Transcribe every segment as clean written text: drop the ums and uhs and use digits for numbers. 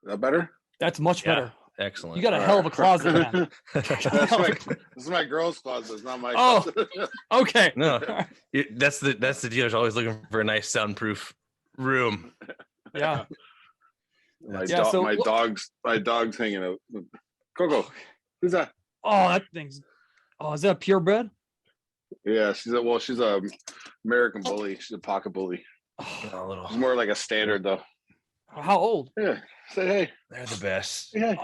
Is that better? That's much better. Excellent. You got a hell of a closet, man. This is my girl's closet. It's not my closet. Okay. No, that's the deal. Is always looking for a nice soundproof room. Yeah. My dog's hanging out. Coco, who's that? Oh, that thing's. Oh, is that a purebred? Yeah, she's a American bully. She's a pocket bully. She's more like a standard though. How old? Yeah, say hey. They're the best. Yeah,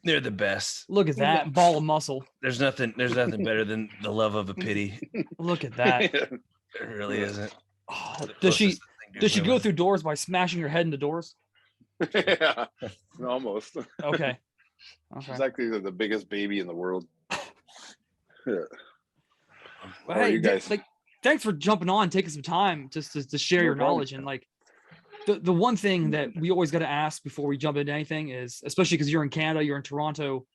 they're the best. Look at that ball of muscle. There's nothing better than the love of a pity. Look at that. It really isn't. Oh, does she go through doors by smashing her head into doors? Yeah, almost. Okay. She's actually the biggest baby in the world. Yeah. Well, hey, you guys, thanks for jumping on, taking some time just to share your knowledge. And the one thing that we always got to ask before we jump into anything is, especially because you're in Canada, you're in Toronto,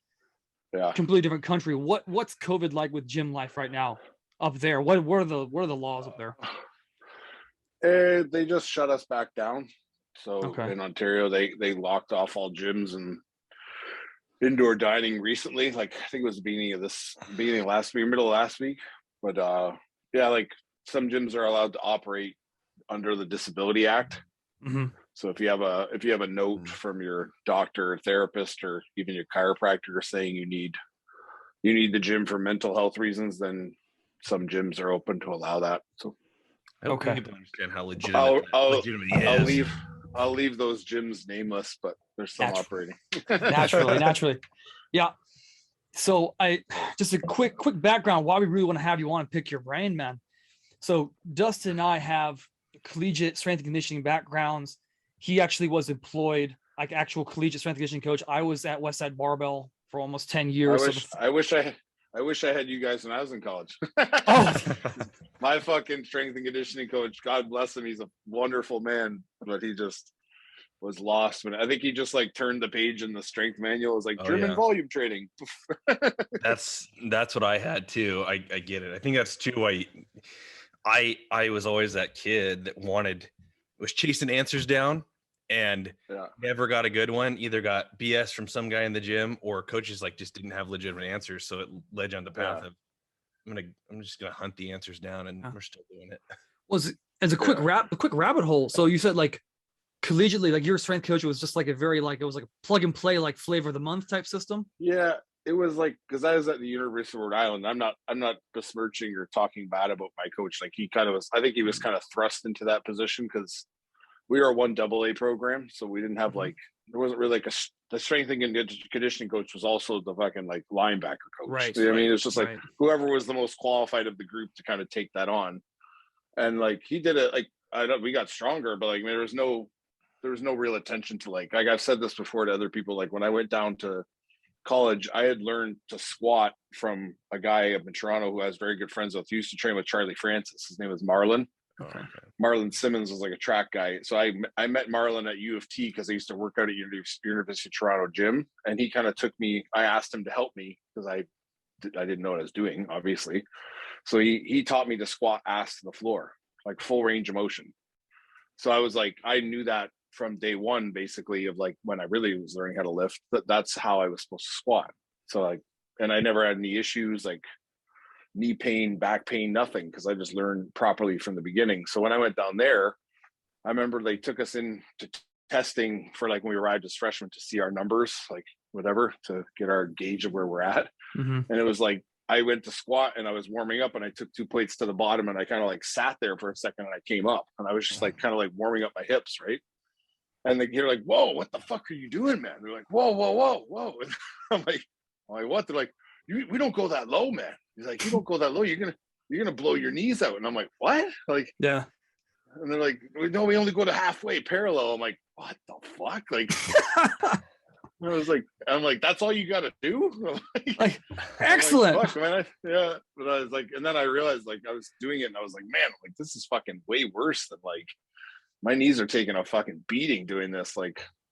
completely different country. What's COVID like with gym life right now up there? What are the laws up there? They just shut us back down. So in Ontario, they locked off all gyms and indoor dining recently. Like I think it was the beginning of last week, middle of last week. But some gyms are allowed to operate under the Disability Act. Mm-hmm. So if you have a note from your doctor or therapist or even your chiropractor saying you need the gym for mental health reasons, then some gyms are open to allow that. So I hope people understand how legitimate it is. I'll leave those gyms nameless, but there's some operating. naturally. Yeah. So just a quick background why we really want to have you on and pick your brain, man. So Dustin and I have collegiate strength and conditioning backgrounds. He actually was employed like actual collegiate strength and conditioning coach. I was at Westside Barbell for almost 10 years. I wish I had you guys when I was in college. My fucking strength and conditioning coach, God bless him, he's a wonderful man, but he just was lost. But I think he just turned the page in the strength manual. It was German volume training. That's what I had too. I get it. I think that's too why I was always that kid that was chasing answers down and never got a good one. Either got BS from some guy in the gym or coaches just didn't have legitimate answers. So it led you on the path of I'm just gonna hunt the answers down, and we're still doing it. Was as a quick rabbit hole. So you said collegiately, your strength coach was just a very it was a plug and play flavor of the month type system. Yeah, it was because I was at the University of Rhode Island. I'm not besmirching or talking bad about my coach. He kind of was. I think he was kind of thrust into that position because we were a 1AA program, so we didn't have there wasn't really the strength and conditioning coach was also the fucking linebacker coach. Right. You know what I mean? It's just whoever was the most qualified of the group to kind of take that on, and he did it. We got stronger, but there was no real attention to I've said this before to other people. When I went down to college, I had learned to squat from a guy up in Toronto who I was very good friends with. He used to train with Charlie Francis. His name was Marlon. Okay. Marlon Simmons was a track guy. So I met Marlon at U of T because I used to work out at University of Toronto gym. And he kind of took me, I asked him to help me because I didn't know what I was doing, obviously. So he taught me to squat ass to the floor, full range of motion. So I was I knew that from day one, basically, of when I really was learning how to lift, that's how I was supposed to squat. So and I never had any issues knee pain, back pain, nothing, because I just learned properly from the beginning. So when I went down there, I remember they took us in to testing for when we arrived as freshmen to see our numbers, whatever, to get our gauge of where we're at. Mm-hmm. And it was I went to squat and I was warming up and I took 2 plates to the bottom and I kind of sat there for a second and I came up and I was just kind of warming up my hips, right? And they're like, "Whoa, what the fuck are you doing, man?" They're like, "Whoa, whoa, whoa, whoa." And I'm like, "What?" They're like, we don't go that low, man. He's like, "You don't go that low. You're gonna blow your knees out." And I'm like, "What?" Yeah. And they're like, "No, we only go to halfway parallel." I'm like, "What the fuck?" I'm like, "That's all you got to do?" Excellent. Fuck, man. Yeah. But I was and then I realized I was doing it and I was like, man, this is fucking way worse than my knees are taking a fucking beating doing this.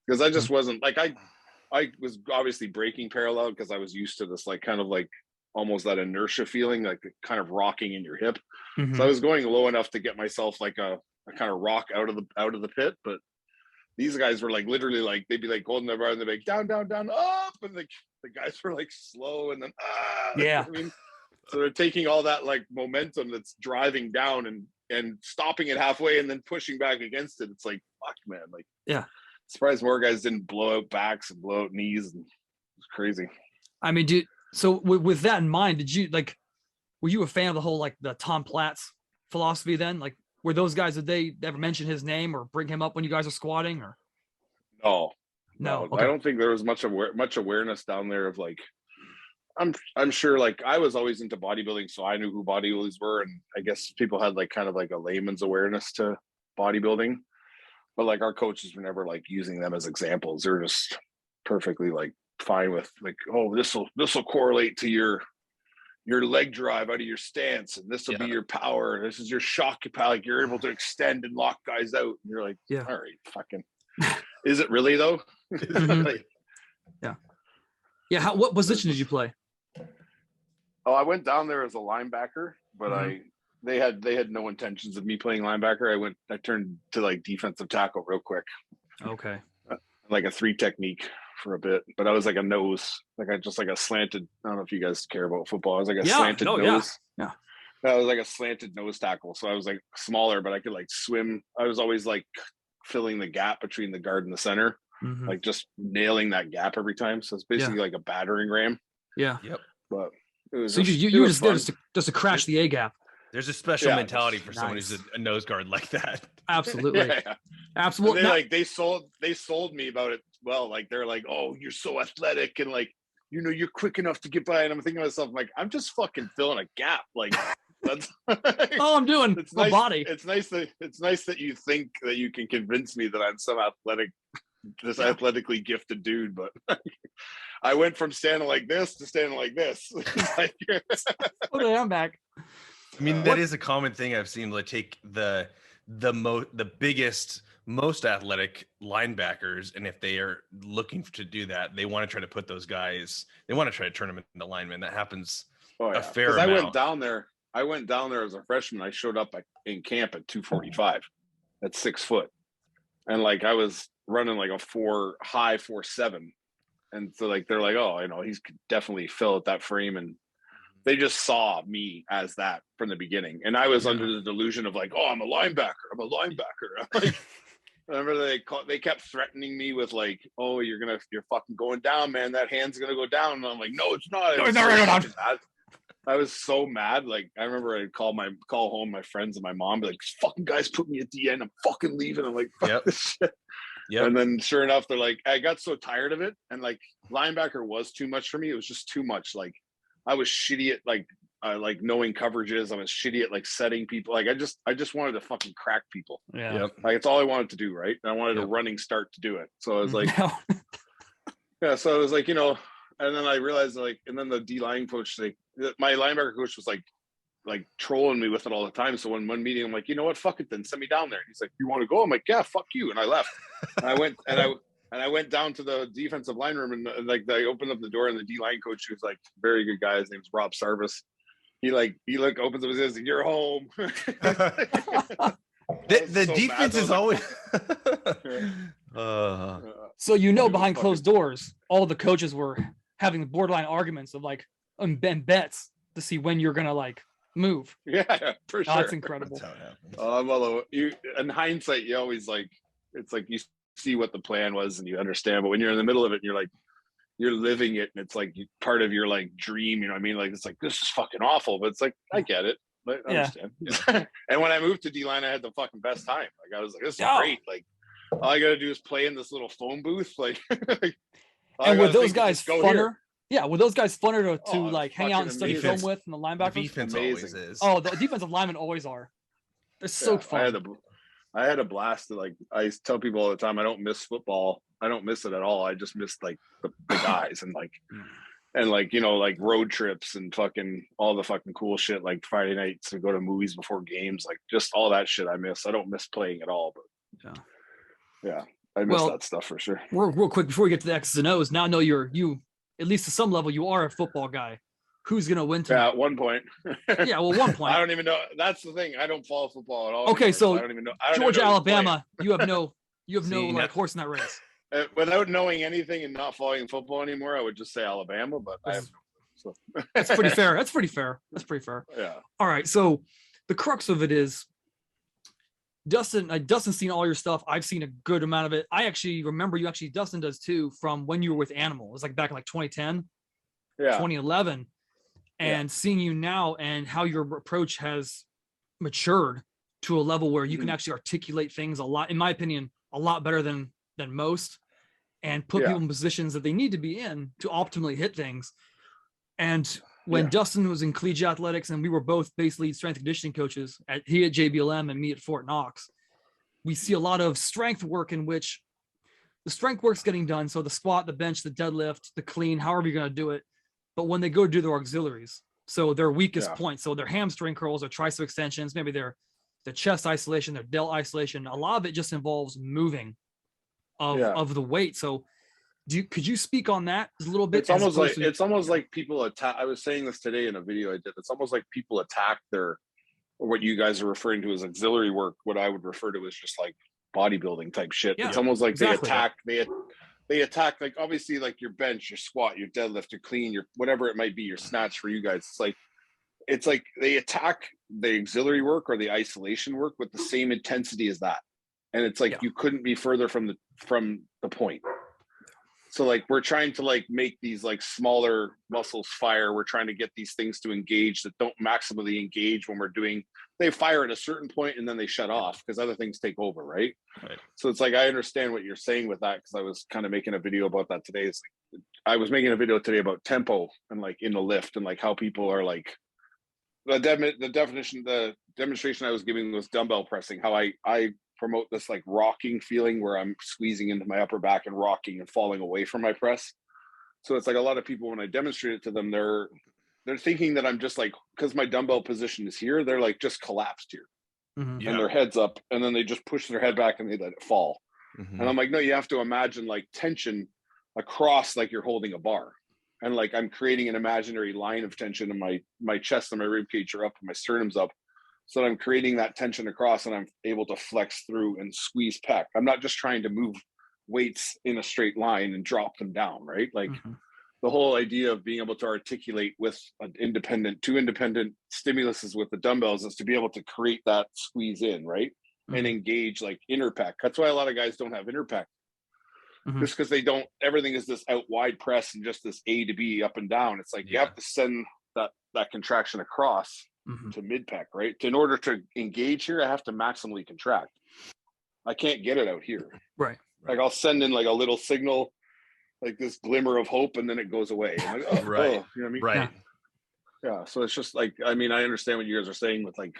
Because I just wasn't I was obviously breaking parallel because I was used to this kind of almost that inertia feeling, kind of rocking in your hip. Mm-hmm. So I was going low enough to get myself a kind of rock out of the pit, but these guys were like literally like they'd be like holding their bar and they'd be like down, down, down, up, and the guys were like slow and then yeah. I mean, so they're taking all that like momentum that's driving down and stopping it halfway and then pushing back against it. It's like, fuck, man. Like, yeah. Surprised more guys didn't blow out backs and blow out knees. And it's crazy. I mean, so with that in mind, were you a fan of the whole, like the Tom Platz philosophy then? Like, were those guys, did they ever mention his name or bring him up when you guys are squatting or? No. Okay. I don't think there was much awareness down there of like, I'm sure like I was always into bodybuilding, so I knew who bodybuilders were. And I guess people had like kind of like a layman's awareness to bodybuilding, but like our coaches were never like using them as examples. They're just perfectly like fine with like, oh, this will correlate to your leg drive out of your stance, and this will be your power. This is your shock power. Like you're able to extend and lock guys out. And you're like, all right, fucking. Is it really though? Like, yeah. What position did you play? Oh, I went down there as a linebacker, but they had no intentions of me playing linebacker. I turned to like defensive tackle real quick. Okay. Like a 3 technique for a bit, but I was like a nose, like a slanted. I don't know if you guys care about football. I was like a slanted nose. Yeah. I was like a slanted nose tackle. So I was like smaller, but I could like swim. I was always like filling the gap between the guard and the center, like just nailing that gap every time. So it's basically like a battering ram. Yeah. Yep. But it was so you were just there just to crash the A gap. There's a special mentality for someone who's a nose guard like that. Absolutely. Absolutely. And they sold me about it. Well, like they're like, oh, you're so athletic and like, you know, you're quick enough to get by. And I'm thinking to myself, I'm like, I'm just fucking filling a gap. Like that's all I'm doing. It's my body. It's nice that you think that you can convince me that I'm some athletically gifted dude, but I went from standing like this to standing like this. Like, okay, I'm back. I mean, that is a common thing I've seen. Like, take the biggest, most athletic linebackers, and if they are looking to do that, they want to try to put those guys. They want to try to turn them into linemen. That happens a fair amount. I went down there as a freshman. I showed up in camp at 245, at 6 foot, and like I was running like a 4.7, and so like they're like, oh, you know, he's definitely fill at that frame, and they just saw me as that from the beginning. And I was under the delusion of like, oh, I'm a linebacker. Like, I remember they kept threatening me with like, oh, you're fucking going down, man. That hand's going to go down. And I'm like, no, it's not. I was so mad. Like, I remember I'd call home my friends and my mom, be like, this fucking guys put me at the end. I'm fucking leaving. I'm like, fuck this shit. Yep. And then sure enough, they're like, I got so tired of it. And like linebacker was too much for me. It was just too much. Like, I was shitty at like knowing coverages. I was shitty at like setting people. Like I just wanted to fucking crack people. Yeah. Yep. Like it's all I wanted to do, right? And I wanted a running start to do it. So I was like, so I was like, you know, and then I realized like, and then the D-line coach, like my linebacker coach was like trolling me with it all the time. So in one meeting, I'm like, you know what? Fuck it then. Send me down there. He's like, you want to go? I'm like, yeah, fuck you. And I left. And I went down to the defensive line room and like I opened up the door and the D-line coach, who was like very good guy. His name's Rob Sarvis. He opens up his eyes and you're home. the so defense is always. So behind closed doors, all the coaches were having borderline arguments of like bets to see when you're gonna like move. Yeah, for sure. That's incredible. That's how it happens. Although in hindsight, you always like it's like you see what the plan was and you understand, but when you're in the middle of it, you're like you're living it, and it's like part of your like dream. You know what I mean? Like it's like this is fucking awful, but it's like I get it. I understand. Yeah. And when I moved to D-line, I had the fucking best time. Like I was like, this is great. Like all I gotta do is play in this little phone booth. Like, and were those guys funner? Here. Yeah, were those guys funner to like hang out and study film with, and the linebackers? The defense always is. Oh, the defensive linemen always are. They're so fun. I had a blast. Like I tell people all the time, I don't miss football. I don't miss it at all. I just miss like the guys and like. And like, you know, like road trips and fucking all the fucking cool shit, like Friday nights to go to movies before games, like just all that shit I miss. I don't miss playing at all, but yeah, I miss that stuff for sure. Real quick before we get to the X's and O's, now I know you at least to some level you are a football guy. Who's gonna win tonight? Yeah, at one point. Yeah, well, 1 point. I don't even know. That's the thing. I don't follow football at all. Okay, anymore, so I don't even know. Georgia, Alabama, you have You have no like horse in that race. Without knowing anything and not following football anymore, I would just say Alabama, but I have no. So. That's pretty fair. That's pretty fair. Yeah. All right. So the crux of it is Dustin's seen all your stuff. I've seen a good amount of it. I actually remember Dustin does too, from when you were with Animal. It was like back in like 2010, 2011. And seeing you now and how your approach has matured to a level where you can actually articulate things a lot, in my opinion, a lot better than most, and put people in positions that they need to be in to optimally hit things. And when Dustin was in collegiate athletics and we were both basically strength and conditioning coaches, he at JBLM and me at Fort Knox, we see a lot of strength work in which the strength work's getting done. So the squat, the bench, the deadlift, the clean, however you're going to do it. But when they go do their auxiliaries, so their weakest point, so their hamstring curls, their tricep extensions, maybe their chest isolation, their delt isolation, a lot of it just involves moving of the weight. So could you speak on that a little bit? It's almost like people attack. I was saying this today in a video I did. It's almost like people attack or what you guys are referring to as auxiliary work. What I would refer to as just like bodybuilding type shit. Yeah, it's almost like they attack, like obviously like your bench, your squat, your deadlift, your clean, your whatever it might be, your snatch for you guys. It's like they attack the auxiliary work or the isolation work with the same intensity as that. And it's like you couldn't be further from the point. So like we're trying to like make these like smaller muscles fire. We're trying to get these things to engage that don't maximally engage when they fire at a certain point and then they shut off because other things take over, right? So it's like I understand what you're saying with that, because I was kind of making a video about that today. It's like I was making a video today about tempo and like in the lift and like how people are like the demonstration I was giving was dumbbell pressing, how I promote this like rocking feeling where I'm squeezing into my upper back and rocking and falling away from my press. So it's like a lot of people, when I demonstrate it to them, they're thinking that I'm just like, because my dumbbell position is here, they're like just collapsed here and their head's up, and then they just push their head back and they let it fall. And I'm like, no, you have to imagine like tension across, like you're holding a bar, and like I'm creating an imaginary line of tension in my chest and my rib cage are up and my sternum's up. So I'm creating that tension across and I'm able to flex through and squeeze pec. I'm not just trying to move weights in a straight line and drop them down, right? Like the whole idea of being able to articulate with two independent stimuluses with the dumbbells is to be able to create that squeeze in, right? And engage like inner pec. That's why a lot of guys don't have inner pec. Just because everything is this out wide press and just this A to B up and down. It's like you have to send that contraction across to mid pec, right? In order to engage here, I have to maximally contract. I can't get it out here. Right. Like I'll send in like a little signal, like this glimmer of hope, and then it goes away. I'm like, you know what I mean? Right. Yeah. So it's just like, I mean, I understand what you guys are saying with like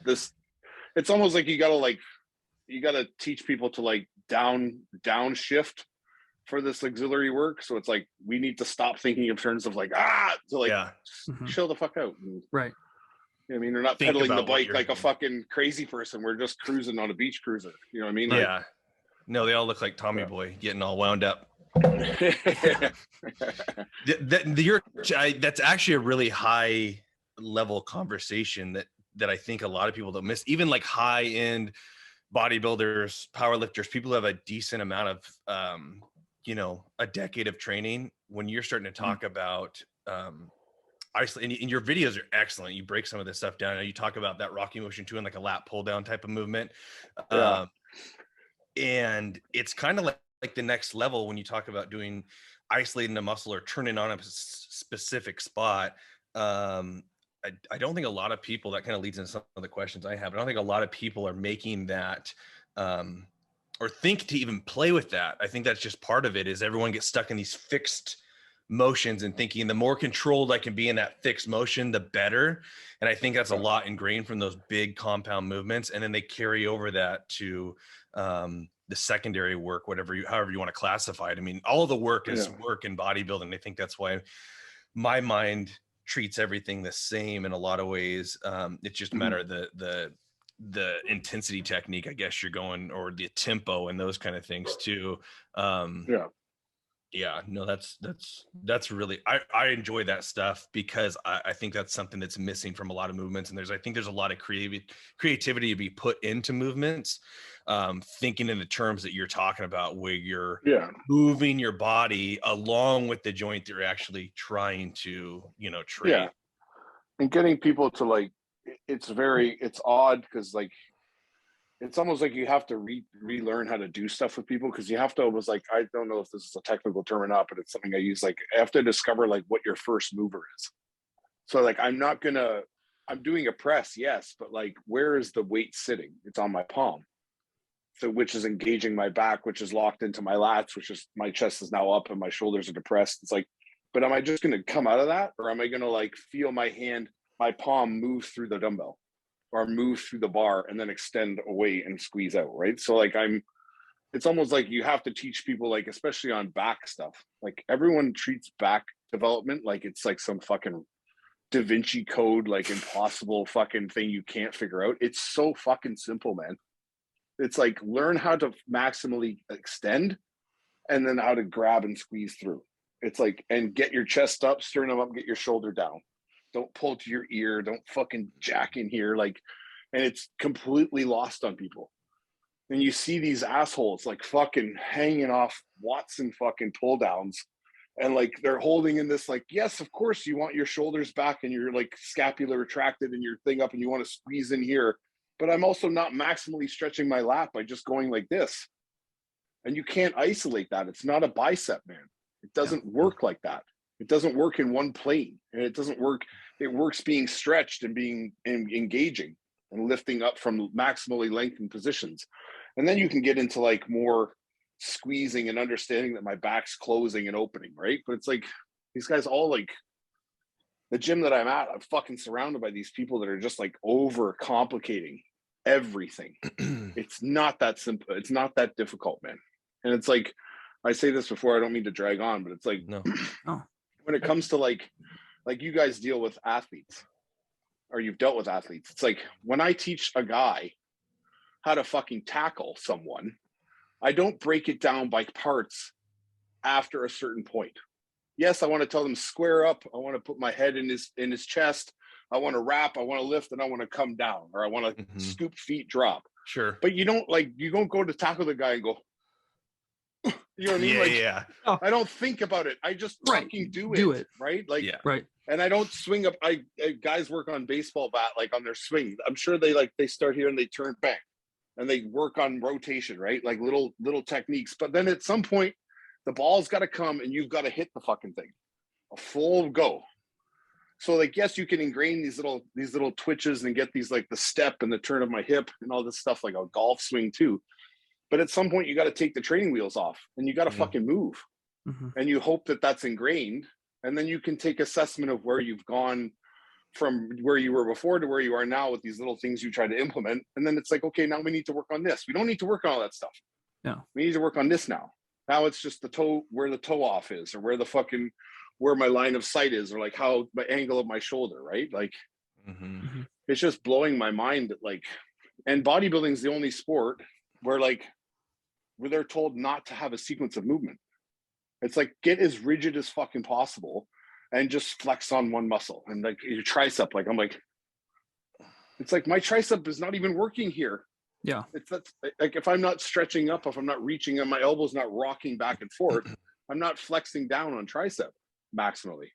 this. It's almost like you gotta teach people to like downshift for this auxiliary work. So it's like we need to stop thinking in terms of like chill the fuck out. Right. I mean, they're not pedaling the bike like a fucking crazy person. We're just cruising on a beach cruiser. You know what I mean? Yeah. No, they all look like Tommy Boy getting all wound up. That's actually a really high level conversation that I think a lot of people don't miss. Even like high end bodybuilders, powerlifters, people who have a decent amount of, a decade of training. When you're starting to talk about, isolate, and your videos are excellent. You break some of this stuff down. You talk about that rocking motion too, and like a lat pull down type of movement. And it's kind of like the next level when you talk about doing isolating a muscle or turning on a specific spot. I don't think a lot of people, that kind of leads into some of the questions I have. I don't think a lot of people are making that or think to even play with that. I think that's just part of it, is everyone gets stuck in these fixed motions and thinking the more controlled I can be in that fixed motion, the better. And I think that's a lot ingrained from those big compound movements. And then they carry over that to the secondary work, however you want to classify it. I mean, all of the work is work in bodybuilding. I think that's why my mind treats everything the same in a lot of ways. It's just a matter of the intensity technique, I guess you're going, or the tempo and those kind of things too. Yeah, no, that's really, I enjoy that stuff because I think that's something that's missing from a lot of movements. And I think there's a lot of creativity to be put into movements, thinking in the terms that you're talking about, where you're moving your body along with the joint that you're actually trying to, train. Yeah. And getting people to like, it's odd because like, it's almost like you have to relearn how to do stuff with people, because you have to almost like, I don't know if this is a technical term or not, but it's something I use. Like, I have to discover like what your first mover is. So like, I'm doing a press, yes, but like, where is the weight sitting? It's on my palm. So which is engaging my back, which is locked into my lats, which is my chest is now up and my shoulders are depressed. It's like, but am I just going to come out of that? Or am I going to like feel my palm move through the dumbbell, or move through the bar and then extend away and squeeze out, right? So like it's almost like you have to teach people, like, especially on back stuff, like everyone treats back development like it's like some fucking Da Vinci Code, like impossible fucking thing you can't figure out. It's so fucking simple, man. It's like, learn how to maximally extend and then how to grab and squeeze through. It's like, and get your chest up, sternum up, get your shoulder down. Don't pull to your ear. Don't fucking jack in here. Like, and it's completely lost on people. And you see these assholes like fucking hanging off Watson fucking pull downs. And like, they're holding in this, like, yes, of course you want your shoulders back and your like scapula retracted and your thing up and you want to squeeze in here. But I'm also not maximally stretching my lat by just going like this. And you can't isolate that. It's not a bicep, man. It doesn't work like that. It doesn't work in one plane, and it doesn't work. It works being stretched and being engaging and lifting up from maximally lengthened positions. And then you can get into like more squeezing and understanding that my back's closing and opening, right? But it's like, these guys all like, the gym that I'm at, I'm fucking surrounded by these people that are just like over complicating everything. It's not that simple. It's not that difficult, man. And it's like, I say this before, I don't mean to drag on, but it's like, no. When it comes to like you guys deal with athletes, or you've dealt with athletes, it's like, when I teach a guy how to fucking tackle someone, I don't break it down by parts after a certain point. Yes, I want to tell them square up. I want to put my head in his chest. I want to wrap. I want to lift, and I want to come down, or I want to scoop feet, drop. Sure. But you don't go to tackle the guy and go, you know what I mean? I don't think about it. I just fucking do it. Right? Like, right. And I don't swing up. Guys work on baseball bat, like on their swing. I'm sure they start here and they turn bang, and they work on rotation, right? Like little techniques. But then at some point, the ball's got to come and you've got to hit the fucking thing, a full go. So like, yes, you can ingrain these little twitches and get these, like the step and the turn of my hip and all this stuff, like a golf swing too. But at some point you got to take the training wheels off and you got to fucking move. And you hope that that's ingrained. And then you can take assessment of where you've gone from where you were before to where you are now with these little things you try to implement. And then it's like, okay, now we need to work on this. We don't need to work on all that stuff. Yeah. We need to work on this now. Now it's just where the toe off is, or where my line of sight is, or like how my angle of my shoulder, right? Like, it's just blowing my mind that like, and bodybuilding is the only sport where they're told not to have a sequence of movement. It's like, get as rigid as fucking possible and just flex on one muscle. And like your tricep, like, I'm like, it's like my tricep is not even working here. Yeah. That's like, if I'm not stretching up, if I'm not reaching and my elbow's not rocking back and forth, I'm not flexing down on tricep maximally.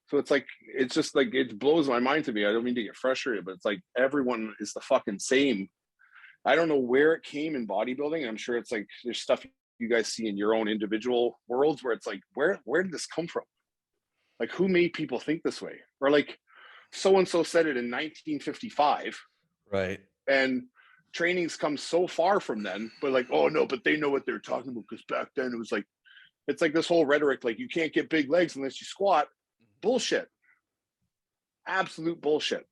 So it's like, it's just like, it blows my mind to me. I don't mean to get frustrated, but it's like, everyone is the fucking same. I don't know where it came in bodybuilding. I'm sure it's like, there's stuff you guys see in your own individual worlds where it's like, where did this come from? Like, who made people think this way? Or like, so-and-so said it in 1955. Right. And training's come so far from then, but like, oh no, but they know what they're talking about, because back then it was like, it's like this whole rhetoric, like you can't get big legs unless you squat. Bullshit. Absolute bullshit.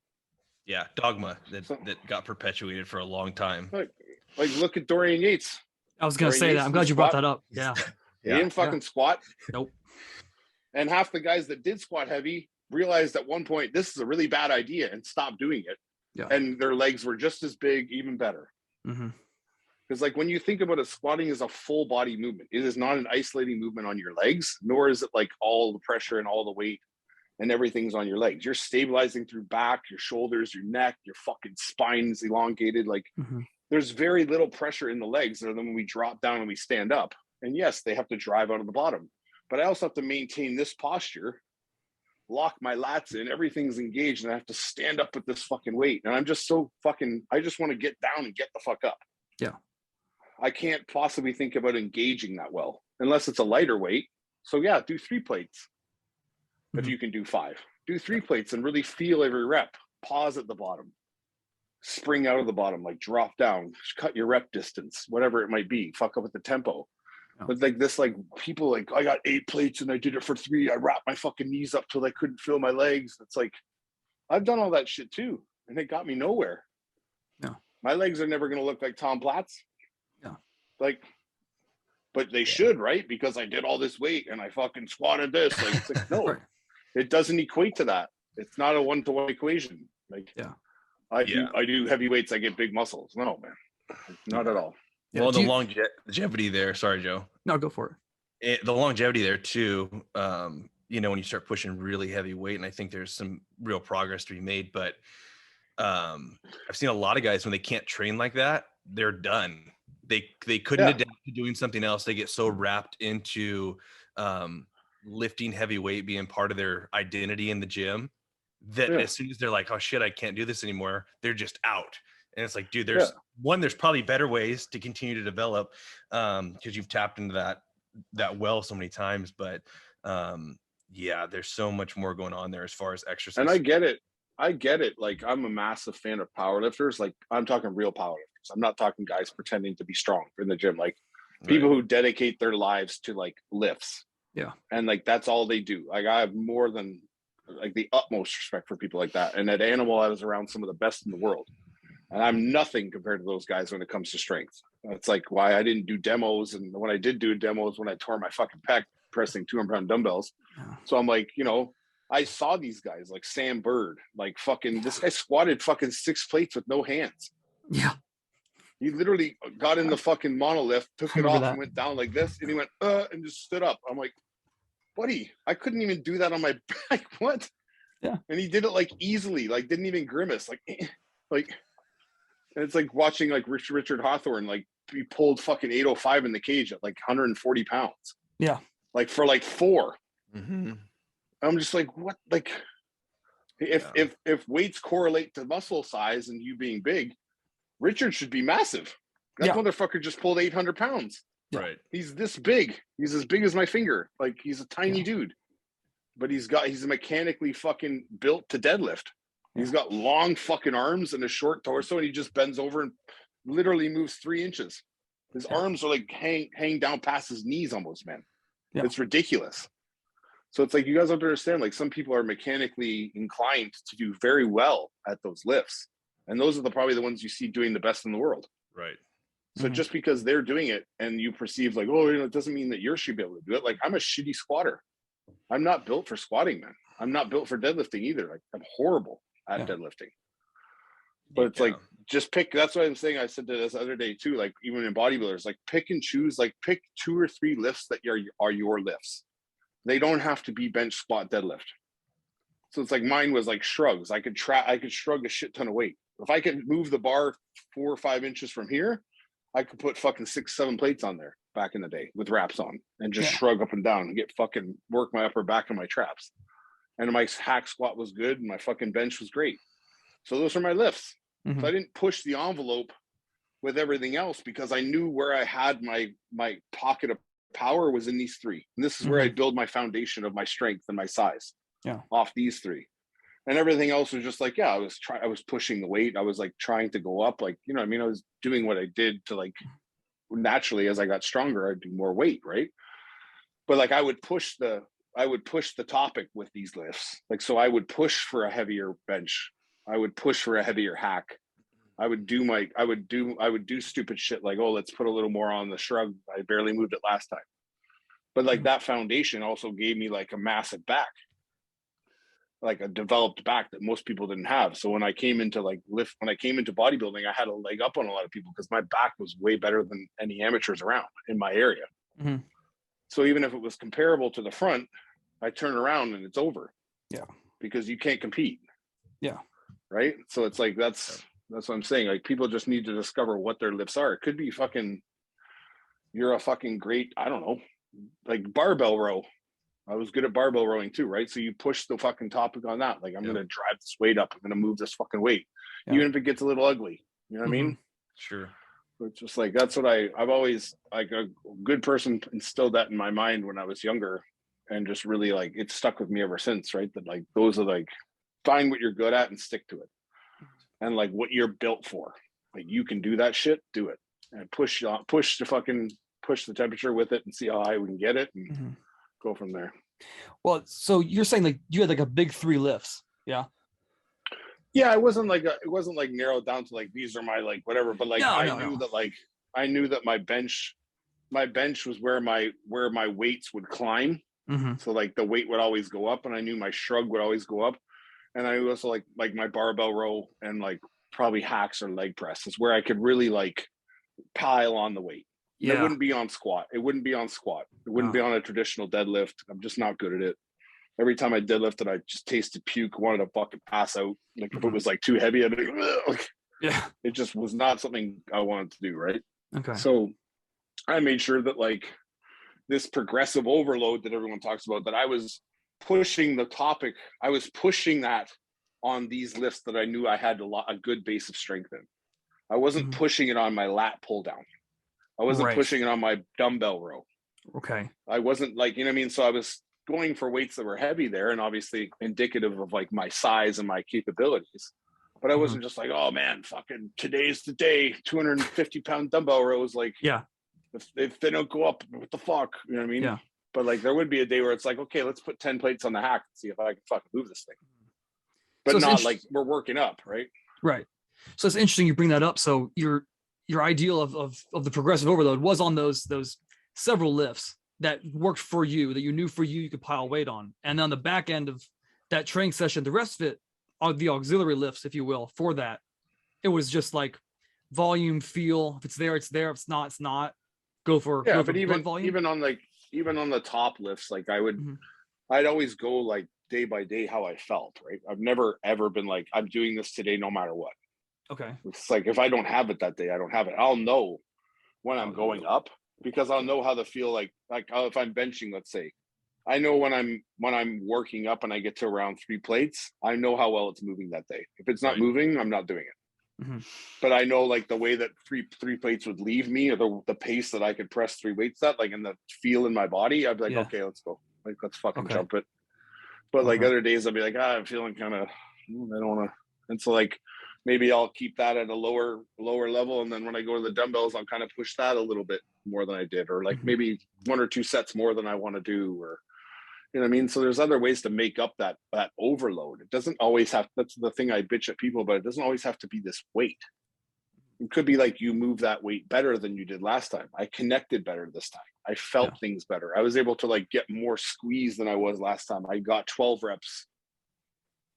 Yeah, dogma that got perpetuated for a long time. Like look at Dorian Yates. I was going to say that. I'm glad you brought that up. Yeah. He didn't fucking squat. Nope. And half the guys that did squat heavy realized at one point, this is a really bad idea, and stopped doing it. Yeah. And their legs were just as big, even better. Because like when you think about it, squatting is a full body movement. It is not an isolating movement on your legs, nor is it like all the pressure and all the weight and everything's on your legs. You're stabilizing through back, your shoulders, your neck, your fucking spine's elongated. Like there's very little pressure in the legs other than when we drop down and we stand up. And yes, they have to drive out of the bottom, but I also have to maintain this posture, lock my lats in, everything's engaged, and I have to stand up with this fucking weight. And I'm just so fucking, I just want to get down and get the fuck up. Yeah. I can't possibly think about engaging that well unless it's a lighter weight. So yeah, do 3 plates. If you can do 5, do 3 plates and really feel every rep. Pause at the bottom, spring out of the bottom, like drop down, cut your rep distance, whatever it might be, fuck up with the tempo. But like this, like people like, I got 8 plates and I did it for 3. I wrapped my fucking knees up till I couldn't feel my legs. It's like, I've done all that shit too. And it got me nowhere. No. My legs are never going to look like Tom Platz. No. Like, but they should, right? Because I did all this weight and I fucking squatted this. Like, it's like, no, it doesn't equate to that. It's not a 1-to-1 equation. Like, I do heavy weights, I get big muscles. No, man, not at all. Yeah, well, the longevity there. Sorry, Joe. No, go for it. The longevity there too. You know, when you start pushing really heavy weight, and I think there's some real progress to be made. But I've seen a lot of guys when they can't train like that, they're done. They couldn't adapt to doing something else. They get so wrapped into lifting heavy weight being part of their identity in the gym that as soon as they're like, oh shit, I can't do this anymore, they're just out. And it's like, dude, there's probably better ways to continue to develop because you've tapped into that well so many times. But there's so much more going on there as far as exercise. And I get it. Like, I'm a massive fan of powerlifters. Like, I'm talking real powerlifters. I'm not talking guys pretending to be strong in the gym. Like people who dedicate their lives to like lifts. Yeah. And like, that's all they do. Like, I have more than like the utmost respect for people like that. And at Animal, I was around some of the best in the world. And I'm nothing compared to those guys when it comes to strength. That's like why I didn't do demos. And when I did do demos, when I tore my fucking pec pressing 200-pound dumbbells. So I'm like, you know, I saw these guys like Sam Bird, like fucking, this guy squatted fucking 6 plates with no hands. Yeah. He literally got in the fucking monolift, took it off and went down like this. And he went, and just stood up. I'm like, buddy, I couldn't even do that on my back. What? Yeah. And he did it like easily, like didn't even grimace. Like, and it's like watching like Richard Hawthorne, like he pulled fucking 805 in the cage at like 140 pounds. Yeah. Like for like 4. Mm-hmm. I'm just like, what? Like if weights correlate to muscle size and you being big, Richard should be massive. That motherfucker just pulled 800 pounds. Right. He's this big. He's as big as my finger. Like he's a tiny dude, but he's mechanically fucking built to deadlift. He's got long fucking arms and a short torso, and he just bends over and literally moves 3 inches. His arms are like hang down past his knees almost, man. Yeah. It's ridiculous. So it's like, you guys have to understand, like some people are mechanically inclined to do very well at those lifts. And those are probably the ones you see doing the best in the world. Right. So just because they're doing it and you perceive like, oh, you know, it doesn't mean that you should be able to do it. Like, I'm a shitty squatter. I'm not built for squatting, man. I'm not built for deadlifting either. Like, I'm horrible at deadlifting. But it's like, just pick. That's what I'm saying. I said this other day too, like even in bodybuilders, like pick and choose, like pick 2 or 3 lifts that are your lifts. They don't have to be bench, squat, deadlift. So it's like mine was like shrugs. I could shrug a shit ton of weight. If I could move the bar 4 or 5 inches from here, I could put fucking 6, 7 plates on there back in the day with wraps on and just shrug up and down and get fucking work my upper back and my traps. And my hack squat was good and my fucking bench was great. So those are my lifts. So I didn't push the envelope with everything else because I knew where I had my pocket of power was in these 3. And this is where I build my foundation of my strength and my size off these 3. And everything else was just like, I was pushing the weight. I was like trying to go up, like, you know what I mean? I was doing what I did to like, naturally, as I got stronger, I'd do more weight. Right. But like, I would push the topic with these lifts. Like, so I would push for a heavier bench. I would push for a heavier hack. I would do stupid shit like, oh, let's put a little more on the shrug. I barely moved it last time. But like that foundation also gave me like a massive back. like a developed back that most people didn't have. So when I came into bodybuilding, I had a leg up on a lot of people because my back was way better than any amateurs around in my area. Mm-hmm. So even if it was comparable to the front, I turn around and it's over. Yeah. Because you can't compete. Yeah. Right. So it's like, that's what I'm saying. Like, people just need to discover what their lifts are. It could be you're a fucking great, I don't know, like barbell row. I was good at barbell rowing too, right? So you push the fucking topic on that. Like, I'm going to drive this weight up. I'm going to move this fucking weight, even if it gets a little ugly. You know what I mean? Sure. It's just like, that's what I've always, like, a good person instilled that in my mind when I was younger, and just really, like, it's stuck with me ever since, right? That, like, those are, like, find what you're good at and stick to it. And, like, what you're built for. Like, you can do that shit, do it. And push the temperature with it and see how high we can get it, and go from there. Well, so you're saying, like, you had like a big 3 lifts. Yeah. Yeah, it wasn't like narrowed down to, like, these are my, like, whatever, but, like, I knew that my bench was where my weights would climb. So, like, the weight would always go up, and I knew my shrug would always go up. And I also like my barbell row and, like, probably hacks or leg press is where I could really, like, pile on the weight. Yeah. It wouldn't be on squat. It wouldn't be on a traditional deadlift. I'm just not good at it. Every time I deadlifted, I just tasted puke, wanted to fucking pass out. Like, if it was, like, too heavy, I'd be like, yeah. It just was not something I wanted to do, right? Okay. So I made sure that, like, this progressive overload that everyone talks about, that I was pushing the topic, I was pushing that on these lifts that I knew I had a good base of strength in. I wasn't pushing it on my lat pull down. I wasn't pushing it on my dumbbell row. Okay. I wasn't, like, you know what I mean? So I was going for weights that were heavy there, and obviously indicative of, like, my size and my capabilities. But I wasn't just like, oh man, fucking today's the day, 250-pound dumbbell rows. Like, yeah, if they don't go up, what the fuck? You know what I mean? Yeah. But, like, there would be a day where it's like, okay, let's put 10 plates on the hack and see if I can fucking move this thing. But so not like we're working up, right? Right. So it's interesting you bring that up. So your ideal of the progressive overload was on those several lifts that worked for you, that you knew for you could pile weight on. And on the back end of that training session, the rest of it are the auxiliary lifts, if you will, for that. It was just like volume, feel. If it's there, it's there. If it's not, it's not. Go for volume. Even on the top lifts, like, I'd always go, like, day by day how I felt, right? I've never ever been like, I'm doing this today no matter what. Okay. It's like, if I don't have it that day, I don't have it. I'll know when I'm going up, because I'll know how to feel, like if I'm benching, let's say, I know when I'm working up and I get to around 3 plates, I know how well it's moving that day. If it's not moving, I'm not doing it. But I know, like, the way that three plates would leave me, or the pace that I could press 3 weights at, like, and the feel in my body, I'd be like, okay, let's go. Like, let's fucking jump it. But like other days I'll be like, I'm feeling kind of, I don't want to. And so, like, maybe I'll keep that at a lower level. And then when I go to the dumbbells, I'll kind of push that a little bit more than I did, or, like, maybe 1 or 2 sets more than I want to do, or, you know what I mean? So there's other ways to make up that overload. It doesn't always have, that's the thing I bitch at people, but it doesn't always have to be this weight. It could be like, you move that weight better than you did last time. I connected better this time. I felt things better. I was able to, like, get more squeeze than I was last time. I got 12 reps.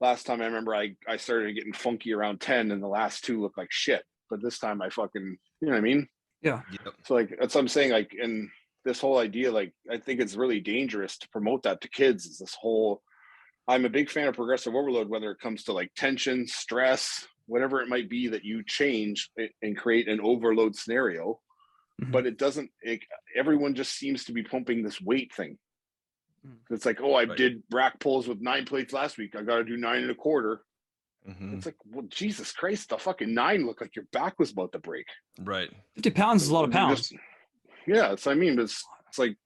Last time I remember I started getting funky around 10, and the last 2 looked like shit. But this time I fucking, you know what I mean? Yeah. So, like, that's what I'm saying. Like, in this whole idea, like, I think it's really dangerous to promote that to kids, is this whole, I'm a big fan of progressive overload, whether it comes to, like, tension, stress, whatever it might be that you change and create an overload scenario. But it doesn't, everyone just seems to be pumping this weight thing. It's like, oh, I did rack pulls with 9 plates last week, I got to do 9 1/4. It's like, well, Jesus Christ, the fucking 9 looked like your back was about to break. Right. 50 pounds is a lot of pounds. That's, I mean, it's like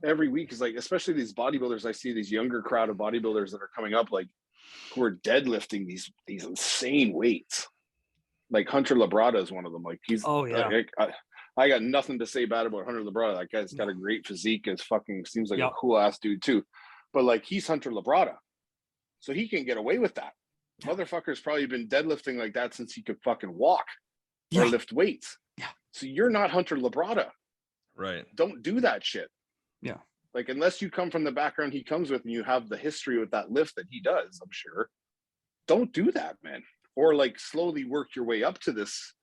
every week is like, especially these bodybuilders, I see these younger crowd of bodybuilders that are coming up, like, who are deadlifting these insane weights. Like, Hunter Labrada is one of them. Like, he's, I got nothing to say bad about Hunter Labrada. That guy's got a great physique. Is fucking seems like a cool ass dude too. But, like, he's Hunter Labrada, so he can get away with that. Motherfucker's probably been deadlifting like that since he could fucking walk or lift weights. So you're not Hunter Labrada. Right. Don't do that shit. Like, unless you come from the background he comes with and you have the history with that lift that he does, I'm sure, don't do that, man. Or like slowly work your way up to this,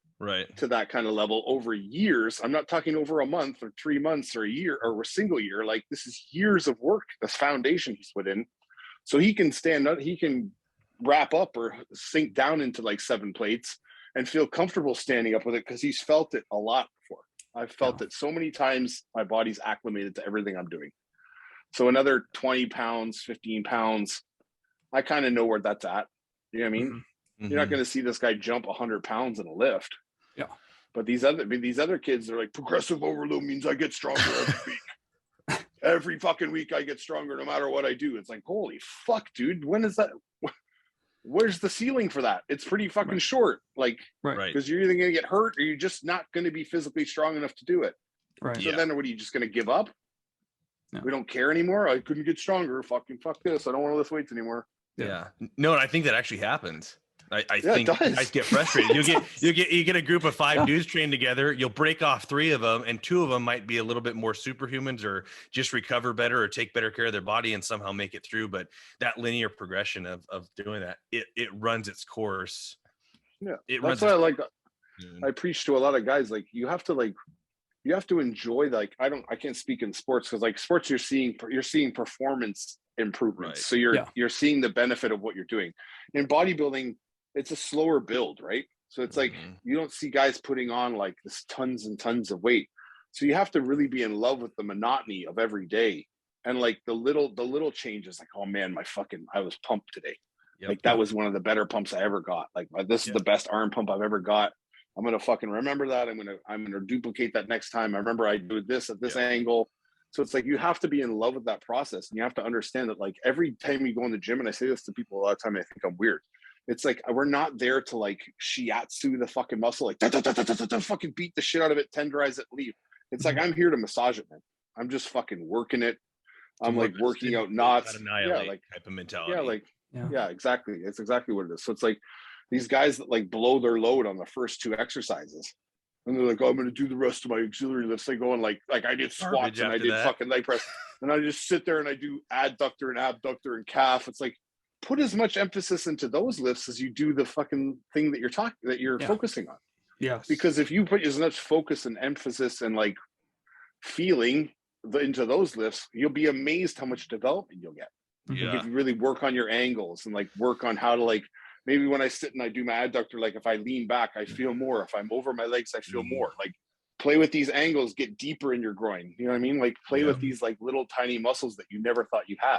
to that kind of level over years. I'm not talking over a month or 3 months or a year or a single year. Like, this is years of work, this foundation he's put in. So he can stand up, he can wrap up or sink down into like 7 plates and feel comfortable standing up with it, because he's felt it a lot before. I've felt it so many times. My body's acclimated to everything I'm doing. So another 20 pounds, 15 pounds, I kind of know where that's at. You know what I mean? You're not going to see this guy jump 100 pounds in a lift. Yeah. But these other kids are like, progressive overload means I get stronger every week. Every fucking week I get stronger no matter what I do. It's like, holy fuck, dude. When is that? Where's the ceiling for that? It's pretty fucking short. Like, because you're either going to get hurt or you're just not going to be physically strong enough to do it. Right. So then what are you just going to give up? No. We don't care anymore. I couldn't get stronger. Fucking fuck this. I don't want to lift weights anymore. Yeah. No, and I think that actually happens. I think guys get frustrated. You get a group of 5 dudes trained together. You'll break off 3 of them, and 2 of them might be a little bit more superhumans, or just recover better, or take better care of their body and somehow make it through. But that linear progression of doing that, it runs its course. Yeah, that's why I like. I preach to a lot of guys, like, you have to enjoy, like, I can't speak in sports, because like sports you're seeing performance improvements, so you're seeing the benefit of what you're doing. In bodybuilding, it's a slower build, right? So it's like you don't see guys putting on like this tons and tons of weight. So you have to really be in love with the monotony of every day, and like the little changes, like, oh man, I was pumped today. Like that was one of the better pumps I ever got. Like, this is the best arm pump I've ever got. I'm gonna fucking remember that. I'm gonna duplicate that next time. I remember I do this at this angle. So it's like you have to be in love with that process, and you have to understand that, like, every time you go in the gym, and I say this to people a lot of time, I think I'm weird. It's like, we're not there to like shiatsu the fucking muscle, like fucking beat the shit out of it, tenderize it, leave. It's like, I'm here to massage it, man. I'm just fucking working it. I'm like working out knots. Yeah, like type of mentality. Yeah, exactly. It's exactly what it is. So it's like these guys that like blow their load on the first 2 exercises, and they're like, oh, I'm going to do the rest of my auxiliary lifts. They go and like I did squats and I did fucking leg press, and I just sit there and I do adductor and abductor and calf. It's like, put as much emphasis into those lifts as you do the fucking thing that you're focusing on. Yeah. Because if you put as much focus and emphasis and like feeling into those lifts, you'll be amazed how much development you'll get. Yeah. If you really work on your angles and like work on how to, like, maybe when I sit and I do my adductor, like if I lean back, I feel more. If I'm over my legs, I feel more. Like, play with these angles, get deeper in your groin. You know what I mean? Like, play with these like little tiny muscles that you never thought you had.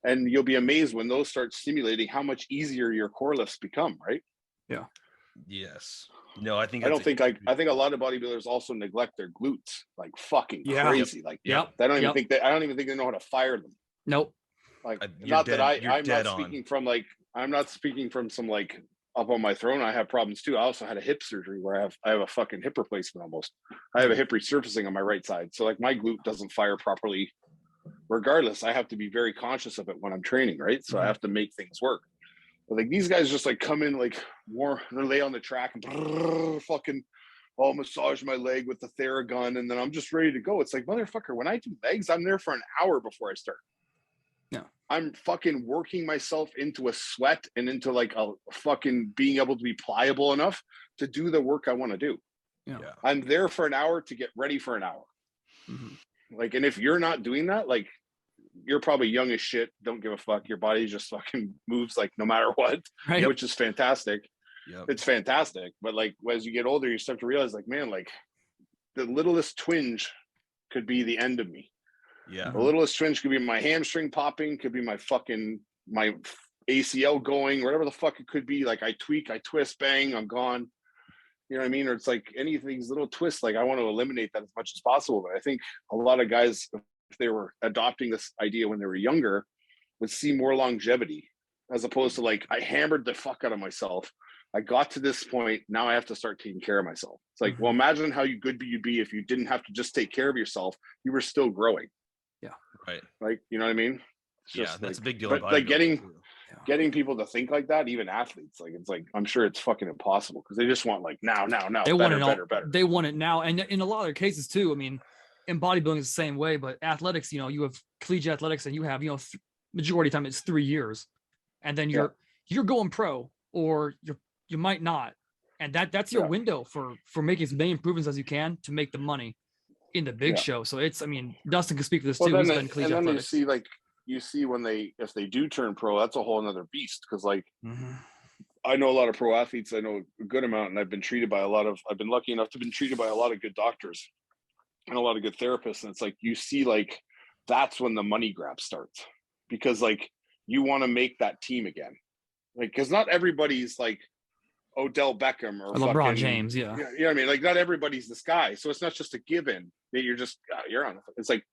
And you'll be amazed when those start stimulating how much easier your core lifts become, right? Yeah. Yes. No, I think I think a lot of bodybuilders also neglect their glutes, like fucking crazy. Like, I don't even think they know how to fire them. Nope. Like, I'm not speaking from some like up on my throne. I have problems too. I also had a hip surgery where I have a fucking hip replacement almost. I have a hip resurfacing on my right side. So like my glute doesn't fire properly. Regardless, I have to be very conscious of it when I'm training, right? So I have to make things work. But like these guys just like come in like more, they lay on the track and fucking I'll massage my leg with the Theragun, and then I'm just ready to go. It's like, motherfucker, when I do legs, I'm there for an hour before I start. Yeah. I'm fucking working myself into a sweat and into like a fucking being able to be pliable enough to do the work I want to do. Yeah. I'm there for an hour to get ready for an hour. Like, and if you're not doing that, like, you're probably young as shit, don't give a fuck. Your body just fucking moves like no matter what, which is fantastic. It's fantastic. But like, as you get older, you start to realize, like, man, like the littlest twinge could be the end of me. Yeah. The littlest twinge could be my hamstring popping, could be my ACL going, whatever the fuck it could be. Like, I tweak, I twist, bang, I'm gone. You know what I mean? Or it's like any of these little twists, like I want to eliminate that as much as possible. But I think a lot of guys, if they were adopting this idea when they were younger, would see more longevity, as opposed to like, I hammered the fuck out of myself. I got to this point. Now I have to start taking care of myself. It's like, well, imagine how good you'd be if you didn't have to just take care of yourself. You were still growing. Yeah. Right. Like, you know what I mean? It's just that's like, a big deal. But like getting people to think like that, even athletes, like, it's like, I'm sure it's fucking impossible because they just want like now, they better. They want it now. And in a lot of cases too, I mean, in bodybuilding is the same way, but athletics, you know, you have collegiate athletics and you have, you know, majority of time it's 3 years, and then you're going pro, or you might not. And that's your window for making as many improvements as you can to make the money in the big show. So it's, I mean, Dustin can speak for this too. He's been collegiate athletics. You see when if they do turn pro, that's a whole another beast. Cause like, I know a lot of pro athletes, I know a good amount, and I've been lucky enough to be treated by a lot of good doctors and a lot of good therapists. And it's like, you see, like, that's when the money grab starts, because like, you want to make that team again. Like, cause not everybody's like Odell Beckham or LeBron James. You know what I mean? Like, not everybody's this guy. So it's not just a given that you're on. It's like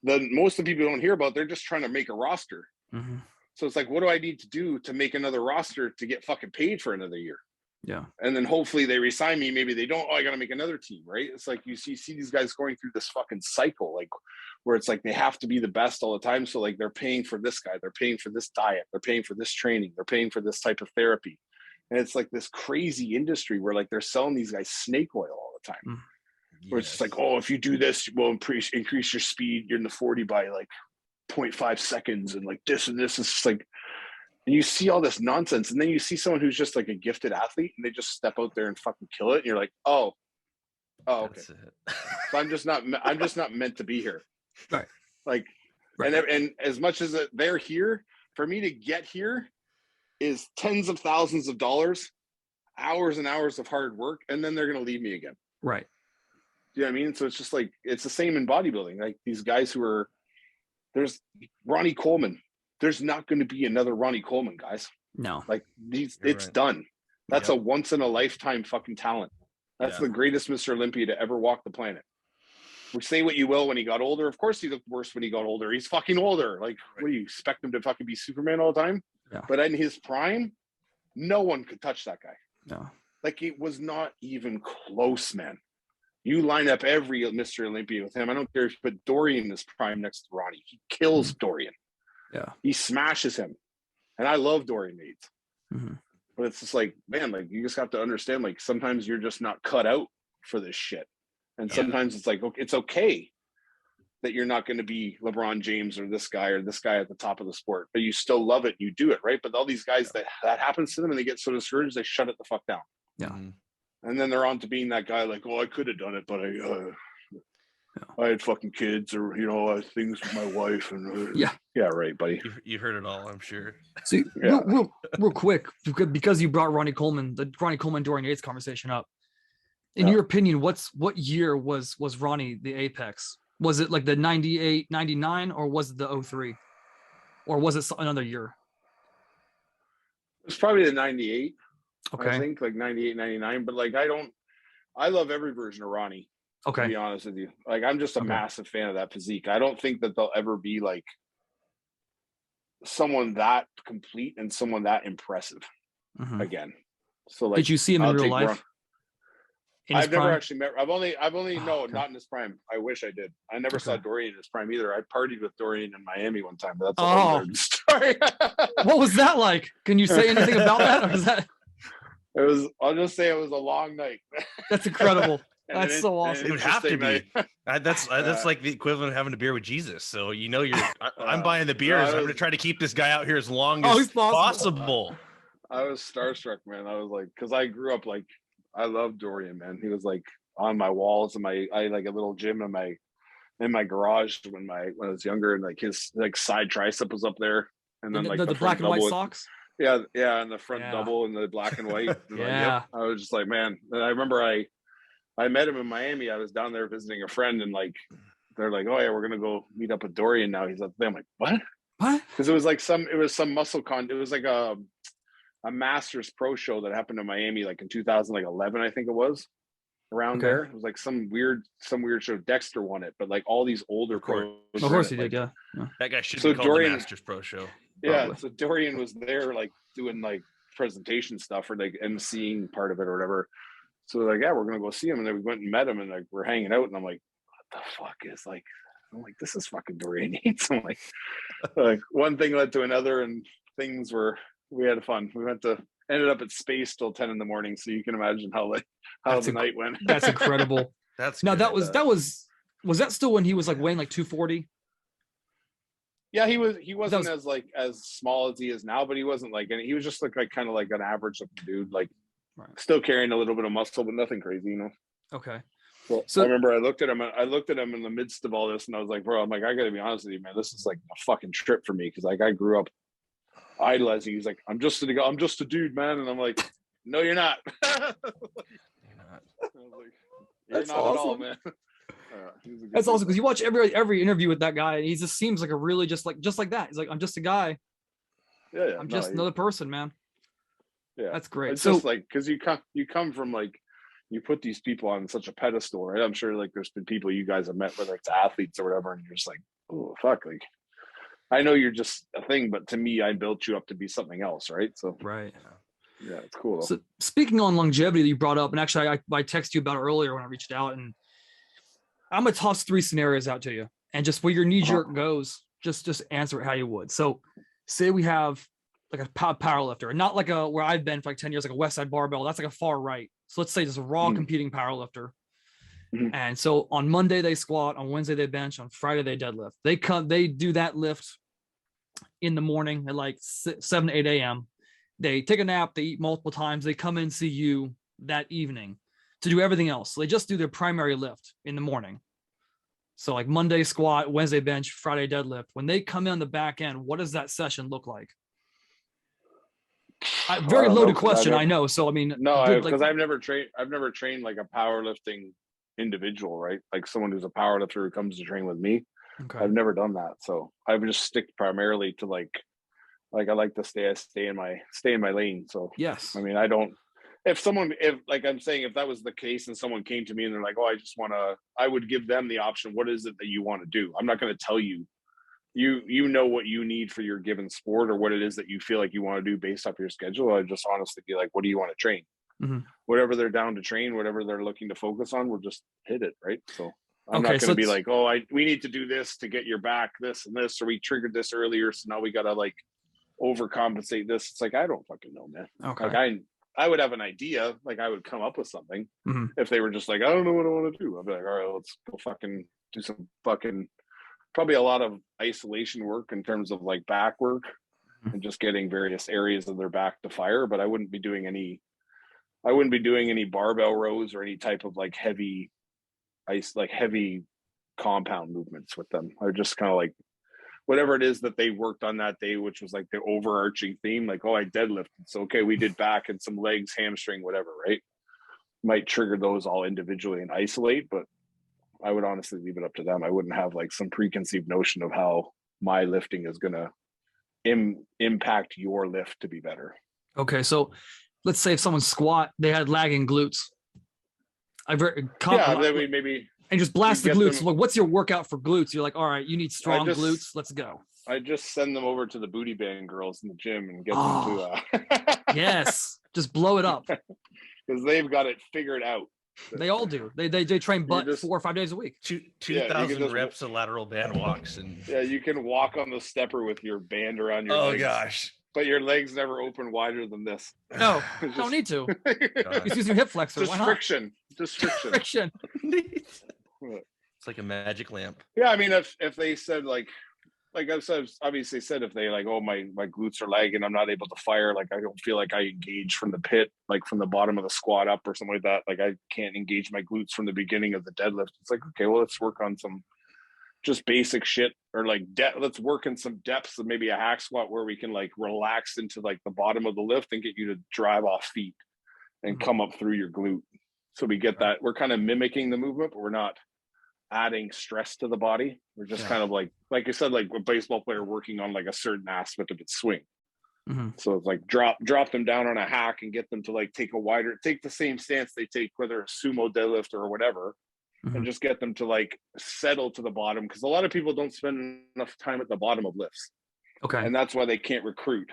most of the people don't hear about, they're just trying to make a roster. So it's like, what do I need to do to make another roster to get fucking paid for another year? Yeah. And then hopefully they resign me. Maybe they don't. Oh, I got to make another team, right? It's like you see these guys going through this fucking cycle, like where it's like they have to be the best all the time. So like they're paying for this guy, they're paying for this diet, they're paying for this training, they're paying for this type of therapy. And it's like this crazy industry where like they're selling these guys snake oil all the time. Where it's just like, oh, if you do this, we'll increase your speed. You're in the 40 by like 0.5 seconds, and like this and this. Is just like, and you see all this nonsense, and then you see someone who's just like a gifted athlete, and they just step out there and fucking kill it, and you're like, oh, okay. So I'm just not meant to be here. Right. Like, and as much as they're here, for me to get here is tens of thousands of dollars, hours and hours of hard work, and then they're going to leave me again. Right. You know what I mean? So it's just like, it's the same in bodybuilding. Like these guys there's Ronnie Coleman. There's not going to be another Ronnie Coleman, guys. No. Like it's done. That's a once in a lifetime fucking talent. That's the greatest Mr. Olympia to ever walk the planet. We say what you will when he got older. Of course he looked worse when he got older. He's fucking older. Like, what do you expect him to fucking be Superman all the time? Yeah. But in his prime, no one could touch that guy. No. Like, it was not even close, man. You line up every Mr. Olympia with him. I don't care if you put Dorian in his prime next to Ronnie. He kills Dorian. Yeah. He smashes him. And I love Dorian Yates. But it's just like, man, like, you just have to understand, like, sometimes you're just not cut out for this shit. And sometimes it's like, okay, it's okay that you're not going to be LeBron James or this guy at the top of the sport, but you still love it. You do it, right? But all these guys that happens to them and they get so discouraged, they shut it the fuck down. Yeah. And then they're on to being that guy like, oh, I could have done it, but I had fucking kids, or, you know, things with my wife. And yeah, right, buddy. You heard it all, I'm sure. See, real quick, because you brought the Ronnie Coleman Dorian Yates conversation up. In your opinion, what year was Ronnie the apex? Was it like the 98, 99, or was it the 03? Or was it another year? It was probably the 98. Okay. I think like 98, 99. But like, I love every version of Ronnie. Okay. To be honest with you. Like, I'm just a massive fan of that physique. I don't think that there'll ever be like someone that complete and someone that impressive again. So like, did you see him in real life? I've never actually met. I've only not in his prime. I wish I did. I never saw Dorian in his prime either. I partied with Dorian in Miami one time, but that's a whole other story. What was that like? Can you say anything about that? Or is that? It was. I'll just say it was a long night. That's incredible. That's so awesome. It would have to be. That's like the equivalent of having a beer with Jesus. So I'm buying the beers. I'm going to try to keep this guy out here as long as possible. I was starstruck, man. I was like, because I grew up like, I love Dorian, man. He was like on my walls, and I had like a little gym in my garage when I was younger, and like his like side tricep was up there, and then like the black and white socks. Yeah, and the front double and the black and white. Yeah, I was just like, man. And I remember I met him in Miami. I was down there visiting a friend, and like they're like, oh yeah, we're gonna go meet up with Dorian now. He's up there. I'm like, what? Because it was some muscle con. It was like a Masters Pro show that happened in Miami like in 2011, I think it was, around there. It was like some weird show. Dexter won it, but like all these older pros. Of course he did, yeah. That guy should be called Dorian, the Masters Pro show. Yeah, so Dorian was there like doing like presentation stuff or like emceeing part of it or whatever. So like, yeah, we're gonna go see him, and then we went and met him, and like we're hanging out, and I'm like, what the fuck is like? I'm like, this is fucking Dorian Yates. I'm like one thing led to another, and we had fun. We ended up at space till 10 in the morning. So you can imagine how the night went. That's incredible. That's no, good. that was Was that still when he was like weighing like 240? Yeah, he wasn't as small as he is now, but he wasn't like, and he was just like kind of like an average looking dude, like still carrying a little bit of muscle, but nothing crazy, you know. Okay. So I remember I looked at him in the midst of all this, and I was like, bro, I'm like, I gotta be honest with you, man, this is like a fucking trip for me, because like I grew up idolizing. He's like, I'm just a dude, man, and I'm like, no, you're not. You're not. I was like, you're That's not awesome. at all, man. That's awesome, because you watch every interview with that guy, and he just seems like a really just like that. He's like, I'm just a guy. Yeah, I'm just another person, man. Yeah, that's great. It's so just like, because you come from like, you put these people on such a pedestal, right? I'm sure like there's been people you guys have met, whether it's athletes or whatever, and you're just like, oh fuck, like I know you're just a thing, but to me, I built you up to be something else, right? So right. Yeah, it's cool. So speaking on longevity that you brought up, and actually I texted you about it earlier when I reached out, and I'm gonna toss 3 scenarios out to you, and just where your knee jerk goes, just answer it how you would. So say we have like a power lifter, and not like where I've been for like 10 years, like a Westside Barbell. That's like a far right. So let's say just a raw competing power lifter. And so on Monday they squat, on Wednesday they bench, on Friday they deadlift. They do that lift in the morning at like 7 to 8 a.m. They take a nap, they eat multiple times, they come in and see you that evening to do everything else. So they just do their primary lift in the morning. So like Monday squat, Wednesday bench, Friday deadlift. When they come in on the back end, what does that session look like? Very loaded question, I know. So I mean, no, because I've never trained like a powerlifting individual, right? Like someone who's a powerlifter who comes to train with me. Okay. I've never done that, so I would just stick primarily to like I like to stay in my lane. So yes, I mean, if like I'm saying, if that was the case and someone came to me and they're like, oh, I would give them the option. What is it that you want to do? I'm not going to tell you. You know what you need for your given sport, or what it is that you feel like you want to do based off your schedule. I just honestly be like, what do you want to train? Whatever they're down to train, whatever they're looking to focus on, we'll just hit it, right? So I'm not going to be like, oh, we need to do this to get your back, this and this, or we triggered this earlier, so now we got to like overcompensate this. It's like, I don't fucking know, man. Okay. Like I would have an idea, like I would come up with something. If they were just like, I don't know what I want to do, I'd be like, all right, let's go fucking do some fucking, probably a lot of isolation work in terms of like back work and just getting various areas of their back to fire. But I wouldn't be doing any barbell rows or any type of like heavy compound movements with them. I would just kind of like, whatever it is that they worked on that day, which was like the overarching theme, like, oh, I deadlifted. So, okay, we did back and some legs, hamstring, whatever, right? Might trigger those all individually and isolate, but I would honestly leave it up to them. I wouldn't have like some preconceived notion of how my lifting is going to impact your lift to be better. Okay. So let's say if someone squat, they had lagging glutes. Maybe. And just blast the glutes. Like, what's your workout for glutes? You're like, all right, you need strong glutes. Let's go. I just send them over to the booty band girls in the gym and get them to. Yes, just blow it up. Because they've got it figured out. They all do. They train butt 4 or 5 days a week. 2,000 reps of lateral band walks, and you can walk on the stepper with your band around your legs. Oh gosh. But your legs never open wider than this. No, don't need to. Just use your hip flexor. Just friction. Just friction. Friction. It's like a magic lamp. Yeah, I mean, if they said like I've obviously said, if they like, oh, my glutes are lagging, I'm not able to fire, like I don't feel like I engage from the pit, like from the bottom of the squat up or something like that. Like I can't engage my glutes from the beginning of the deadlift. It's like, okay, well, let's work on some just basic shit, or like let's work in some depths of maybe a hack squat where we can like relax into like the bottom of the lift and get you to drive off feet and come up through your glute. So we get that. We're kind of mimicking the movement, but we're not adding stress to the body. We're just kind of like I said, like a baseball player working on like a certain aspect of its swing. So it's like drop them down on a hack and get them to like take the same stance they take, whether a sumo deadlift or whatever, and just get them to like settle to the bottom, because a lot of people don't spend enough time at the bottom of lifts. Okay. And that's why they can't recruit.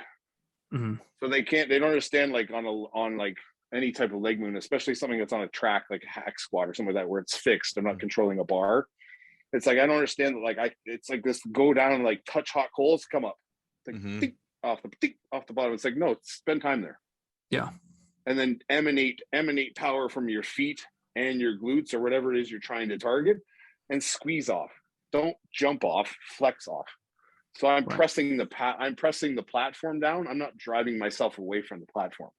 So they don't understand like on like any type of leg movement, especially something that's on a track like a hack squat or something like that, where it's fixed. I'm not controlling a bar. It's like, I don't understand that. Like it's like this go down and like touch hot coals, come up, like tick, off the bottom. It's like, no, spend time there. Yeah. And then emanate power from your feet and your glutes or whatever it is you're trying to target, and squeeze off. Don't jump off, flex off. So I'm pressing the platform down. I'm not driving myself away from the platform.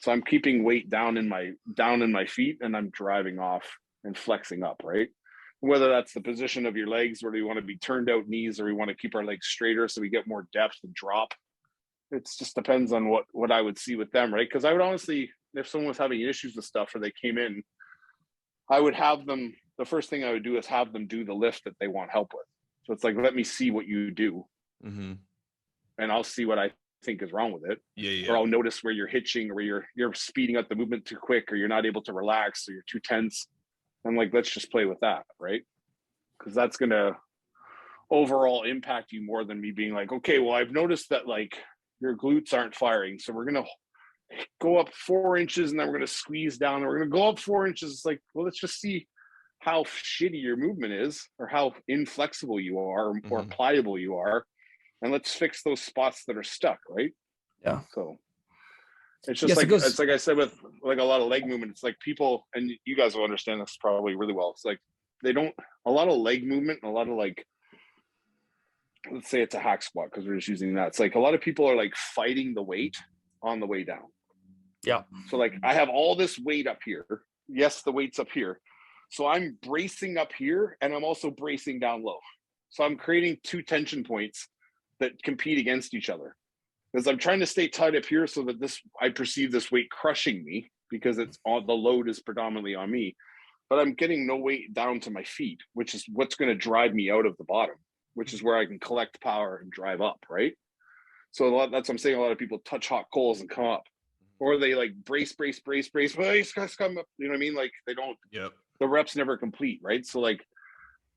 So I'm keeping weight down in my feet, and I'm driving off and flexing up, right? Whether that's the position of your legs, whether you want to be turned out knees, or we want to keep our legs straighter so we get more depth and drop. It just depends on what I would see with them, right? Because I would honestly, if someone was having issues with stuff or they came in, I would have them, the first thing I would do is have them do the lift that they want help with. So it's like, let me see what you do. Mm-hmm. And I'll see what I think is wrong with it. Yeah. Or I'll notice where you're hitching, or where you're speeding up the movement too quick, or you're not able to relax, or you're too tense. I'm like, let's just play with that, right? Because that's going to overall impact you more than me being like, okay, well, I've noticed that like your glutes aren't firing. So we're going to go up 4 inches, and then we're going to squeeze down, and we're going to go up 4 inches. It's like, well, let's just see how shitty your movement is, or how inflexible you are, or pliable you are. And let's fix those spots that are stuck, right? Yeah. So it's just it's like I said with like a lot of leg movement. It's like people, and you guys will understand this probably really well. It's like a lot of leg movement, and a lot of like, let's say it's a hack squat, because we're just using that. It's like a lot of people are like fighting the weight on the way down. Yeah. So like I have all this weight up here. Yes, the weight's up here. So I'm bracing up here, and I'm also bracing down low. So I'm creating 2 tension points that compete against each other, because I'm trying to stay tight up here so that I perceive this weight crushing me, because it's all, the load is predominantly on me, but I'm getting no weight down to my feet, which is what's going to drive me out of the bottom, which is where I can collect power and drive up, right? So that's what I'm saying. A lot of people touch hot coals and come up, or they like brace. Well, these guys come up. You know what I mean? Like they don't. Yep. The reps never complete, right? So like,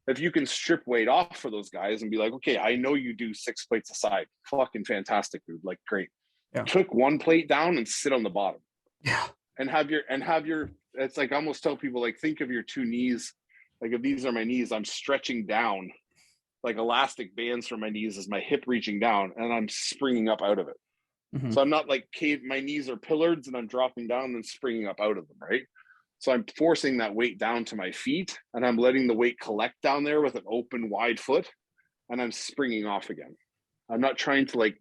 if you can strip weight off for those guys and be like, okay, I know you do 6 plates a side. Fucking fantastic, dude. Like, great. Yeah. Took 1 plate down and sit on the bottom. Yeah. And have your, it's like, I almost tell people, like, think of your 2 knees. Like, if these are my knees, I'm stretching down like elastic bands from my knees as my hip reaching down, and I'm springing up out of it. Mm-hmm. So I'm not like my knees are pillars and I'm dropping down and springing up out of them, right? So I'm forcing that weight down to my feet, and I'm letting the weight collect down there with an open, wide foot, and I'm springing off again. I'm not trying to like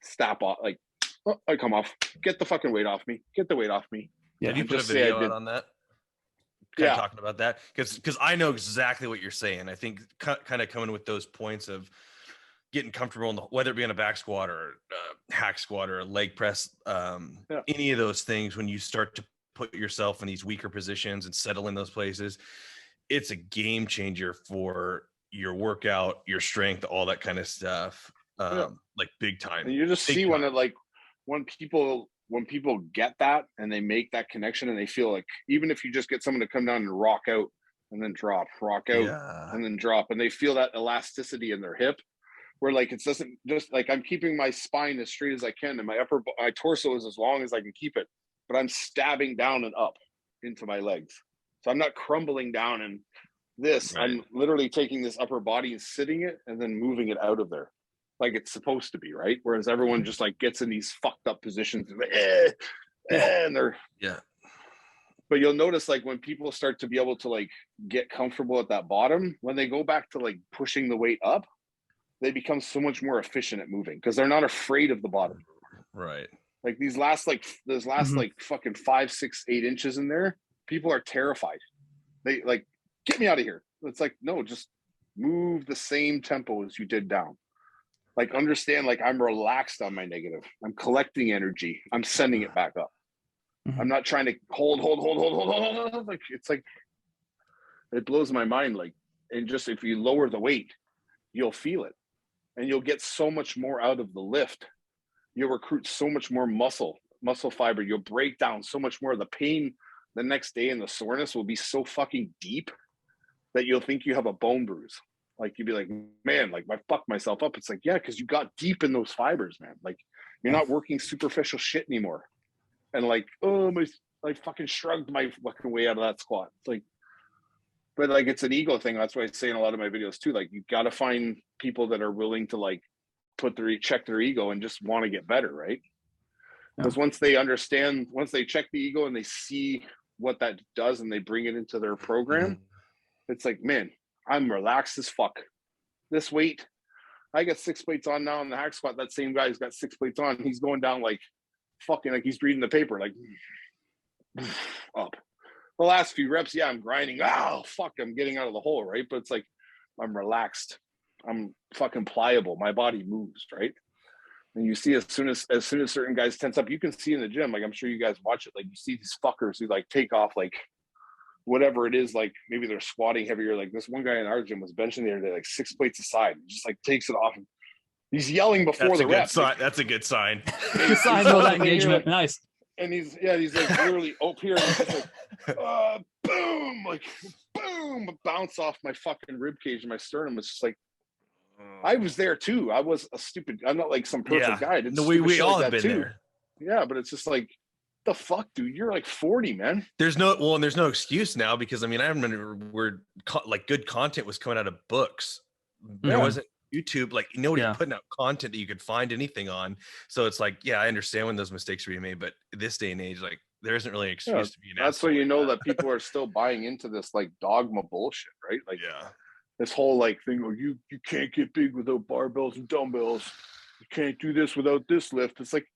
stop off, like, oh, I come off, get the fucking weight off me, get the weight off me. Yeah, did you put a video out on that? Kind of talking about that, because I know exactly what you're saying. I think kind of coming with those points of getting comfortable in whether it be on a back squat or hack squat or a leg press, any of those things, when you start to put yourself in these weaker positions and settle in those places, it's a game changer for your workout, your strength, all that kind of stuff. Like big time. And you just see when people get that and they make that connection, and they feel like, even if you just get someone to come down and rock out and then drop, rock out and then drop, and they feel that elasticity in their hip, where like, it doesn't just like, I'm keeping my spine as straight as I can, and my torso is as long as I can keep it, but I'm stabbing down and up into my legs. So I'm not crumbling down and this, right. I'm literally taking this upper body and sitting it and then moving it out of there like it's supposed to be, right? Whereas everyone just like gets in these fucked up positions and, and they're But you'll notice, like, when people start to be able to like get comfortable at that bottom, when they go back to like pushing the weight up, they become so much more efficient at moving, because they're not afraid of the bottom. Right. Like those last like fucking 5, 6, 8 inches in there, people are terrified. They like, get me out of here. It's like, no, just move the same tempo as you did down. Like, understand, like, I'm relaxed on my negative. I'm collecting energy. I'm sending it back up. I'm not trying to hold. Like, it's like, it blows my mind. Like, and just, if you lower the weight, you'll feel it, and you'll get so much more out of the lift. You'll recruit so much more muscle fiber. You'll break down so much more. The pain the next day and the soreness will be so fucking deep that you'll think you have a bone bruise. Like, you'd be like, man, like, I fucked myself up. It's like, yeah, because you got deep in those fibers, man. Like, you're not working superficial shit anymore. And like, oh, I fucking shrugged my fucking way out of that squat. It's like, but like, it's an ego thing. That's why I say in a lot of my videos too, like, you got to find people that are willing to like check their ego and just want to get better, right? Because once they check the ego and they see what that does and they bring it into their program, It's like, man, I'm relaxed as fuck. This weight, I got 6 plates on now in the hack squat. That same guy's got 6 plates on. He's going down like fucking like he's reading the paper, like up. The last few reps, yeah, I'm grinding. Oh, fuck, I'm getting out of the hole, right? But it's like, I'm relaxed. I'm fucking pliable. My body moves, right? And you see as soon as certain guys tense up, you can see in the gym, like I'm sure you guys watch it, like you see these fuckers who like take off like whatever it is, like maybe they're squatting heavier. Like this one guy in our gym was benching the other day, like 6 plates aside, just like takes it off. He's yelling before the rep. That's a good sign. Good sign of that engagement. Like, nice. And he's like literally up here, and he's like, boom, like boom, bounce off my fucking rib cage and my sternum. It's just like, I was there too. I'm not like some perfect guy. No, we all have been there. Yeah, but it's just like, the fuck, dude, you're like 40, man. There's no excuse now, because I mean, I remember like good content was coming out of books. There wasn't YouTube, like nobody putting out content that you could find anything on. So it's like, yeah, I understand when those mistakes are being made, but this day and age, like there isn't really an excuse to be an That's asshole. why you know that people are still buying into this like dogma bullshit, right? Like this whole like thing where you can't get big without barbells and dumbbells. You can't do this without this lift. It's like,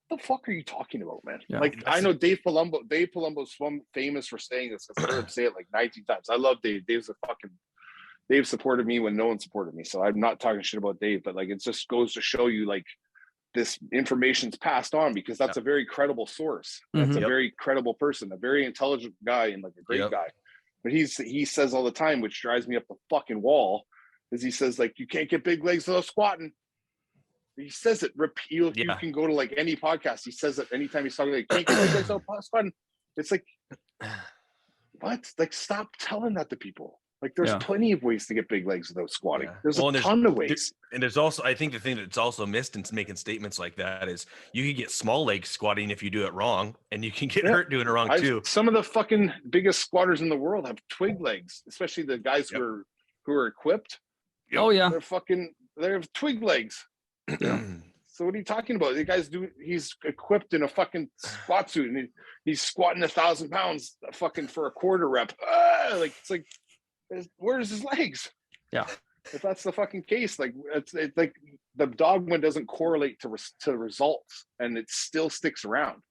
what the fuck are you talking about, man? Yeah, like I know Dave Palumbo's famous for saying this, because I heard him say it like 19 times. I love Dave. Dave supported me when no one supported me. So I'm not talking shit about Dave, but like it just goes to show you like this information's passed on, because that's a very credible source. That's a very credible person, a very intelligent guy, and like a great guy. But he says all the time, which drives me up the fucking wall, is he says like, you can't get big legs without squatting. He says it repeatedly. You can go to like any podcast. He says it anytime he's talking, like, can't get big legs without squatting. It's like, what? Like, stop telling that to people. Like, there's plenty of ways to get big legs without squatting. There's a ton of ways. And there's also, I think the thing that's also missed in making statements like that is you can get small leg squatting if you do it wrong, and you can get hurt doing it wrong too. Some of the fucking biggest squatters in the world have twig legs, especially the guys who are equipped. Oh yeah, they have twig legs. So what are you talking about? The guy's he's equipped in a fucking squat suit, and he's squatting 1,000 pounds fucking for a quarter rep. Like, it's like, where's his legs? Yeah. If that's the fucking case, like it's like the dogma doesn't correlate to results, and it still sticks around.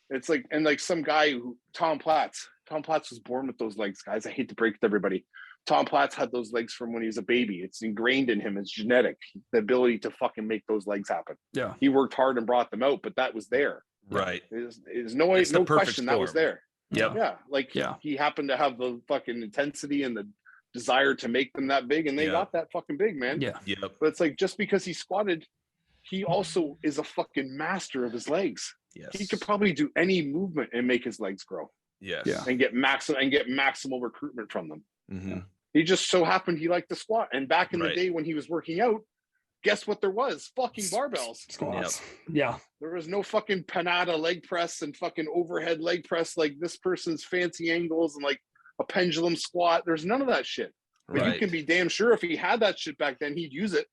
It's like, and like some guy Tom Platz was born with those legs, guys. I hate to break it to everybody. Tom Platz had those legs from when he was a baby. It's ingrained in him. It's genetic, the ability to fucking make those legs happen. Yeah. He worked hard and brought them out, but that was there. Right. There's no question that was there. Yep. Yeah. Like he happened to have the fucking intensity and the desire to make them that big, and they got that fucking big, man. Yeah. Yep. But it's like, just because he squatted, he also is a fucking master of his legs. Yes. He could probably do any movement and make his legs grow. Yes. Yeah. And get maximal recruitment from them. Mm-hmm. He just so happened he liked to squat. And back in the day when he was working out, guess what there was? Fucking barbells. Squats. Yeah. There was no fucking panada leg press and fucking overhead leg press like this person's fancy angles and like a pendulum squat. There's none of that shit. But you can be damn sure if he had that shit back then, he'd use it.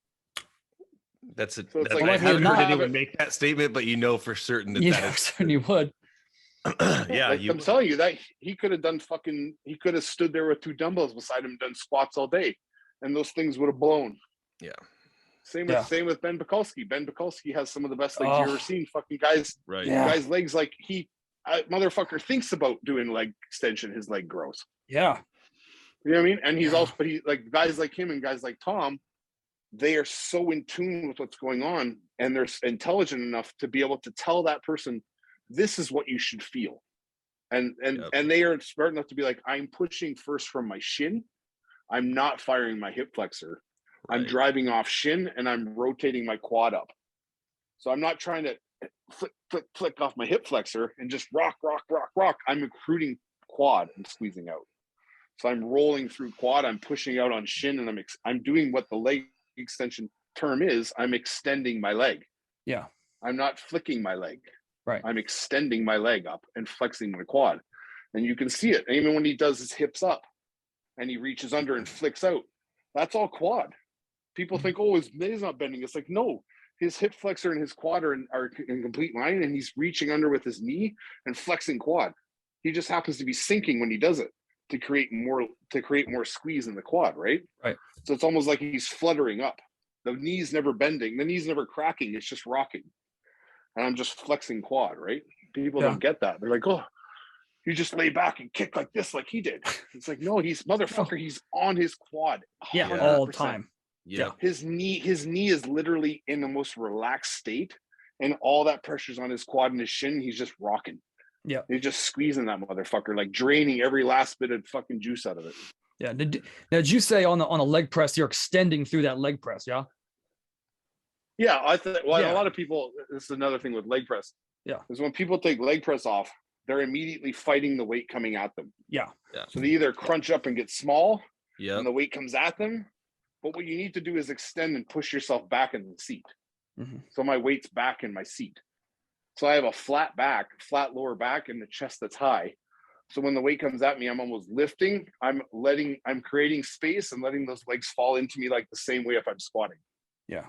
That's it. So I haven't heard anyone make that statement, but you know for certain that that is certainly would. I'm telling you that he could have stood there with 2 dumbbells beside him, done squats all day, and those things would have blown. Yeah. Same with Ben Pekulski. Ben Pekulski has some of the best legs you've ever seen. Fucking guys, guys' legs, like motherfucker thinks about doing leg extension, his leg grows. Yeah. You know what I mean? And he's also, but he like guys like him and guys like Tom, they are so in tune with what's going on, and they're intelligent enough to be able to tell that person, this is what you should feel. And they are smart enough to be like, I'm pushing first from my shin. I'm not firing my hip flexor. Right. I'm driving off shin and I'm rotating my quad up. So I'm not trying to flick off my hip flexor and just rock. I'm recruiting quad and squeezing out. So I'm rolling through quad. I'm pushing out on shin, and I'm doing what the leg extension term is. I'm extending my leg. Yeah. I'm not flicking my leg. Right. I'm extending my leg up and flexing my quad. And you can see it. Even when he does his hips up and he reaches under and flicks out, that's all quad. People think, oh, his knee's not bending. It's like, no, his hip flexor and his quad are in complete line, and he's reaching under with his knee and flexing quad. He just happens to be sinking when he does it. to create more squeeze in the quad, right? Right. So it's almost like he's fluttering up. The knee's never bending, the knee's never cracking, it's just rocking. And I'm just flexing quad, right? People don't get that. They're like, oh, you just lay back and kick like this, like he did. It's like, no, he's on his quad. 100%. All the time. Yeah. His knee is literally in the most relaxed state, and all that pressure's on his quad and his shin. He's just rocking. Yeah. He's just squeezing that motherfucker, like draining every last bit of fucking juice out of it. Yeah. Did you say on a leg press, you're extending through that leg press? Yeah. Yeah. A lot of people, this is another thing with leg press. Yeah. Is when people take leg press off, they're immediately fighting the weight coming at them. Yeah. So they either crunch up and get small, and the weight comes at them. But what you need to do is extend and push yourself back in the seat. Mm-hmm. So my weight's back in my seat. So I have a flat lower back, and the chest that's high. So when the weight comes at me, I'm almost lifting. I'm creating space and letting those legs fall into me like the same way if I'm squatting. Yeah.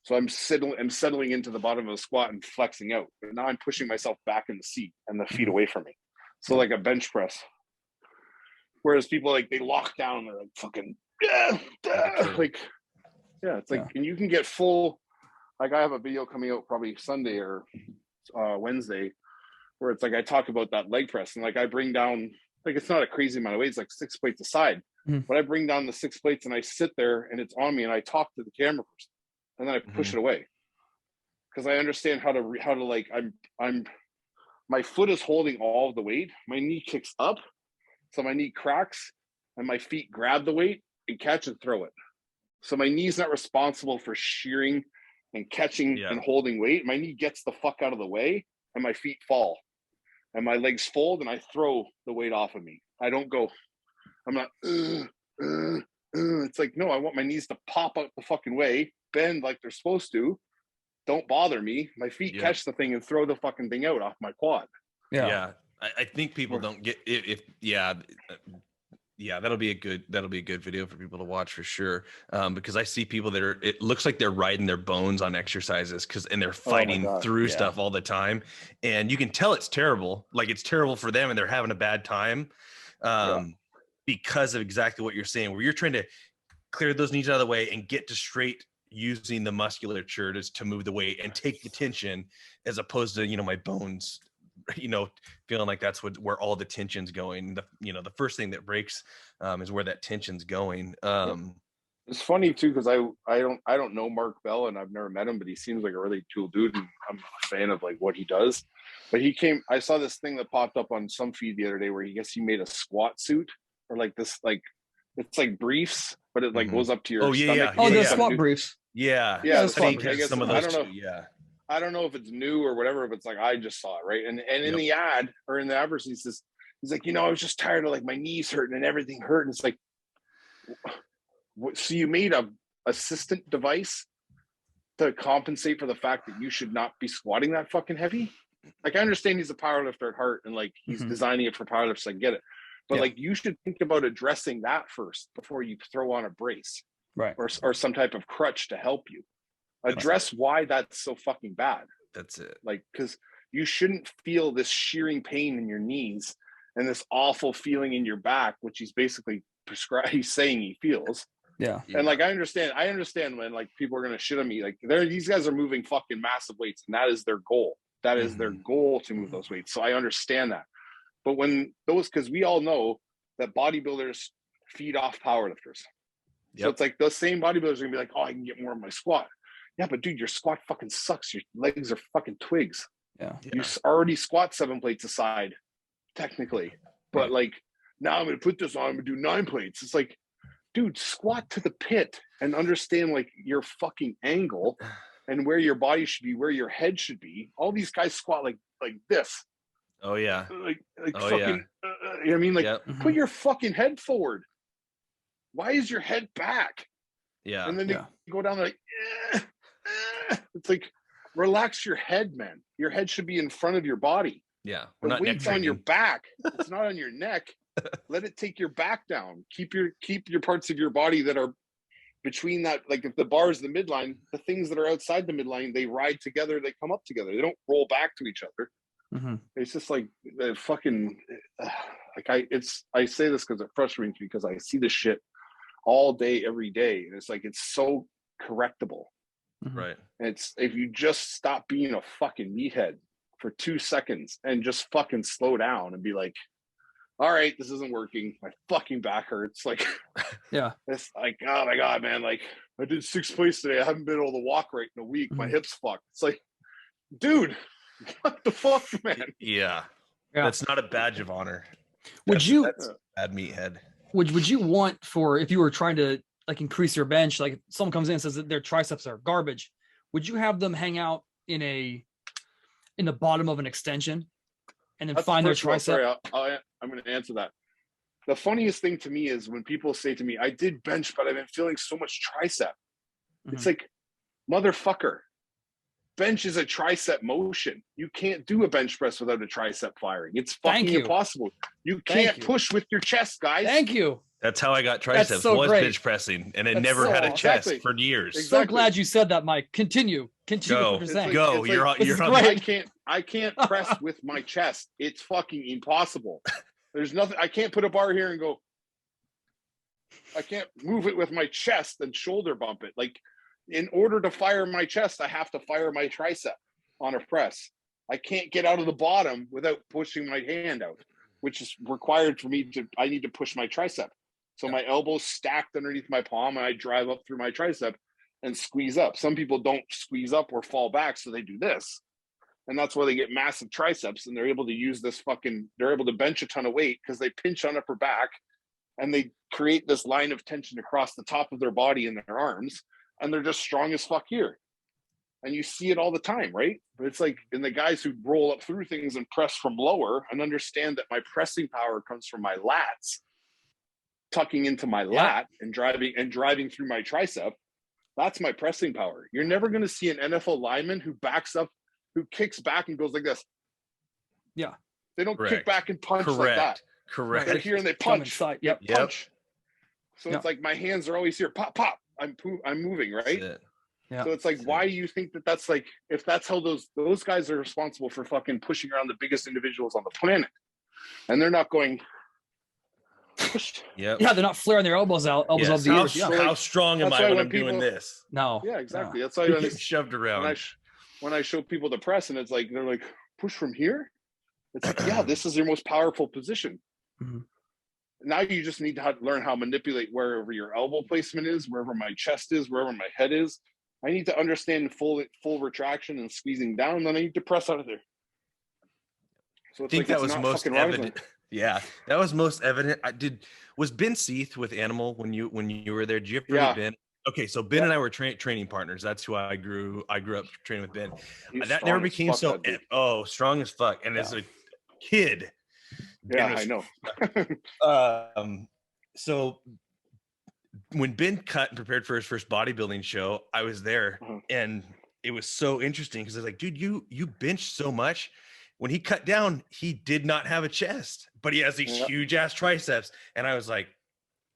So I'm settling into the bottom of the squat and flexing out. But now I'm pushing myself back in the seat and the feet away from me. So like a bench press. Whereas people they lock down, they're like fucking it's like, and you can get full. Like I have a video coming out probably Sunday or Wednesday, where it's like I talk about that leg press, and like I bring down, like it's not a crazy amount of weight, it's like 6 plates a side. But I bring down the 6 plates and I sit there and it's on me, and I talk to the camera person, and then I push it away, because I understand how to like I'm my foot is holding all of the weight. My knee kicks up, so my knee cracks, and my feet grab the weight and catch and throw it. So my knee's not responsible for shearing and catching and holding weight. My knee gets the fuck out of the way, and my feet fall, and my legs fold, and I throw the weight off of me. I don't go, I'm not, it's like, no, I want my knees to pop out the fucking way, bend like they're supposed to. Don't bother me. My feet catch the thing and throw the fucking thing out off my quad. Yeah. I think people don't get that'll be a good video for people to watch for sure. Because I see people it looks like they're riding their bones on exercises and they're fighting through stuff all the time. And you can tell it's terrible. Like it's terrible for them and they're having a bad time. Because of exactly what you're saying, where you're trying to clear those knees out of the way and get to straight using the musculature to move the weight and take the tension, as opposed to, my bones, feeling like that's where all the tension's going. The first thing that breaks is where that tension's going. It's funny too, because I don't know Mark Bell, and I've never met him, but he seems like a really cool dude, and I'm a fan of like what he does. But I saw this thing that popped up on some feed the other day where he made a squat suit, or like this, like it's like briefs, but it like goes up to your stomach. The squat briefs. Yeah. I guess, some of those too. I don't know if it's new or whatever, but it's like I just saw it, right? And in the ad or in the advertisement, he's like, I was just tired of like my knees hurting and everything hurt. And it's like, so you made a assistant device to compensate for the fact that you should not be squatting that fucking heavy? Like I understand he's a powerlifter at heart and like he's designing it for powerlifters. I get it, but like you should think about addressing that first before you throw on a brace, right? Or some type of crutch to help you. Address why that's so fucking bad. That's it. Like, because you shouldn't feel this shearing pain in your knees and this awful feeling in your back, which he's basically he's saying he feels. Yeah. And like, I understand when like people are going to shit on me, like these guys are moving fucking massive weights, and that is their goal. That is their goal, to move those weights. So I understand that. But when because we all know that bodybuilders feed off powerlifters. So it's like those same bodybuilders are gonna be like, oh, I can get more of my squat. Yeah, but dude, your squat fucking sucks. Your legs are fucking twigs. Yeah. You already squat 7 plates a side, technically. But like, now I'm going to put this on, I'm going to do 9 plates. It's like, dude, squat to the pit and understand like your fucking angle and where your body should be, where your head should be. All these guys squat like this. Oh yeah. Like fucking, you know what I mean? Like, put your fucking head forward. Why is your head back? Yeah. And then they go down like, it's like, relax your head, man. Your head should be in front of your body. Yeah. The weight's on your back. It's not on your neck. Let it take your back down. Keep your parts of your body that are between that, like if the bar is the midline, the things that are outside the midline, they ride together, they come up together. They don't roll back to each other. It's just like fucking, like I say this because it frustrates me because I see this shit all day, every day. And it's like, it's so correctable. Right. It's, if you just stop being a fucking meathead for 2 seconds and just fucking slow down and be like, all right, this isn't working. My fucking back hurts. Like, yeah, it's like, oh my God, man. Like, I did 6th place today. I haven't been able to walk right in a week. My hips fucked. It's like, dude, what the fuck, man? Yeah. That's not a badge of honor. That's bad meathead. Would you want, for if you were trying to like increase your bench, like someone comes in and says that their triceps are garbage, would you have them hang out in the bottom of an extension and then find their tricep? Sorry, I'm going to answer that. The funniest thing to me is when people say to me, I did bench, but I've been feeling so much tricep. It's like, motherfucker, bench is a tricep motion. You can't do a bench press without a tricep firing. It's fucking impossible. You can't push with your chest, guys. Thank you. That's how I got triceps, was bench pressing, and I never had a chest for years. Exactly. So glad you said that, Mike. Continue. Go. You're I can't press with my chest. It's fucking impossible. There's nothing. I can't put a bar here and go. I can't move it with my chest and shoulder bump it. Like, in order to fire my chest, I have to fire my tricep on a press. I can't get out of the bottom without pushing my hand out, which is required for me to, I need to push my tricep. So my elbow's stacked underneath my palm and I drive up through my tricep and squeeze up. Some people don't squeeze up or fall back, so they do this. And that's why they get massive triceps, and they're able to use this they're able to bench a ton of weight because they pinch on upper back and they create this line of tension across the top of their body and their arms, and they're just strong as fuck here. And you see it all the time, right? But it's like, in the guys who roll up through things and press from lower and understand that my pressing power comes from my lats, tucking into my lat and driving through my tricep, that's my pressing power. You're never going to see an NFL lineman who backs up, who kicks back and goes like this. Yeah. They don't kick back and punch like that. Correct. They're here and they punch. Punch. So Yep. it's like my hands are always here. Pop, pop. I'm moving, right? Yeah. So it's like, why do you think that that's like, if that's how those guys are responsible for fucking pushing around the biggest individuals on the planet, and they're not going, yeah, they're not flaring their elbows out, off the ears. How strong am I when I'm doing this? No. Yeah, exactly. No. That's why you get shoved around. When I show people the press, and it's like, they're like, push from here. It's like, yeah, this is your most powerful position. Mm-hmm. Now you just need to learn how to manipulate wherever your elbow placement is, wherever my chest is, wherever my head is. I need to understand full retraction and squeezing down. Then I need to press out of there. So I think that was most evident. Yeah, that was most evident. Was Ben Seath with Animal when you were there? Did you ever meet Ben? Okay, so Ben and I were training partners. That's who I grew up training with Ben. That never became so strong as fuck. And as a kid, I know. So when Ben cut and prepared for his first bodybuilding show, I was there, and it was so interesting because I was like, dude, you bench so much. When he cut down, he did not have a chest, but he has these huge ass triceps. And I was like,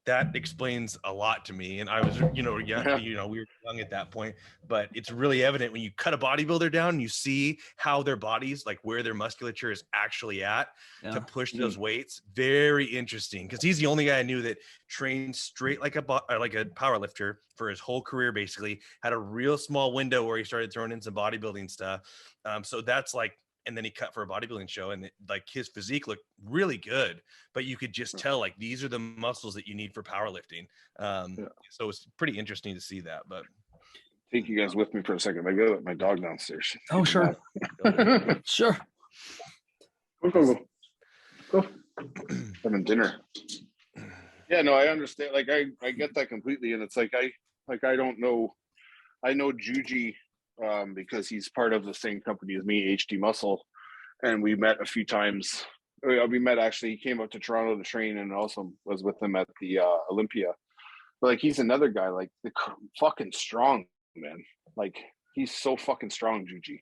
that explains a lot to me. And I was, we were young at that point, but it's really evident when you cut a bodybuilder down and you see how their bodies, like where their musculature is actually at to push those weights. Very interesting. Cause he's the only guy I knew that trained straight like a power lifter for his whole career, basically had a real small window where he started throwing in some bodybuilding stuff. So that's like, and then he cut for a bodybuilding show, and like his physique looked really good, but you could just tell like these are the muscles that you need for powerlifting. So it's pretty interesting to see that. But take you guys with me for a second. I go with my dog downstairs. Oh, sure. Sure. Go. Having dinner. Yeah, no, I understand. Like I get that completely, and it's like I don't know. I know Juji because he's part of the same company as me, HD Muscle, and we met a few times. We met actually. He came up to Toronto to train, and also was with him at the Olympia. But like, he's another guy, like the fucking strong man. Like he's so fucking strong, Juji.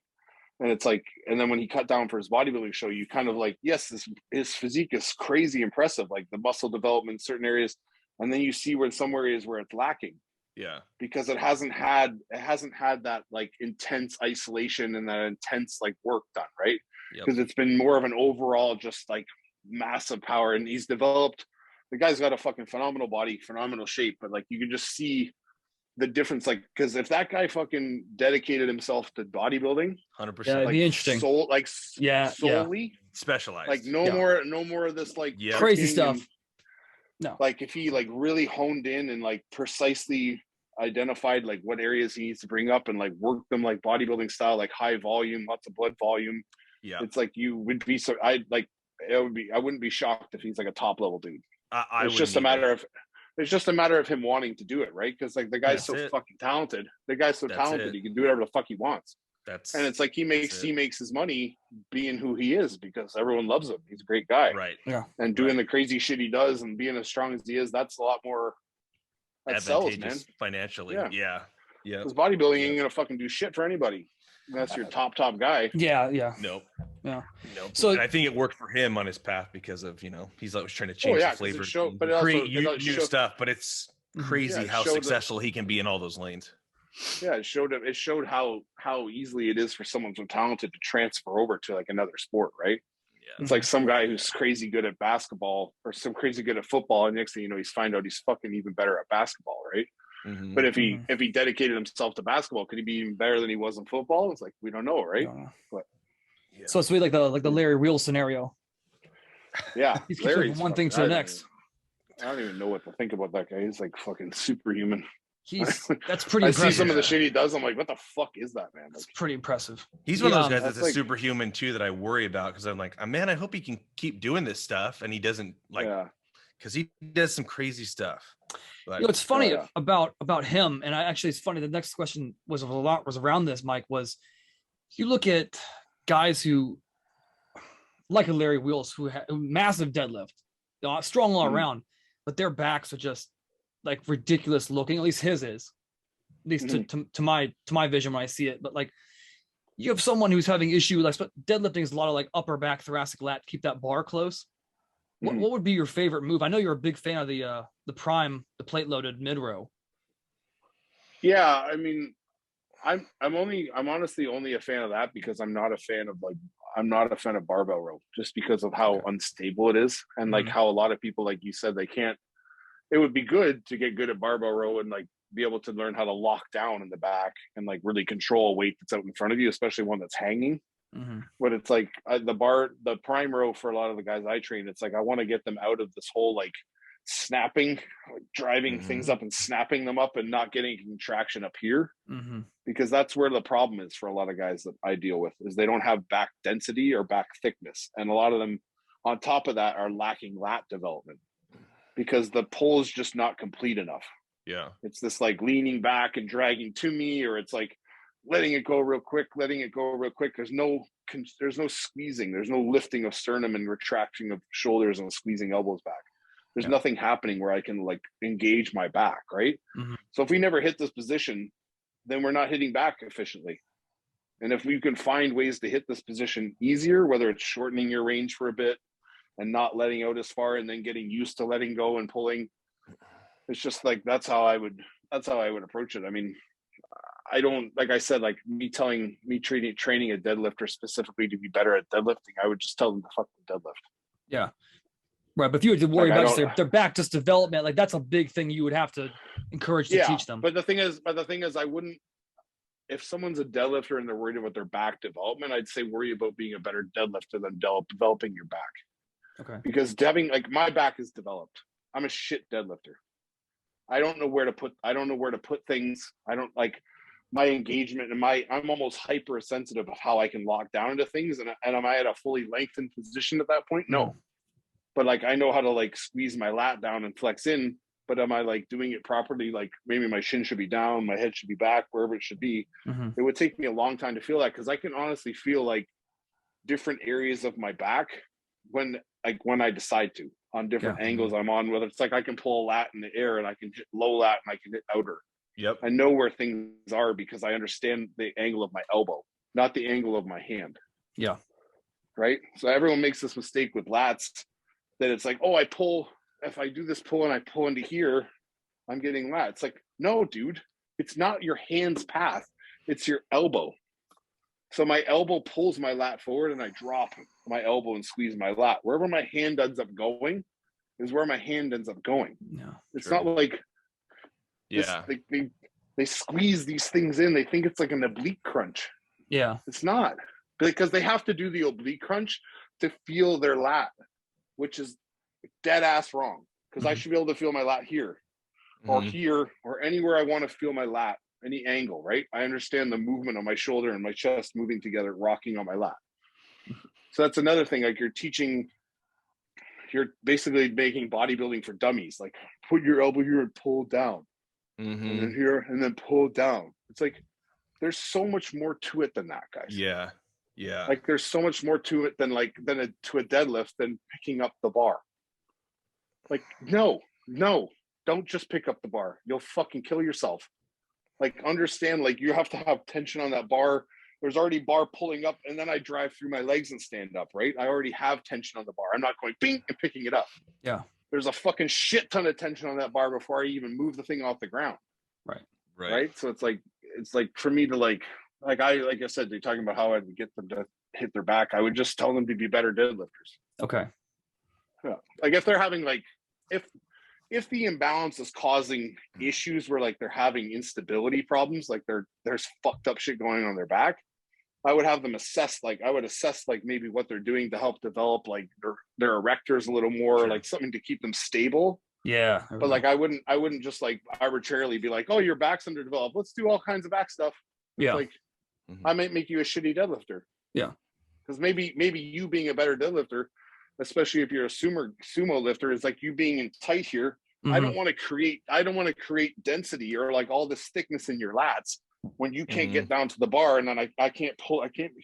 And it's like, and then when he cut down for his bodybuilding show, you kind of like, yes, his physique is crazy impressive, like the muscle development in certain areas, and then you see where some areas where it's lacking. Yeah, because it hasn't had that like intense isolation and that intense like work done, right? Because it's been more of an overall just like massive power, and he's developed. The guy's got a fucking phenomenal body, phenomenal shape, but like you can just see the difference. Like, because if that guy fucking dedicated himself to bodybuilding, 100%, yeah, it'd be interesting. Solely specialized. Like no more of this like crazy stuff. No, like if he like really honed in and like precisely identified like what areas he needs to bring up and like work them like bodybuilding style, like high volume, lots of blood volume. Yeah, it's like you would be so I wouldn't be shocked if he's like a top level dude. It's just a matter of him wanting to do it, right? Because like the guy's fucking talented. The guy's so talented, he can do whatever the fuck he wants. And it's like he makes his money being who he is because everyone loves him. He's a great guy, right? Yeah, and doing the crazy shit he does and being as strong as he is, that's a lot more advantageous sells, man. Financially. Yeah. Because bodybuilding ain't gonna fucking do shit for anybody unless you're top guy. Yeah. Nope. Yeah. Nope. So and I think it worked for him on his path because of he's always trying to change the flavor, create new stuff. But it's crazy how successful he can be in all those lanes. Yeah, it showed how easily it is for someone so talented to transfer over to like another sport, right? Yeah. It's like some guy who's crazy good at basketball or some crazy good at football, and next thing you know, he's find out he's fucking even better at basketball, right? Mm-hmm. But if he dedicated himself to basketball, could he be even better than he was in football? It's like we don't know, right? But so it's really like the Larry Wheel scenario. Yeah, he's Larry's one thing to the next. I don't even know what to think about that guy. He's like fucking superhuman. That's pretty impressive. I see some of the shit he does. I'm like, what the fuck is that, man? That's pretty impressive. He's one of those guys that's a superhuman too that I worry about because I'm like, man, I hope he can keep doing this stuff and he doesn't because he does some crazy stuff. Like, it's funny about him, and it's funny. The next question was around this. Mike, was you look at guys who like a Larry Wheels who massive deadlift, strong all around, but their backs are just like ridiculous looking. At least his is, at least to my vision when I see it. But like you have someone who's having issue like deadlifting is a lot of like upper back, thoracic lat, keep that bar close. What would be your favorite move? I know you're a big fan of the prime, the plate loaded mid row. Yeah, I mean, I'm honestly only a fan of that because I'm not a fan of barbell row just because of how unstable it is and like how a lot of people, like you said, it would be good to get good at barbell row and like be able to learn how to lock down in the back and like really control a weight that's out in front of you, especially one that's hanging. Mm-hmm. But it's like the prime row for a lot of the guys I train, it's like I want to get them out of this whole like snapping, like driving things up and snapping them up and not getting contraction up here, because that's where the problem is for a lot of guys that I deal with is they don't have back density or back thickness, and a lot of them on top of that are lacking lat development because the pull is just not complete enough. Yeah, it's this like leaning back and dragging to me, or it's like letting it go real quick. There's no squeezing. There's no lifting of sternum and retracting of shoulders and squeezing elbows back. There's nothing happening where I can like engage my back, right? Mm-hmm. So if we never hit this position, then we're not hitting back efficiently. And if we can find ways to hit this position easier, whether it's shortening your range for a bit and not letting out as far and then getting used to letting go and pulling, it's just like that's how I would approach it. I mean, I don't, like I said, like me training a deadlifter specifically to be better at deadlifting, I would just tell them to fucking deadlift. Yeah. Right. But if you were to worry about their back just development, like that's a big thing you would have to encourage to teach them. But the thing is, I wouldn't, if someone's a deadlifter and they're worried about their back development, I'd say worry about being a better deadlifter than developing your back. Okay. Because having like my back is developed. I'm a shit deadlifter. I don't know where to put things. I don't like my engagement and I'm almost hypersensitive of how I can lock down into things. And am I at a fully lengthened position at that point? No. But like, I know how to like squeeze my lat down and flex in, but am I like doing it properly? Like maybe my shin should be down, my head should be back, wherever it should be. Mm-hmm. It would take me a long time to feel that. Cause I can honestly feel like different areas of my back when I decide to on different angles I'm on, whether it's like, I can pull a lat in the air and I can hit low lat and I can hit outer. Yep. I know where things are because I understand the angle of my elbow, not the angle of my hand. Yeah. Right. So everyone makes this mistake with lats that it's like, oh, if I do this pull and I pull into here, I'm getting lat. It's like, no, dude, it's not your hand's path. It's your elbow. So my elbow pulls my lat forward and I drop my elbow and squeeze my lat. Wherever my hand ends up going is where my hand ends up going. Yeah, it's not like they squeeze these things in. They think it's like an oblique crunch. Yeah. It's not, because they have to do the oblique crunch to feel their lat, which is dead ass wrong, because I should be able to feel my lat here or here or anywhere I want to feel my lat, any angle, right? I understand the movement of my shoulder and my chest moving together, rocking on my lat. So that's another thing. Like you're basically making bodybuilding for dummies. Like, put your elbow here and pull down, and then here and then pull down. It's like, there's so much more to it than that, guys. Yeah. Like, there's so much more to it than to a deadlift than picking up the bar. Like, no, don't just pick up the bar. You'll fucking kill yourself. Like, understand, like, you have to have tension on that bar. There's already bar pulling up, and then I drive through my legs and stand up, right? I already have tension on the bar. I'm not going bing and picking it up. Yeah. There's a fucking shit ton of tension on that bar before I even move the thing off the ground. Right. So it's like for me to like I said, they're talking about how I'd get them to hit their back. I would just tell them to be better deadlifters. Okay. Yeah. Like, if they're having like, if the imbalance is causing issues where like they're having instability problems, like there's fucked up shit going on their back, I would have them assess maybe what they're doing to help develop like their erectors a little more, like something to keep them stable. Yeah. But like I wouldn't just like arbitrarily be like, oh, your back's underdeveloped, let's do all kinds of back stuff. Yeah. Like, I might make you a shitty deadlifter. Yeah. Because maybe you being a better deadlifter, especially if you're a sumo lifter, is like you being in tight here. I don't want to create density or like all this thickness in your lats when you can't get down to the bar, and then I can't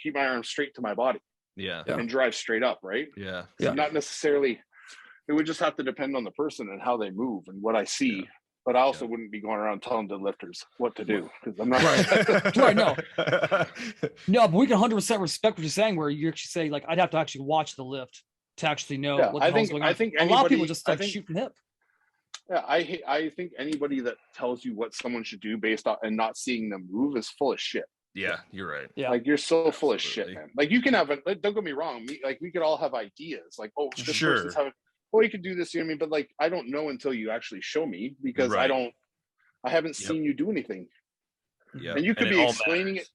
keep my arms straight to my body. Yeah. And drive straight up, right? Yeah. So not necessarily, it would just have to depend on the person and how they move and what I see. Yeah. But I also wouldn't be going around telling deadlifters what to do, because I'm not right. No, but we can 100% respect what you're saying, where you actually say, like, I'd have to actually watch the lift to actually know what the hell's going on. I think a lot of people just like shoot from hip. Yeah, I think anybody that tells you what someone should do based on and not seeing them move is full of shit. Yeah, you're right. Yeah, like, you're so full of shit, man. Like, you can have don't get me wrong, we could all have ideas. Like, oh, this person's having, oh, you could do this, you know what I mean? But like, I don't know until you actually show me, because I haven't seen you do anything. Yeah. And you could be explaining it,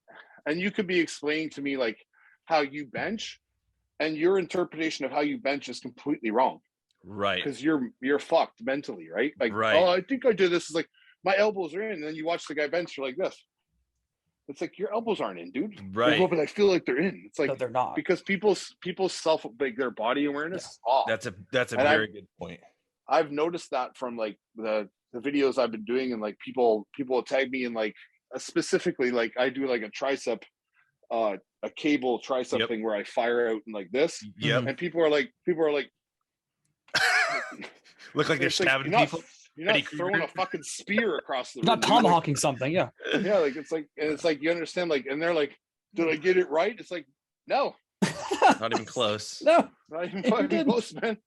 and you could be explaining to me like how you bench, and your interpretation of how you bench is completely wrong. Right. Because you're fucked mentally, right? Like, oh, I think I did this. It's like, my elbows are in, and then you watch the guy bench, you're like this. It's like, your elbows aren't in, dude. Right. Well, but I feel like they're in. It's like, no, they're not. Because people's self, like, their body awareness is off. That's a very good point. I've noticed that from like the videos I've been doing, and like people will tag me in, like, specifically, like, I do like a tricep, a cable tricep thing where I fire out and like this. Yep. And people are like look like they're stabbing people. You're not throwing a fucking spear across the room. Not tomahawking something, yeah. Yeah, like, it's like you understand, like, and they're like, did I get it right? It's like, no. Not even close. No. Not even fucking close, man.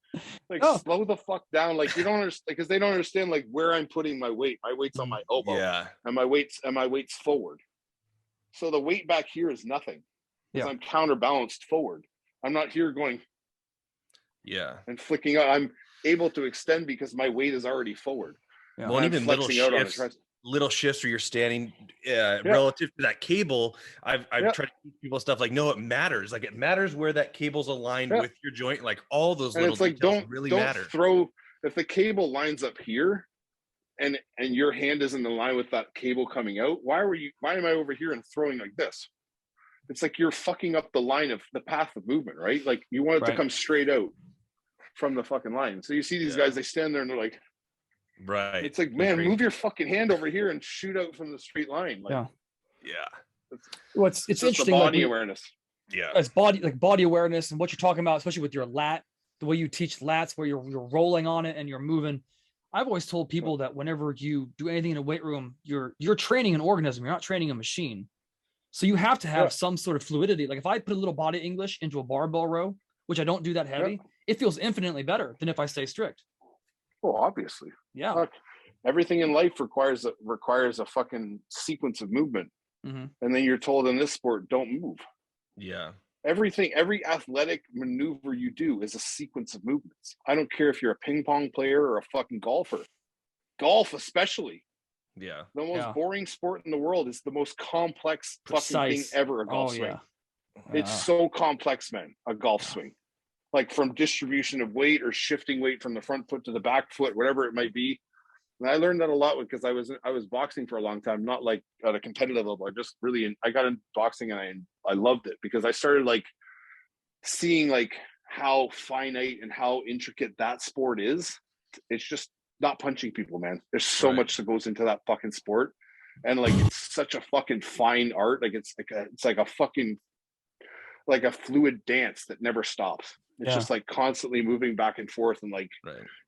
Like, slow the fuck down. Like, you don't understand, because they don't understand like where I'm putting my weight. My weight's on my elbow. Yeah. And my weight's forward. So the weight back here is nothing. Because I'm counterbalanced forward. I'm not here going and flicking out. I'm able to extend because my weight is already forward. Yeah. Well, even little shifts where you're standing relative to that cable. I've tried to teach people stuff like, no, it matters. Like, it matters where that cable's aligned with your joint. Like, all those little details don't matter. If the cable lines up here and your hand is in the line with that cable coming out, why am I over here and throwing like this? It's like you're fucking up the line of the path of movement, right? Like, you want it to come straight out from the fucking line. So you see these guys, they stand there and they're like, right. It's like, man, move your fucking hand over here and shoot out from the straight line. Like, well, it's interesting. Body awareness. Yeah. It's body awareness, and what you're talking about, especially with your lat, the way you teach lats, where you're rolling on it and you're moving. I've always told people that whenever you do anything in a weight room, you're training an organism. You're not training a machine. So you have to have some sort of fluidity. Like, if I put a little body English into a barbell row, which I don't do that heavy, it feels infinitely better than if I stay strict. Well, obviously. Yeah. Look, everything in life requires a fucking sequence of movement. Mm-hmm. And then you're told in this sport, don't move. Yeah. Every athletic maneuver you do is a sequence of movements. I don't care if you're a ping pong player or a fucking golfer. Golf, especially. Yeah. The most boring sport in the world is the most complex fucking thing ever, a golf swing. It's so complex, man, a golf swing. Like from distribution of weight or shifting weight from the front foot to the back foot, whatever it might be. And I learned that a lot because I was boxing for a long time, not like at a competitive level. I got into boxing and I loved it because I started like seeing like how finite and how intricate that sport is. It's just not punching people, man. There's so much that goes into that fucking sport, and like it's such a fucking fine art. Like it's like a fucking like a fluid dance that never stops. It's just like constantly moving back and forth, and like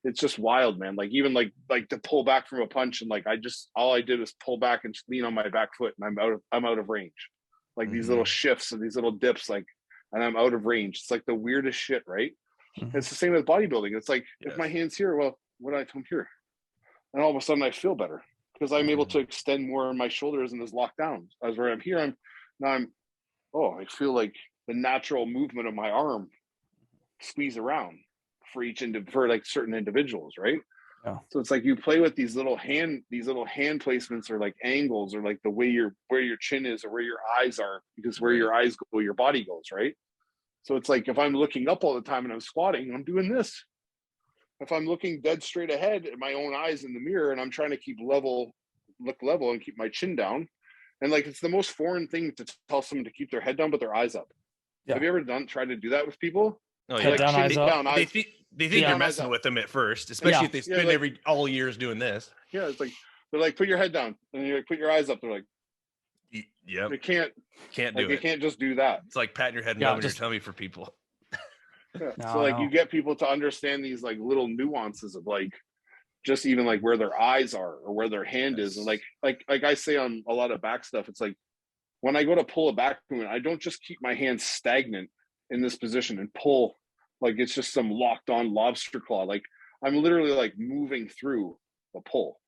it's just wild, man. Like even like to pull back from a punch, and like all I did was pull back and lean on my back foot, and I'm out of range. Like these little shifts and these little dips, like, and I'm out of range. It's like the weirdest shit, right? It's the same with bodybuilding. It's like if my hand's here, well, what do I come here? And all of a sudden I feel better because I'm able to extend more in my shoulders and is locked down. As where I'm here, I feel like the natural movement of my arm squeeze around for like certain individuals, right? So it's like you play with these little hand placements or like angles or like the way where your chin is or where your eyes are, because where your eyes go, your body goes, right? So it's like if I'm looking up all the time and I'm squatting, I'm doing this. If I'm looking dead straight ahead at my own eyes in the mirror and I'm trying to look level and keep my chin down, and like it's the most foreign thing to tell someone to keep their head down but their eyes up. Have you ever tried to do that with people? Oh, head down, eyes up. They think you're messing with them at first, especially if they spend all years doing this. Yeah, it's like they're like, put your head down, and you're like, put your eyes up. They're like, yep, they can't do it. You can't just do that. It's like patting your head and rubbing your tummy for people. You get people to understand these like little nuances of like just even like where their eyes are or where their hand is, and like I say on a lot of back stuff, it's like when I go to pull a back movement, I don't just keep my hands stagnant in this position and pull like it's just some locked on lobster claw. Like I'm literally like moving through a pull.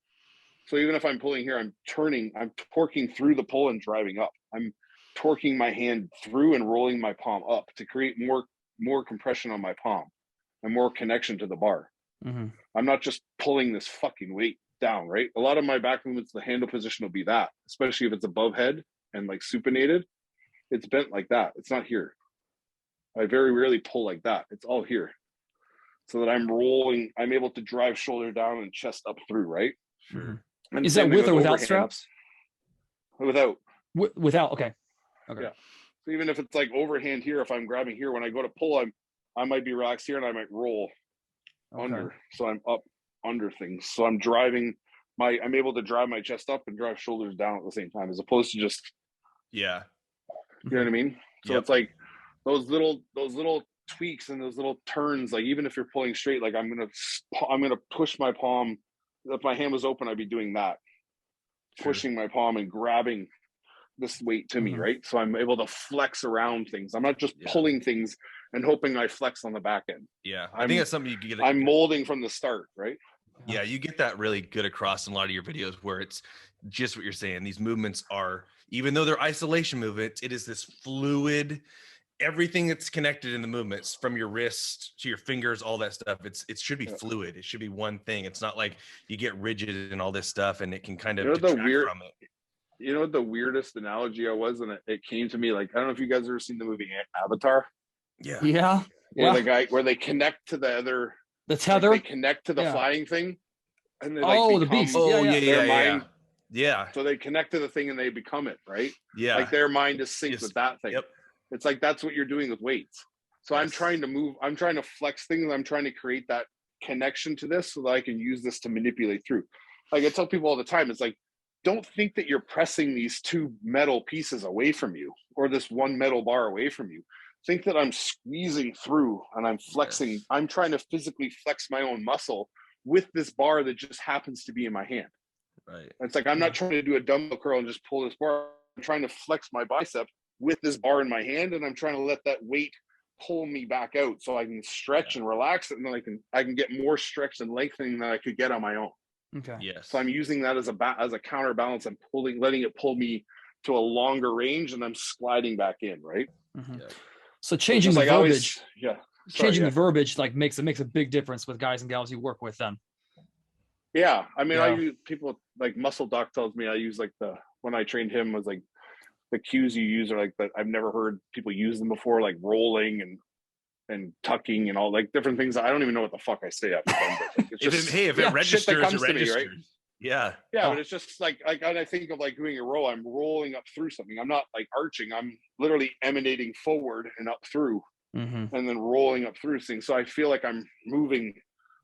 So even if I'm pulling here, I'm torquing through the pull and driving up. I'm torquing my hand through and rolling my palm up to create more compression on my palm and more connection to the bar. I'm not just pulling this fucking weight down, right? A lot of my back movements, the handle position will be that, especially if it's above head and like supinated. It's bent like that. It's not here. I very rarely pull like that. It's all here. So that I'm rolling, I'm able to drive shoulder down and chest up through, right? Sure. And is that with or without straps? Without. Without, okay. Yeah. So even if it's like overhand here, if I'm grabbing here, when I go to pull, I might be relaxed here and I might roll under. So I'm up under things. So I'm able to drive my chest up and drive shoulders down at the same time, as opposed to just, you know what I mean? So it's like those little tweaks and those little turns, like even if you're pulling straight, like I'm gonna push my palm. If my hand was open, I'd be doing that, pushing my palm and grabbing this weight to me, right? So I'm able to flex around things. I'm not just pulling things and hoping I flex on the back end. I think that's something you get. I'm molding from the start, right? Yeah, you get that really good across in a lot of your videos where it's just what you're saying. These movements are, even though they're isolation movements, it is this fluid, everything that's connected in the movements from your wrist to your fingers, all that stuff. It should be fluid. It should be one thing. It's not like you get rigid and all this stuff and it can kind of detract from it. You know what the weirdest analogy and it came to me, like, I don't know if you guys have ever seen the movie Avatar. Yeah. Where they connect to the other, the tether, like they connect to the flying thing, and they the beast. Yeah. So they connect to the thing and they become it, right? Yeah. Like their mind is synced with that thing. Yep. It's like that's what you're doing with weights. So I'm trying to move, I'm trying to flex things, I'm trying to create that connection to this so that I can use this to manipulate through. Like I tell people all the time, it's like, don't think that you're pressing these two metal pieces away from you or this one metal bar away from you. Think that I'm squeezing through and I'm flexing. Yes. I'm trying to physically flex my own muscle with this bar that just happens to be in my hand. Right. It's like, I'm not trying to do a dumbbell curl and just pull this bar. I'm trying to flex my bicep with this bar in my hand. And I'm trying to let that weight pull me back out so I can stretch and relax it. And then I can get more stretch and lengthening than I could get on my own. Okay. Yes. So I'm using that as a counterbalance. I'm letting it pull me to a longer range and I'm sliding back in, right? Mm-hmm. So changing the verbiage, the verbiage like makes a big difference with guys and gals you work with then. Yeah. I mean, I use people like Muscle Doc tells me I use like when I trained him was like the cues you use are like that. I've never heard people use them before, like rolling and tucking and all like different things. I don't even know what the fuck I say. If it registers, it registers. Me, right? Yeah. But it's just like when I think of like doing a row, I'm rolling up through something. I'm not like arching. I'm literally emanating forward and up through, and then rolling up through things. So I feel like I'm moving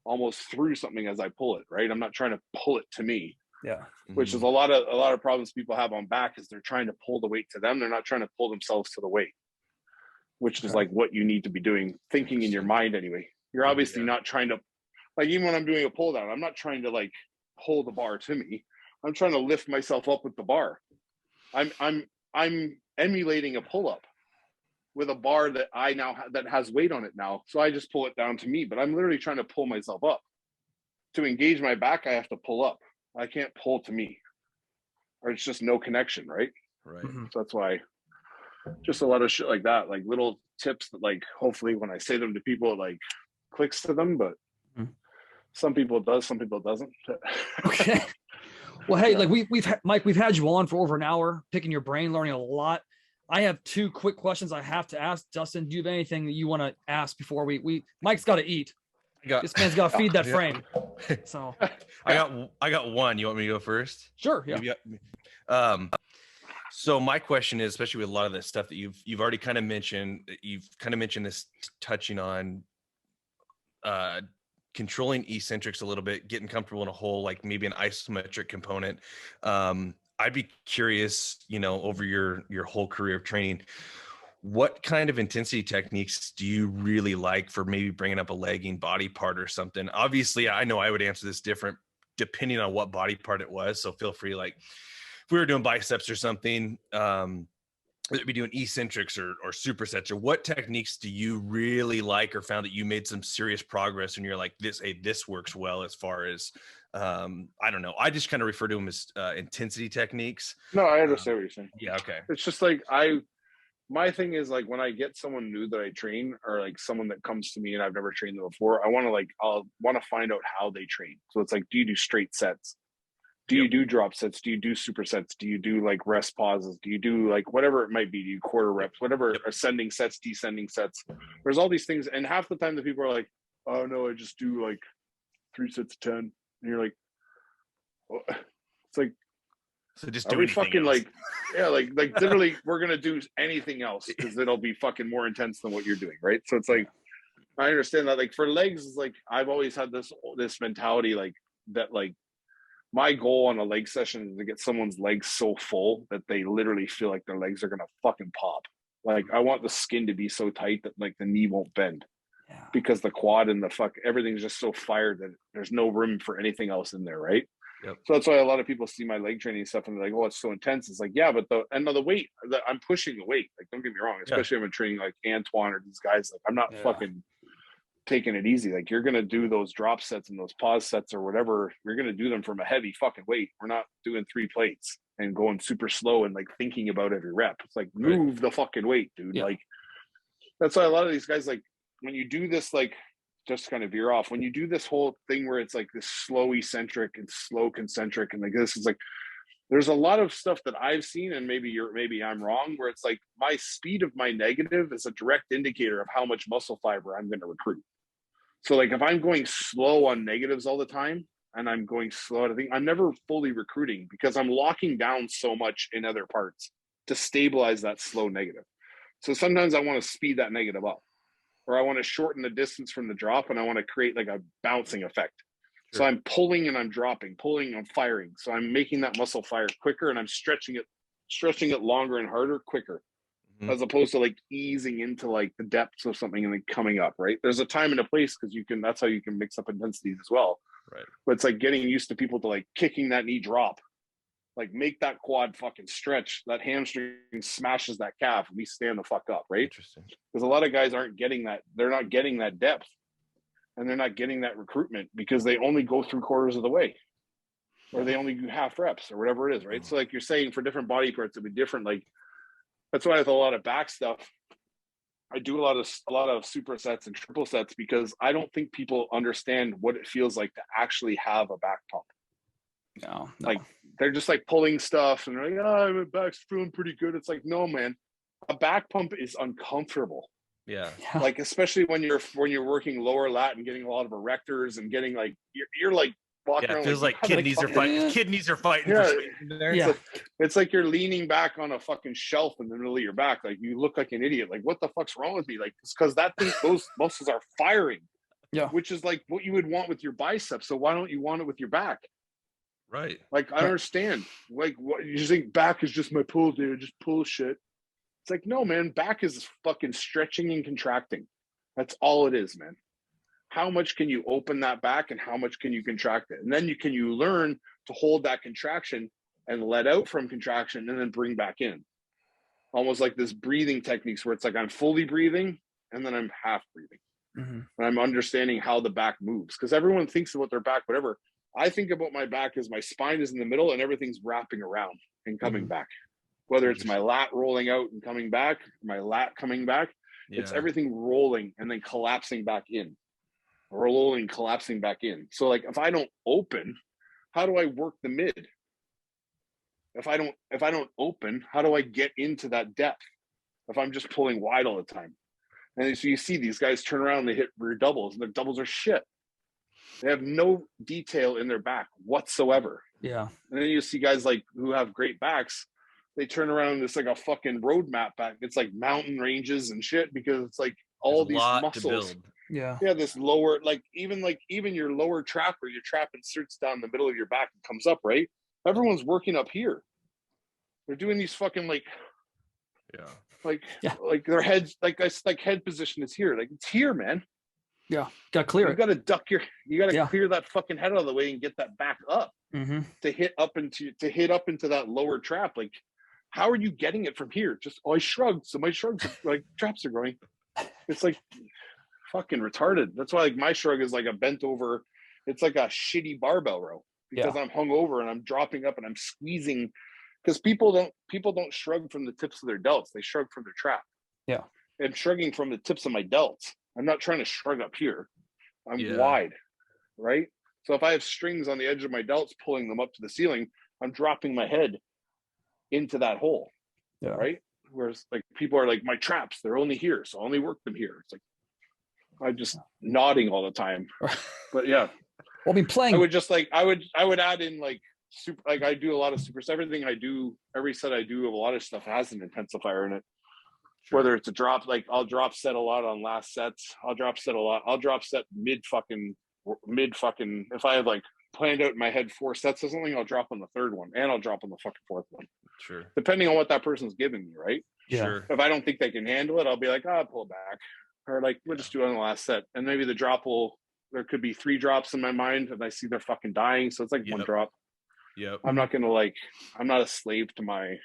almost through something as I pull it. Right. I'm not trying to pull it to me. Yeah. Which is a lot of problems people have on back is they're trying to pull the weight to them. They're not trying to pull themselves to the weight, which is like what you need to be doing, thinking in your mind anyway. You're obviously not trying to, like, even when I'm doing a pull down, I'm not trying to like pull the bar to me. I'm trying to lift myself up with the bar. I'm emulating a pull up with a bar that I now that has weight on it now. So I just pull it down to me, but I'm literally trying to pull myself up. To engage my back, I have to pull up. I can't pull to me, or it's just no connection, right? Right. So that's why just a lot of shit like that, like little tips that like hopefully when I say them to people, it like clicks to them, but some people it does, some people it doesn't. Okay. Well, hey, like Mike, we've had you on for over an hour, picking your brain, learning a lot. I have 2 quick questions I have to ask. Dustin, do you have anything that you want to ask before we Mike's got to eat. This man's got to feed that frame. So I got one. You want me to go first? Sure. Yeah. Maybe so my question is, especially with a lot of the stuff that you've already kind of mentioned, this touching on controlling eccentrics a little bit, getting comfortable in a hole, like maybe an isometric component. I'd be curious, over your whole career of training, what kind of intensity techniques do you really like for maybe bringing up a lagging body part or something? Obviously, I know I would answer this different depending on what body part it was. So feel free, like if we were doing biceps or something, we'd be doing eccentrics or supersets, or what techniques do you really like or found that you made some serious progress and you're like, this works well as far as, I don't know. I just kind of refer to them as intensity techniques. No, I understand what you're saying. Yeah. Okay. It's just like my thing is like when I get someone new that I train or like someone that comes to me and I've never trained them before, I'll want to find out how they train. So it's like, do you do straight sets? Do you do drop sets? Do you do supersets? Do you do like rest pauses? Do you do like whatever it might be? Do you quarter reps, whatever, ascending sets, descending sets? There's all these things. And half the time the people are like, oh no, I just do like 3 sets of 10. And you're like, oh. It's like, so just do fucking else? like literally we're going to do anything else because it'll be fucking more intense than what you're doing. Right. So it's like, I understand that like for legs is like, I've always had this mentality, like that, like, my goal on a leg session is to get someone's legs so full that they literally feel like their legs are going to fucking pop. Like I want the skin to be so tight that like the knee won't bend because the quad and everything's just so fired that there's no room for anything else in there. Right. Yep. So that's why a lot of people see my leg training stuff and they're like, oh, it's so intense. It's like, yeah, but the weight I'm pushing the weight. Like, don't get me wrong, especially when I'm training like Antoine or these guys, like I'm not fucking taking it easy. Like you're going to do those drop sets and those pause sets or whatever. You're going to do them from a heavy fucking weight. We're not doing 3 plates and going super slow and like thinking about every rep. It's like, move the fucking weight, dude. Like that's why a lot of these guys, like when you do this, like just kind of veer off, when you do this whole thing where it's like this slow eccentric and slow concentric. And like, this is like, there's a lot of stuff that I've seen, and maybe I'm wrong, where it's like my speed of my negative is a direct indicator of how much muscle fiber I'm going to recruit. So like if I'm going slow on negatives all the time and I'm going slow, I think I'm never fully recruiting because I'm locking down so much in other parts to stabilize that slow negative. So sometimes I want to speed that negative up, or I want to shorten the distance from the drop and I want to create like a bouncing effect. Sure. So I'm pulling and I'm dropping, pulling and firing. So I'm making that muscle fire quicker and I'm stretching it longer and harder, quicker. As opposed to like easing into like the depths of something and then coming up, right? There's a time and a place because that's how you can mix up intensities as well. Right. But it's like getting used to people to like kicking that knee drop, like make that quad fucking stretch, that hamstring smashes that calf and we stand the fuck up, right? Interesting. Because a lot of guys aren't getting that. They're not getting that depth and they're not getting that recruitment because they only go 3/4 of the way. or they only do half reps or whatever it is, right? So like you're saying for different body parts, it'll be different. Like that's why with a lot of back stuff, I do a lot of supersets and triple sets because I don't think people understand what it feels like to actually have a back pump. No. Like they're just like pulling stuff and they're like, oh, my back's feeling pretty good. It's like, no, man, a back pump is uncomfortable. Yeah. Like, especially when you're working lower lat and getting a lot of erectors and getting like, you're like walking around. It feels like kidneys are fighting. Kidneys are fighting. Yeah. For there. Yeah. It's like you're leaning back on a fucking shelf in the middle of your back. Like you look like an idiot. Like, what the fuck's wrong with me? Like, it's because that thing, those muscles are firing. Yeah. Which is like what you would want with your biceps. So why don't you want it with your back? Right. Like, I understand. Like, what you think back is just my pull, dude. Just pull shit. It's like, no, man, back is fucking stretching and contracting. That's all it is, man. How much can you open that back and how much can you contract it? And then you learn to hold that contraction and let out from contraction and then bring back in. Almost like this breathing techniques where it's like I'm fully breathing and then I'm half breathing. Mm-hmm. And I'm understanding how the back moves because everyone thinks about their back, whatever. I think about my back as my spine is in the middle and everything's wrapping around and coming back. Whether it's my lat rolling out and coming back, my lat coming back, it's everything rolling and then collapsing back in. Rolling, collapsing back in. So like if I don't open, how do I work the mid? If I don't open, how do I get into that depth? If I'm just pulling wide all the time. And so you see these guys turn around and they hit rear doubles and their doubles are shit. They have no detail in their back whatsoever. Yeah. And then you see guys like who have great backs, they turn around, it's like a fucking roadmap back. It's like mountain ranges and shit because it's like all these muscles. Yeah. Yeah, this lower, even your lower trap or your trap inserts down the middle of your back and comes up, right? Everyone's working up here. They're doing these fucking like their heads, like head position is here. Like it's here, man. Yeah. Gotta clear You gotta duck you gotta clear that fucking head out of the way and get that back up to hit up into that lower trap. Like, how are you getting it from here? Just I shrugged, so my shrugs like traps are going. It's like fucking retarded. That's why like my shrug is like a bent over. It's like a shitty barbell row because I'm hung over and I'm dropping up and I'm squeezing. Because people don't shrug from the tips of their delts. They shrug from their trap. Yeah. And shrugging from the tips of my delts. I'm not trying to shrug up here. I'm wide, right? So if I have strings on the edge of my delts pulling them up to the ceiling, I'm dropping my head into that hole, right? Whereas like people are like, my traps, they're only here, so I only work them here. It's like, I'm just nodding all the time. But yeah. We'll be playing. I would just like, I would add in like, super, like I do a lot of super, everything I do, every set I do of a lot of stuff has an intensifier in it. Sure. Whether it's a drop, like I'll drop set a lot on last sets. I'll drop set a lot. I'll drop set mid fucking. If I have like planned out in my head 4 sets or something, I'll drop on the third one and I'll drop on the fucking fourth one. Sure. Depending on what that person's giving me, right? Yeah. Sure. If I don't think they can handle it, I'll be like, I'll pull back. Or like, we'll just do it on the last set. And maybe the drop there could be 3 drops in my mind and I see they're fucking dying. So it's like 1 drop. Yep. I'm not I'm not a slave to my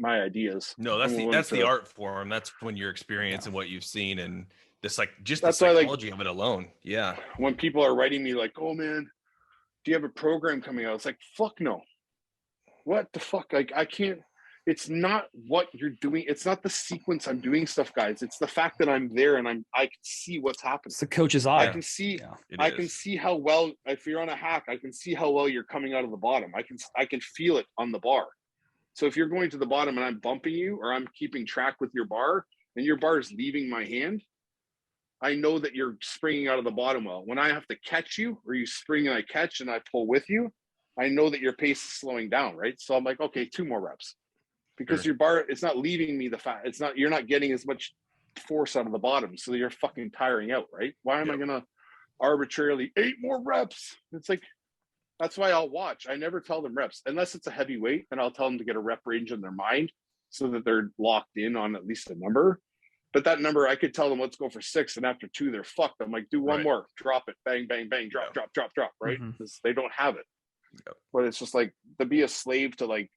ideas. No, that's the art form. That's when your experience and what you've seen and this just the psychology of it alone. Yeah. When people are writing me like, oh man, do you have a program coming out? It's like, fuck no. What the fuck? Like I can't, it's not what you're doing. It's not the sequence I'm doing stuff, guys. It's the fact that I'm there and I can see what's happening. It's the coach's eye. I can see, I can see how well, if you're on a hack, I can see how well you're coming out of the bottom. I can feel it on the bar. So if you're going to the bottom and I'm bumping you or I'm keeping track with your bar and your bar is leaving my hand, I know that you're springing out of the bottom well. When I have to catch you or you spring and I catch and I pull with you, I know that your pace is slowing down, right? So I'm like, okay, 2 more reps. Because your bar, it's not leaving me the fat. You're not getting as much force out of the bottom. So you're fucking tiring out, right? Why am I going to arbitrarily 8 more reps? It's like, that's why I'll watch. I never tell them reps unless it's a heavy weight, and I'll tell them to get a rep range in their mind so that they're locked in on at least a number. But that number, I could tell them, let's go for 6. And after 2, they're fucked. I'm like, do 1 more, drop it, bang, bang, bang, drop, drop, right? Because they don't have it. But it's just like to be a slave to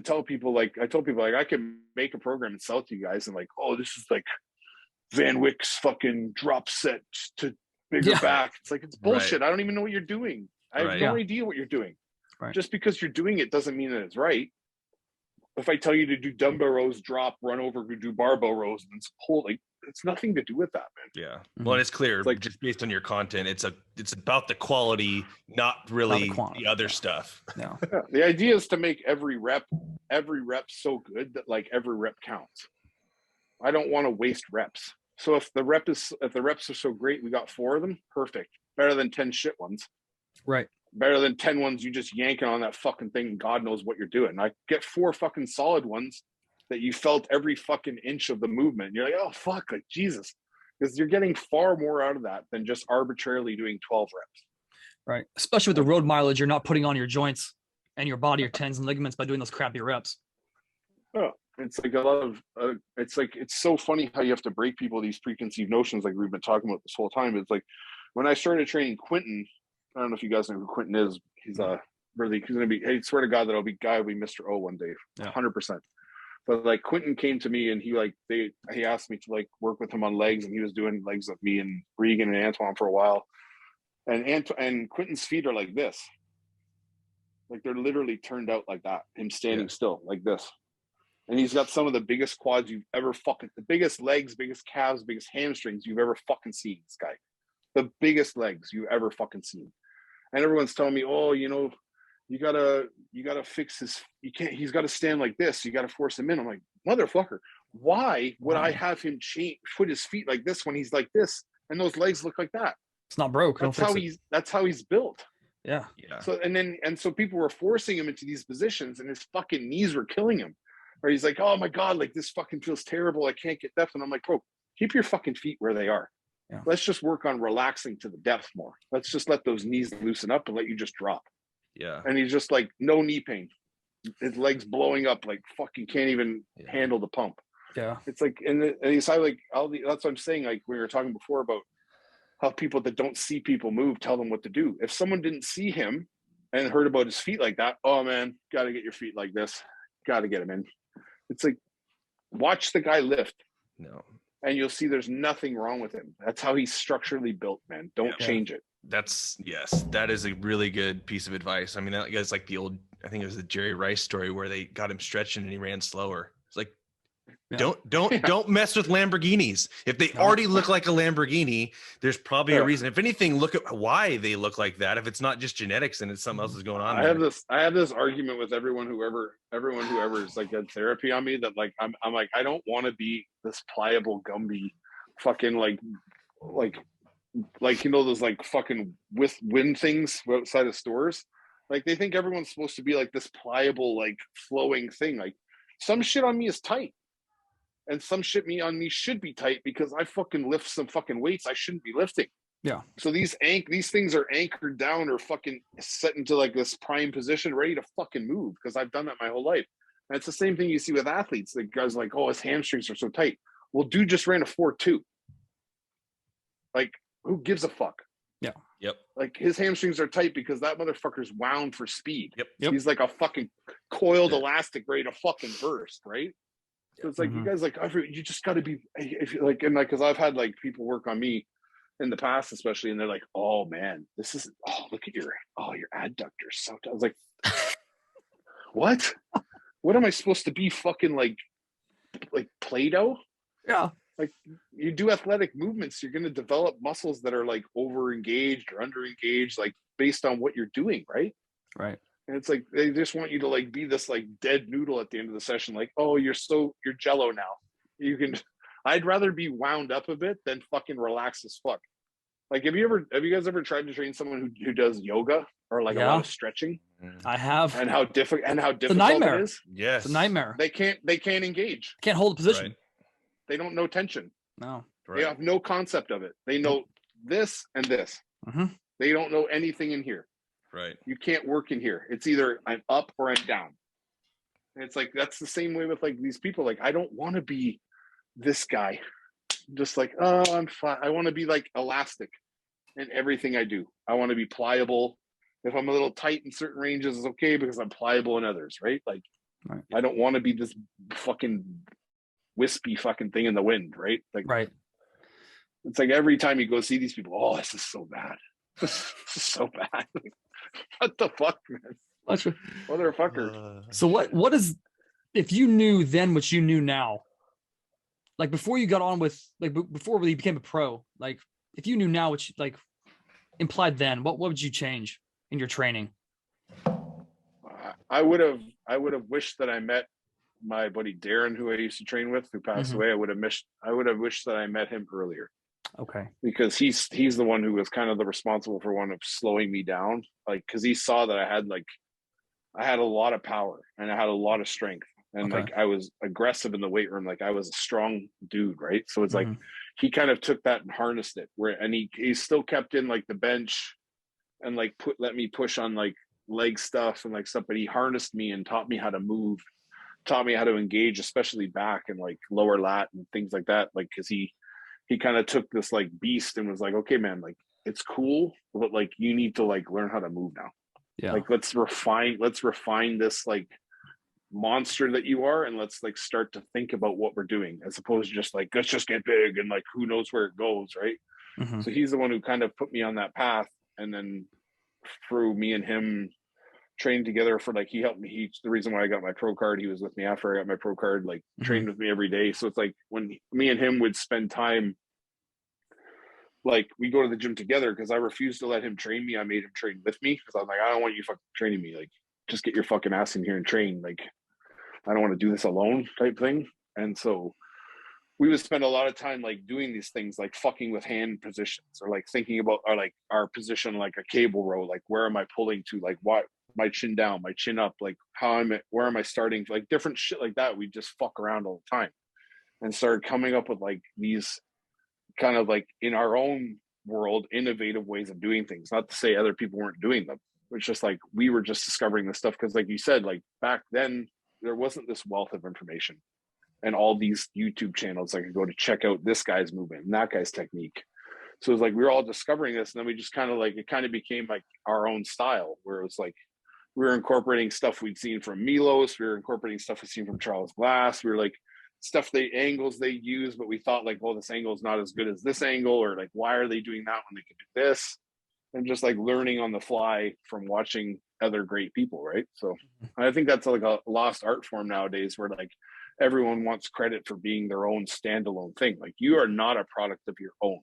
tell people, like I told people, like I can make a program and sell it to you guys and like, oh, this is like Van Wyck's fucking drop set to bigger back. It's like, it's bullshit. I don't even know what you're doing. I have no idea what you're doing. Right. Just because you're doing it doesn't mean that it's right. If I tell you to do dumbbell rows, drop, run over, do barbell rows, and pull, like, it's nothing to do with that, man. Yeah. Well, it's clear, it's like, just based on your content, it's about the quality, not really the other stuff. No. Yeah. The idea is to make every rep so good that like every rep counts. I don't want to waste reps. So if the reps are so great, we got 4 of them, perfect. Better than 10 shit ones. Right. Better than 10 ones you just yanking on that fucking thing and God knows what you're doing. I get 4 fucking solid ones that you felt every fucking inch of the movement. You're like, oh fuck, like Jesus. Because you're getting far more out of that than just arbitrarily doing 12 reps. Right. Especially with the road mileage, you're not putting on your joints and your body, your tendons and ligaments by doing those crappy reps. Oh, it's like a lot of, it's so funny how you have to break people these preconceived notions like we've been talking about this whole time. It's like when I started training Quinton, I don't know if you guys know who Quinton is. He's going to be, hey, swear to God that I'll be Mr. O one day, 100%. But like Quinton came to me and he asked me to like work with him on legs, and he was doing legs with me and Regan and Antoine for a while. And Quinton's feet are like this. Like they're literally turned out like that, him standing still like this. And he's got some of the biggest quads you've ever the biggest legs, biggest calves, biggest hamstrings you've ever fucking seen, this guy. The biggest legs you've ever fucking seen. And everyone's telling me, oh, you know, you gotta fix he's gotta stand like this. You gotta force him in. I'm like, motherfucker, why would I have him put his feet like this when he's like this and those legs look like that? It's not broke. That's how he's built. Yeah. So so people were forcing him into these positions and his fucking knees were killing him. Or he's like, oh my God, like this fucking feels terrible. I can't get depth. And I'm like, bro, keep your fucking feet where they are. Yeah. Let's just work on relaxing to the depth more. Let's just let those knees loosen up and let you just drop. Yeah. And he's just like, no knee pain. His legs blowing up, like fucking can't even handle the pump. Yeah. It's like, and he's like, that's what I'm saying. Like we were talking before about how people that don't see people move, tell them what to do. If someone didn't see him and heard about his feet like that, oh man, got to get your feet like this. Got to get him in. It's like, watch the guy lift. No. And you'll see there's nothing wrong with him. That's how he's structurally built, man. Don't change it. That is a really good piece of advice. I mean, that guy's like the old, I think it was the Jerry Rice story where they got him stretching and he ran slower. It's like, don't mess with Lamborghinis. If they already look like a Lamborghini, there's probably a reason. If anything, look at why they look like that. If it's not just genetics and it's something else is going on. I have this argument with everyone who ever is like had therapy on me that like I'm like, I don't want to be this pliable Gumby fucking like you know those like fucking with wind things outside of stores. Like they think everyone's supposed to be like this pliable like flowing thing. Like some shit on me is tight. And some shit on me should be tight because I fucking lift some fucking weights I shouldn't be lifting. Yeah. So these things are anchored down or fucking set into like this prime position, ready to fucking move because I've done that my whole life. And it's the same thing you see with athletes. The guys like, oh, his hamstrings are so tight. Well, dude just ran a 4.2. Like, who gives a fuck? Yeah. Yep. Like his hamstrings are tight because that motherfucker's wound for speed. Yep. He's like a fucking coiled elastic ready to fucking burst, right? So it's like you guys like you just got to be if you like and like because I've had like people work on me in the past especially and they're like, oh man, this is look at your adductors so I was like, what am I supposed to be fucking like Play-Doh? Yeah. Like you do athletic movements, you're going to develop muscles that are like over engaged or under engaged like based on what you're doing, right? Right. And it's like they just want you to like be this like dead noodle at the end of the session, like, oh, you're Jello now. I'd rather be wound up a bit than fucking relax as fuck. Like have you guys ever tried to train someone who does yoga or like a lot of stretching? I have. And how difficult it's a nightmare. it is? Yes. It's a nightmare. They can't engage. Can't hold a position. Right. They don't know tension. No. Right. They have no concept of it. They know this and this. Mm-hmm. They don't know anything in here. Right. You can't work in here. It's either I'm up or I'm down. And it's like, that's the same way with like these people. Like, I don't want to be this guy. Just like, oh, I'm fine. I want to be like elastic in everything I do. I want to be pliable. If I'm a little tight in certain ranges, it's okay because I'm pliable in others, right? Like, I don't want to be this fucking wispy fucking thing in the wind, right? Like, it's like every time you go see these people, oh, this is so bad. This is so bad. What the fuck, man? Motherfucker. So what is, if you knew then what you knew now, like before you got on with, like before you became a pro, like if you knew now what you, like implied then, what would you change in your training? I would have wished that I met my buddy Darren, who I used to train with, who passed away. I would have wished that I met him earlier. Okay. Because he's the one who was kind of the responsible for one of slowing me down. Like, cause he saw that I had a lot of power and I had a lot of strength. And like, I was aggressive in the weight room. Like I was a strong dude. Right. So it's like, he kind of took that and harnessed it and he still kept in like the bench and like let me push on like leg stuff and like stuff, but he harnessed me and taught me how to move, taught me how to engage, especially back and like lower lat and things like that. Like, cause he kind of took this like beast and was like, okay, man, like it's cool, but like you need to like learn how to move now. Yeah. Like let's refine this like monster that you are, and let's like start to think about what we're doing as opposed to just like let's just get big and like who knows where it goes, right? So he's the one who kind of put me on that path, and then through me and him trained together for like, he helped me. The reason why I got my pro card, he was with me after I got my pro card, like trained with me every day. So it's like when me and him would spend time, like we go to the gym together, because I refused to let him train me. I made him train with me because I'm like, I don't want you fucking training me. Like, just get your fucking ass in here and train. Like, I don't want to do this alone type thing. And so we would spend a lot of time like doing these things, like fucking with hand positions, or like thinking about our position, like a cable row, like where am I pulling to, like what, my chin down, my chin up, like where am I starting, like different shit like that. We just fuck around all the time and started coming up with like these kind of like in our own world innovative ways of doing things. Not to say other people weren't doing them, it's just like we were just discovering this stuff, because like you said, like back then there wasn't this wealth of information and all these YouTube channels I could go to check out this guy's movement and that guy's technique. So it was like we were all discovering this, and then we just kind of like, it kind of became like our own style, where it was like we were incorporating stuff we'd seen from Milos, we were incorporating stuff we'd seen from Charles Glass, we were like angles they use, but we thought like, well, this angle is not as good as this angle, or like why are they doing that when they could do this? And just like learning on the fly from watching other great people, right? So I think that's like a lost art form nowadays, where like everyone wants credit for being their own standalone thing. Like, you are not a product of your own.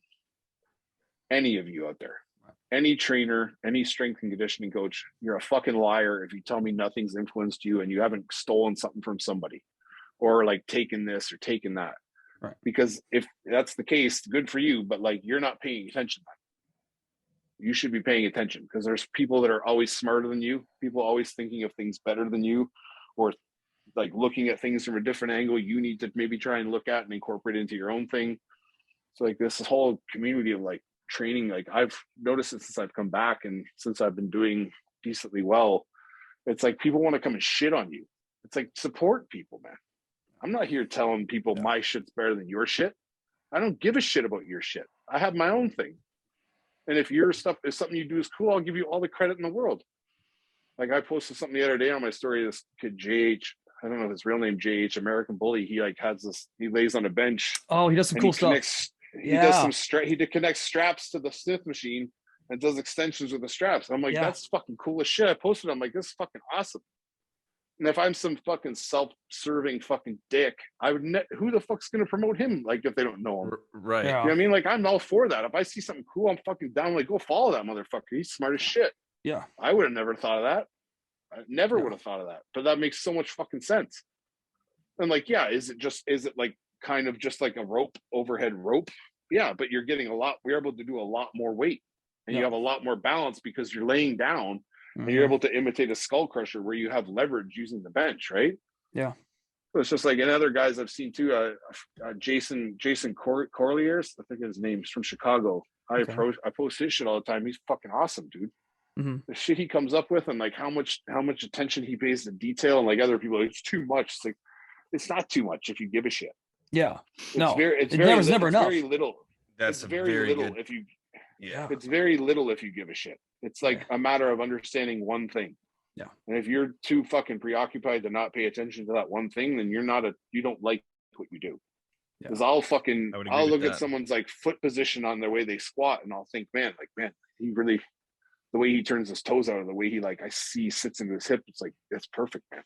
Any of you out there, any trainer, any strength and conditioning coach, you're a fucking liar if you tell me nothing's influenced you and you haven't stolen something from somebody, or like taken this or taken that. Right. Because if that's the case, good for you, but like you're not paying attention. You should be paying attention, because there's people that are always smarter than you, people always thinking of things better than you, or like looking at things from a different angle you need to maybe try and look at and incorporate into your own thing. So like this whole community of like training, like I've noticed it since I've come back and since I've been doing decently well, it's like people want to come and shit on you. It's like, support people, man. I'm not here telling people my shit's better than your shit. I don't give a shit about your shit. I have my own thing. And if your stuff is something you do is cool, I'll give you all the credit in the world. Like I posted something the other day on my story, this kid JH, I don't know his real name, JH, American Bully. He like has this, he lays on a bench. Oh, he does some cool stuff. He does some he connects straps to the Smith machine and does extensions with the straps. I'm like, that's fucking cool as shit. I posted it. I'm like, this is fucking awesome. And if I'm some fucking self-serving fucking dick, I would who the fuck's gonna promote him? Like if they don't know him, right? You know what I mean? Like I'm all for that. If I see something cool, I'm fucking down. Like, go follow that motherfucker. He's smart as shit. Yeah, I would have never thought of that. I never would have thought of that. But that makes so much fucking sense. And like, is it like kind of just like a rope, overhead rope? Yeah, but you're getting we're able to do a lot more weight, and you have a lot more balance because you're laying down. And you're able to imitate a skull crusher where you have leverage using the bench, right? Yeah. So it's just like, and other guys I've seen too, Jason Corliers, I think his name's from Chicago. I post his shit all the time. He's fucking awesome, dude. The shit he comes up with, and like how much attention he pays to detail, and like other people, it's too much. It's like, it's not too much if you give a shit. Yeah. It's never enough. Very little. That's very little good. If you. Yeah. It's very little if you give a shit. It's like a matter of understanding one thing. Yeah. And if you're too fucking preoccupied to not pay attention to that one thing, then you don't like what you do. Because I'll look at someone's like foot position on their way they squat, and I'll think, man, he really, the way he turns his toes out, and the way he like I see sits into his hip. It's like it's perfect, man.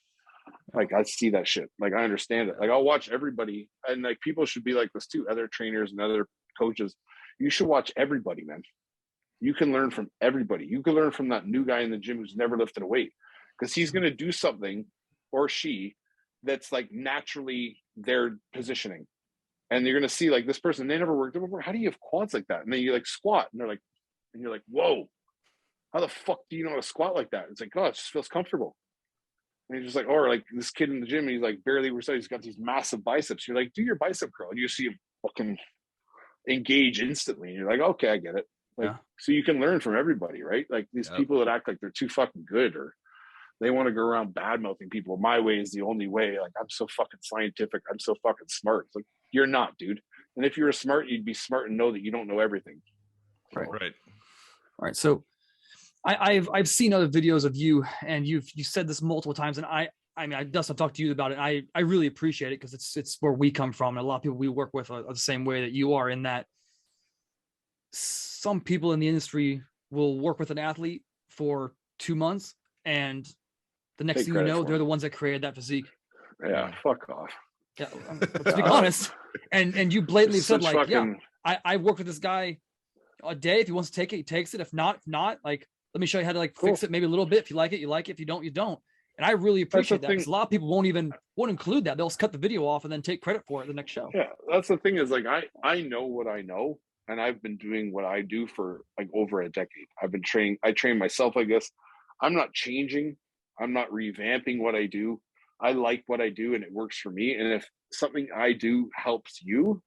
Like I see that shit. Like I understand it. Like I'll watch everybody, and like people should be like this too. Other trainers and other coaches, you should watch everybody, man. You can learn from everybody. You can learn from that new guy in the gym who's never lifted a weight, because he's going to do something, or she, that's like naturally their positioning. And you're going to see like this person, they never worked before. How do you have quads like that? And then you like squat, and they're like, and you're like, whoa, how the fuck do you know how to squat like that? It's like, oh, it just feels comfortable. And you're just like, or like this kid in the gym, he's like barely recited. He's got these massive biceps. You're like, do your bicep curl. And you see him fucking engage instantly. And you're like, okay, I get it. Like, so you can learn from everybody, right? Like these people that act like they're too fucking good, or they want to go around bad mouthing people. My way is the only way. Like, I'm so fucking scientific. I'm so fucking smart. It's like, you're not, dude. And if you were smart, you'd be smart and know that you don't know everything. Right. Right. All right. So I've seen other videos of you, and you said this multiple times, and I mean, Dustin, I've talked to you about it. I really appreciate it, because it's where we come from, and a lot of people we work with are the same way that you are, in that some people in the industry will work with an athlete for 2 months, and the next thing you know, they're the ones that created that physique. Yeah, fuck off. Yeah, let's be honest. And you blatantly said like, fucking... yeah, I worked with this guy a day. If he wants to take it, he takes it. If not, like, let me show you how to like fix it maybe a little bit. If you like it, you like it. If you don't, you don't. And I really appreciate that, because a lot of people won't include that. They'll just cut the video off and then take credit for it the next show. Yeah, that's the thing, is like I know what I know, and I've been doing what I do for like over a decade. I've been training. I train myself, I guess. I'm not changing. I'm not revamping what I do. I like what I do, and it works for me. And if something I do helps you,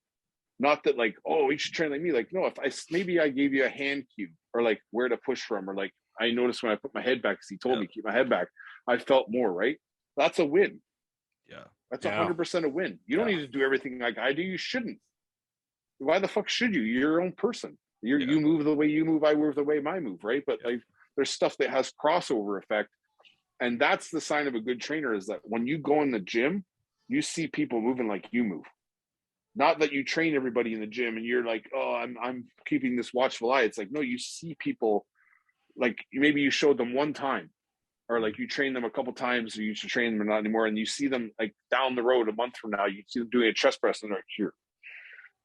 not that like, oh, you should train like me. Like, no, if maybe I gave you a hand cue, or like where to push from, or like I noticed when I put my head back, because he told me to keep my head back, I felt more, right? That's a win. Yeah. That's 100% a win. You don't need to do everything like I do. You shouldn't. Why the fuck should you? You're your own person. You move the way you move. I move the way I move, right? But like, there's stuff that has crossover effect. And that's the sign of a good trainer, is that when you go in the gym, you see people moving like you move. Not that you train everybody in the gym and you're like, oh, I'm keeping this watchful eye. It's like, no, you see people, like maybe you showed them one time, or like you train them a couple times, or you should train them or not anymore. And you see them like down the road a month from now, you see them doing a chest press, and they're like, here.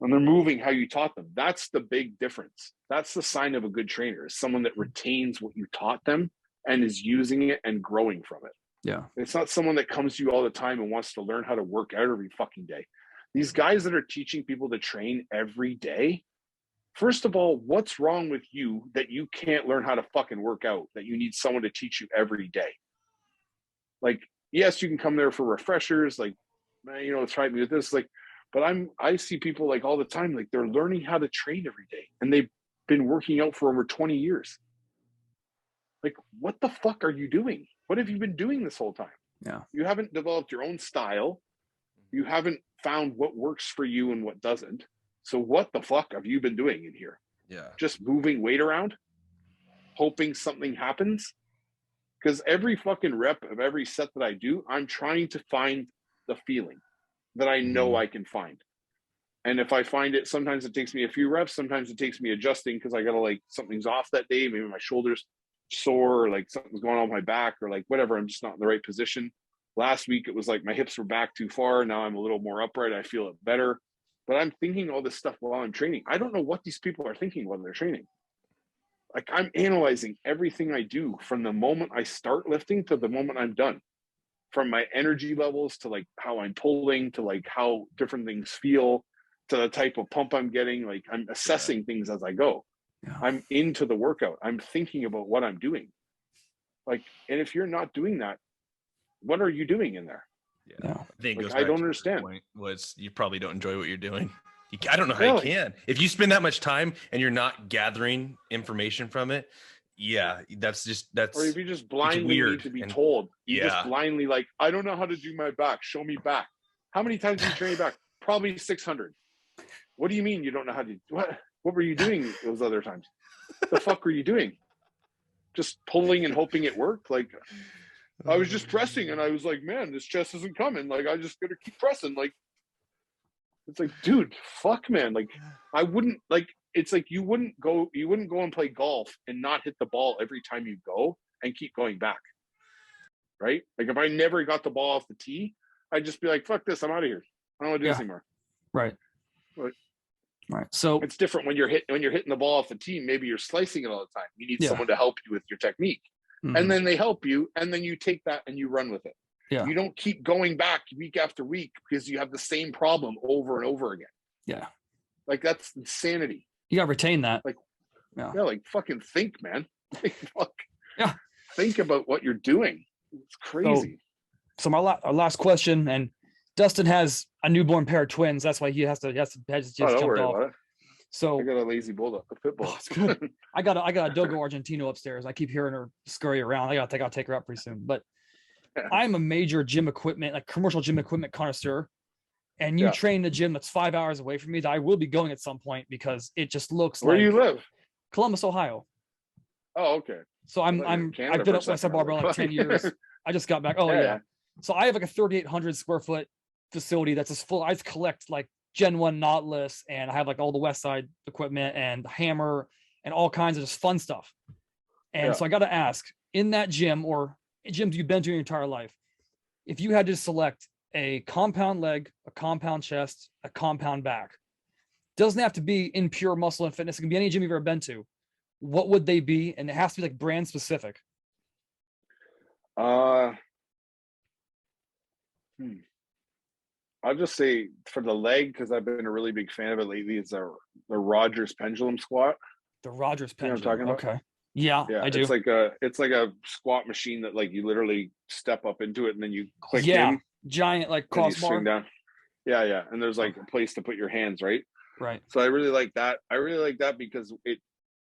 And they're moving how you taught them. That's the big difference. That's the sign of a good trainer, is someone that retains what you taught them and is using it and growing from it. Yeah. It's not someone that comes to you all the time and wants to learn how to work out every fucking day. These guys that are teaching people to train every day, first of all, what's wrong with you that you can't learn how to fucking work out, that you need someone to teach you every day? Like, yes, you can come there for refreshers, like, you know, try me with this, like, but I see people like all the time, like they're learning how to train every day, and they've been working out for over 20 years. Like, what the fuck are you doing? What have you been doing this whole time? Yeah. You haven't developed your own style. You haven't found what works for you and what doesn't. So what the fuck have you been doing in here? Yeah. Just moving weight around, hoping something happens? Because every fucking rep of every set that I do, I'm trying to find the feeling that I know I can find. And if I find it, sometimes it takes me a few reps. Sometimes it takes me adjusting, because I got to like, something's off that day. Maybe my shoulder's sore, or like something's going on with my back, or like whatever. I'm just not in the right position. Last week, it was like my hips were back too far. Now I'm a little more upright. I feel it better. But I'm thinking all this stuff while I'm training. I don't know what these people are thinking when they're training. Like, I'm analyzing everything I do from the moment I start lifting to the moment I'm done. From my energy levels to like how I'm pulling, to like how different things feel, to the type of pump I'm getting. Like, I'm assessing things as I go. Yeah. I'm into the workout. I'm thinking about what I'm doing. Like, and if you're not doing that, what are you doing in there? Yeah. I think like, I don't understand. Was you probably don't enjoy what you're doing. I don't know how you can. If you spend that much time and you're not gathering information from it, that's. Or if you just blindly need to be told, you just blindly like, I don't know how to do my back. Show me back. How many times did you train back? Probably 600. What do you mean you don't know how to? What were you doing those other times? The fuck were you doing? Just pulling and hoping it worked? Like, I was just pressing, and I was like, man, this chest isn't coming. Like, I just gotta keep pressing. Like, it's like, dude, fuck, man. Like, I wouldn't, like, it's like you wouldn't go and play golf and not hit the ball every time you go and keep going back. Right? Like if I never got the ball off the tee, I'd just be like, fuck this, I'm out of here. I don't want to do this anymore. Right. But right. So it's different when you're hitting the ball off the tee. Maybe you're slicing it all the time. You need someone to help you with your technique. And then they help you, and then you take that and you run with it. Yeah. You don't keep going back week after week because you have the same problem over and over again. Yeah. Like that's insanity. You gotta retain that. Like, like fucking think, man. Like, yeah. Think about what you're doing. It's crazy. So our last question, and Dustin has a newborn pair of twins. That's why he has to just jumped off. So I got a lazy bulldog, a pit bull. Oh, it's good. I got a Dogo Argentino upstairs. I keep hearing her scurry around. I'll take her up pretty soon. But I'm a major gym equipment, like commercial gym equipment connoisseur. And you train in a gym that's 5 hours away from me that I will be going at some point because it just looks Where do you live? Columbus, Ohio. Oh, okay. So I've been at Westside Barbell like 10 years. I just got back. Oh yeah. So I have like a 3,800 square foot facility that's just full. I just collect like Gen 1 knotless, and I have like all the Westside equipment and hammer and all kinds of just fun stuff. And so I got to ask, in that gym or gyms you've been to your entire life, if you had to select a compound leg, a compound chest, a compound back, doesn't have to be in pure muscle and fitness. It can be any gym you've ever been to. What would they be? And it has to be like brand specific. I'll just say for the leg, because I've been a really big fan of it lately, it's the Rogers pendulum squat. The Rogers pendulum. You know what I'm talking about? Okay. Yeah, I do. It's like a squat machine that like you literally step up into it and then you click in. Giant like crossbar. Down. Yeah. And there's like a place to put your hands, right? Right. So I really like that. I really like that because it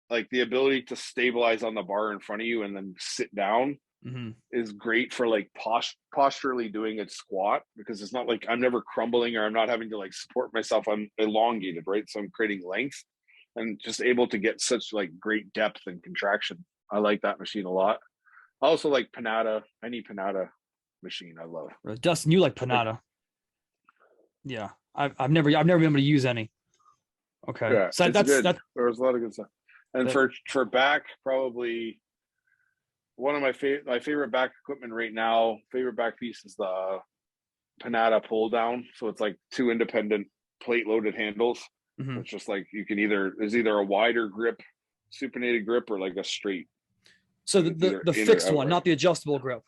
like the ability to stabilize on the bar in front of you and then sit down is great for like posturally doing a squat, because it's not like I'm never crumbling or I'm not having to like support myself. I'm elongated, right? So I'm creating length and just able to get such like great depth and contraction. I like that machine a lot. I also like Panada. Any Panada machine I love. Dustin, you like Panada? Yeah, I've never been able to use any. Okay, yeah, so that's there's a lot of good stuff. And for back, probably one of my favorite back equipment right now. Favorite back piece is the Panada pull down. So it's like two independent plate loaded handles. It's just like there's either a wider grip, supinated grip, or like a straight. So the fixed one, not the adjustable grip.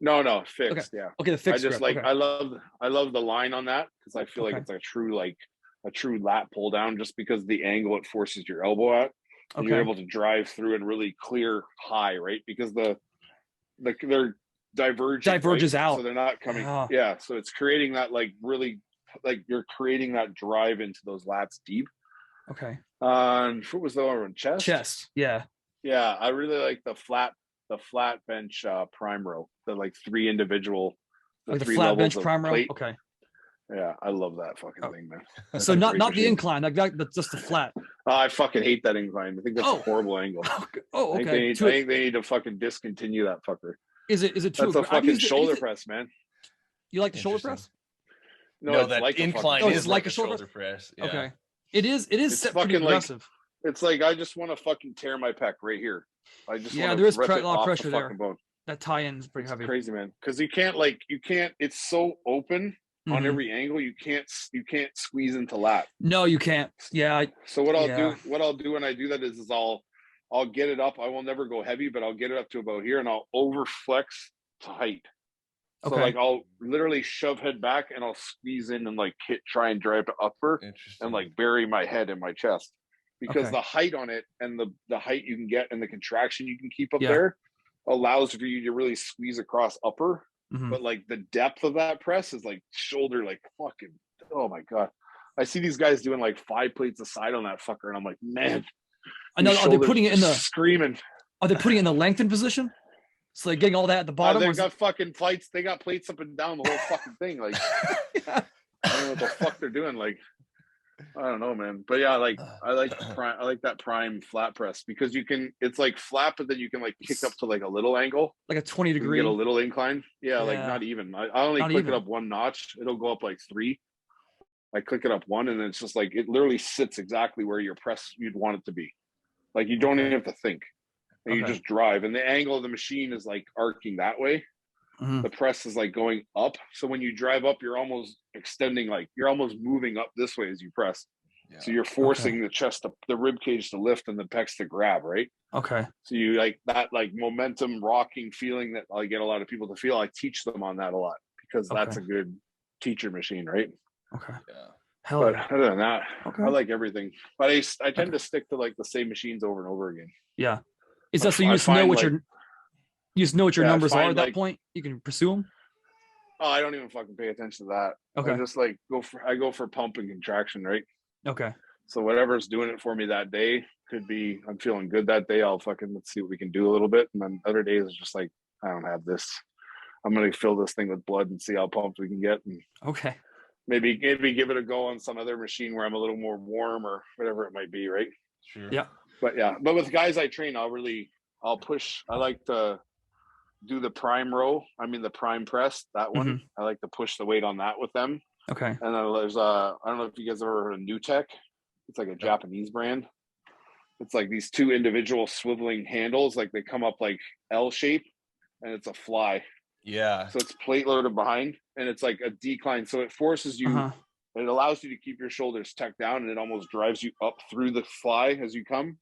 No, fixed. Okay. Yeah. Okay, the fixed. I just grip. like I love the line on that because I feel like it's a true lat pull down, just because the angle it forces your elbow at. And you're able to drive through and really clear high, right? Because they're diverges out, so they're not coming. Yeah, so it's creating that like really like you're creating that drive into those lats deep. Okay. And what was the other one? Chest. Yeah. I really like the flat bench prime row. The like three individual. The flat bench prime row. Okay. Yeah, I love that fucking thing, man. That's so not the incline, like just the flat. I fucking hate that incline. I think that's a horrible angle. Oh, okay. I think they need to fucking discontinue that fucker. Is it true? That's a fucking shoulder press, man. You like the shoulder press? No, that like incline is like a shoulder press. Yeah. Okay. It is it's pretty aggressive. It's like I just want to fucking tear my pec right here. I just there is a lot of pressure there. Bone. That tie-in is pretty heavy. It's crazy, man. Because you can't. It's so open on every angle. You can't squeeze into lat. No, you can't. Yeah. So what I'll do when I do that is I'll get it up. I will never go heavy, but I'll get it up to about here and I'll over flex to height. So like I'll literally shove head back and I'll squeeze in and like try and drive to upper and like bury my head in my chest, because the height on it and the height you can get and the contraction you can keep up there allows for you to really squeeze across upper. But like the depth of that press is like shoulder, like fucking, oh my God. I see these guys doing like 5 plates a side on that fucker. And I'm like, man, I know. Are they putting it in the screaming? Are they putting it in the lengthened position? So like getting all that at the bottom. They got fucking plates. They got plates up and down the whole fucking thing. Like, I don't know what the fuck they're doing. Like, I don't know, man. But yeah, I like that prime flat press, because it's like flat, but then you can like kick up to like a little angle, like a 20 degree, get a little incline. Yeah, like not even. I only click it up 1 notch. It'll go up like 3. I click it up one, and then it's just like, it literally sits exactly where your press you'd want it to be. Like you don't even have to think. And you just drive. And the angle of the machine is like arcing that way. The press is like going up. So when you drive up, you're almost extending, like you're almost moving up this way as you press. Yeah. So you're forcing the chest, the rib cage to lift and the pecs to grab, right? Okay. So you like that, like momentum rocking feeling that I get a lot of people to feel. I teach them on that a lot because that's a good teacher machine, right? Okay. Yeah. Hell but yeah. other than that, I like everything. But I tend to stick to like the same machines over and over again. Yeah. Is that so you just know what you just know what your numbers are at that point? You can pursue them? Oh, I don't even fucking pay attention to that. Okay. I just like go for pump and contraction, right? Okay. So whatever's doing it for me that day could be, I'm feeling good that day. I'll fucking, let's see what we can do a little bit. And then other days it's just like, I don't have this. I'm going to fill this thing with blood and see how pumped we can get. And okay. Maybe give it a go on some other machine where I'm a little more warm or whatever it might be. Right. Sure. Yeah. But with guys I train, I'll push. I like to do the prime row. I mean, the prime press, that one. I like to push the weight on that with them. Okay. And then there's I don't know if you guys ever heard of New Tech. It's like a Japanese brand. It's like these two individual swiveling handles, like they come up like L shape, and it's a fly. Yeah. So it's plate loaded behind, and it's like a decline. So it forces you, it allows you to keep your shoulders tucked down, and it almost drives you up through the fly as you come.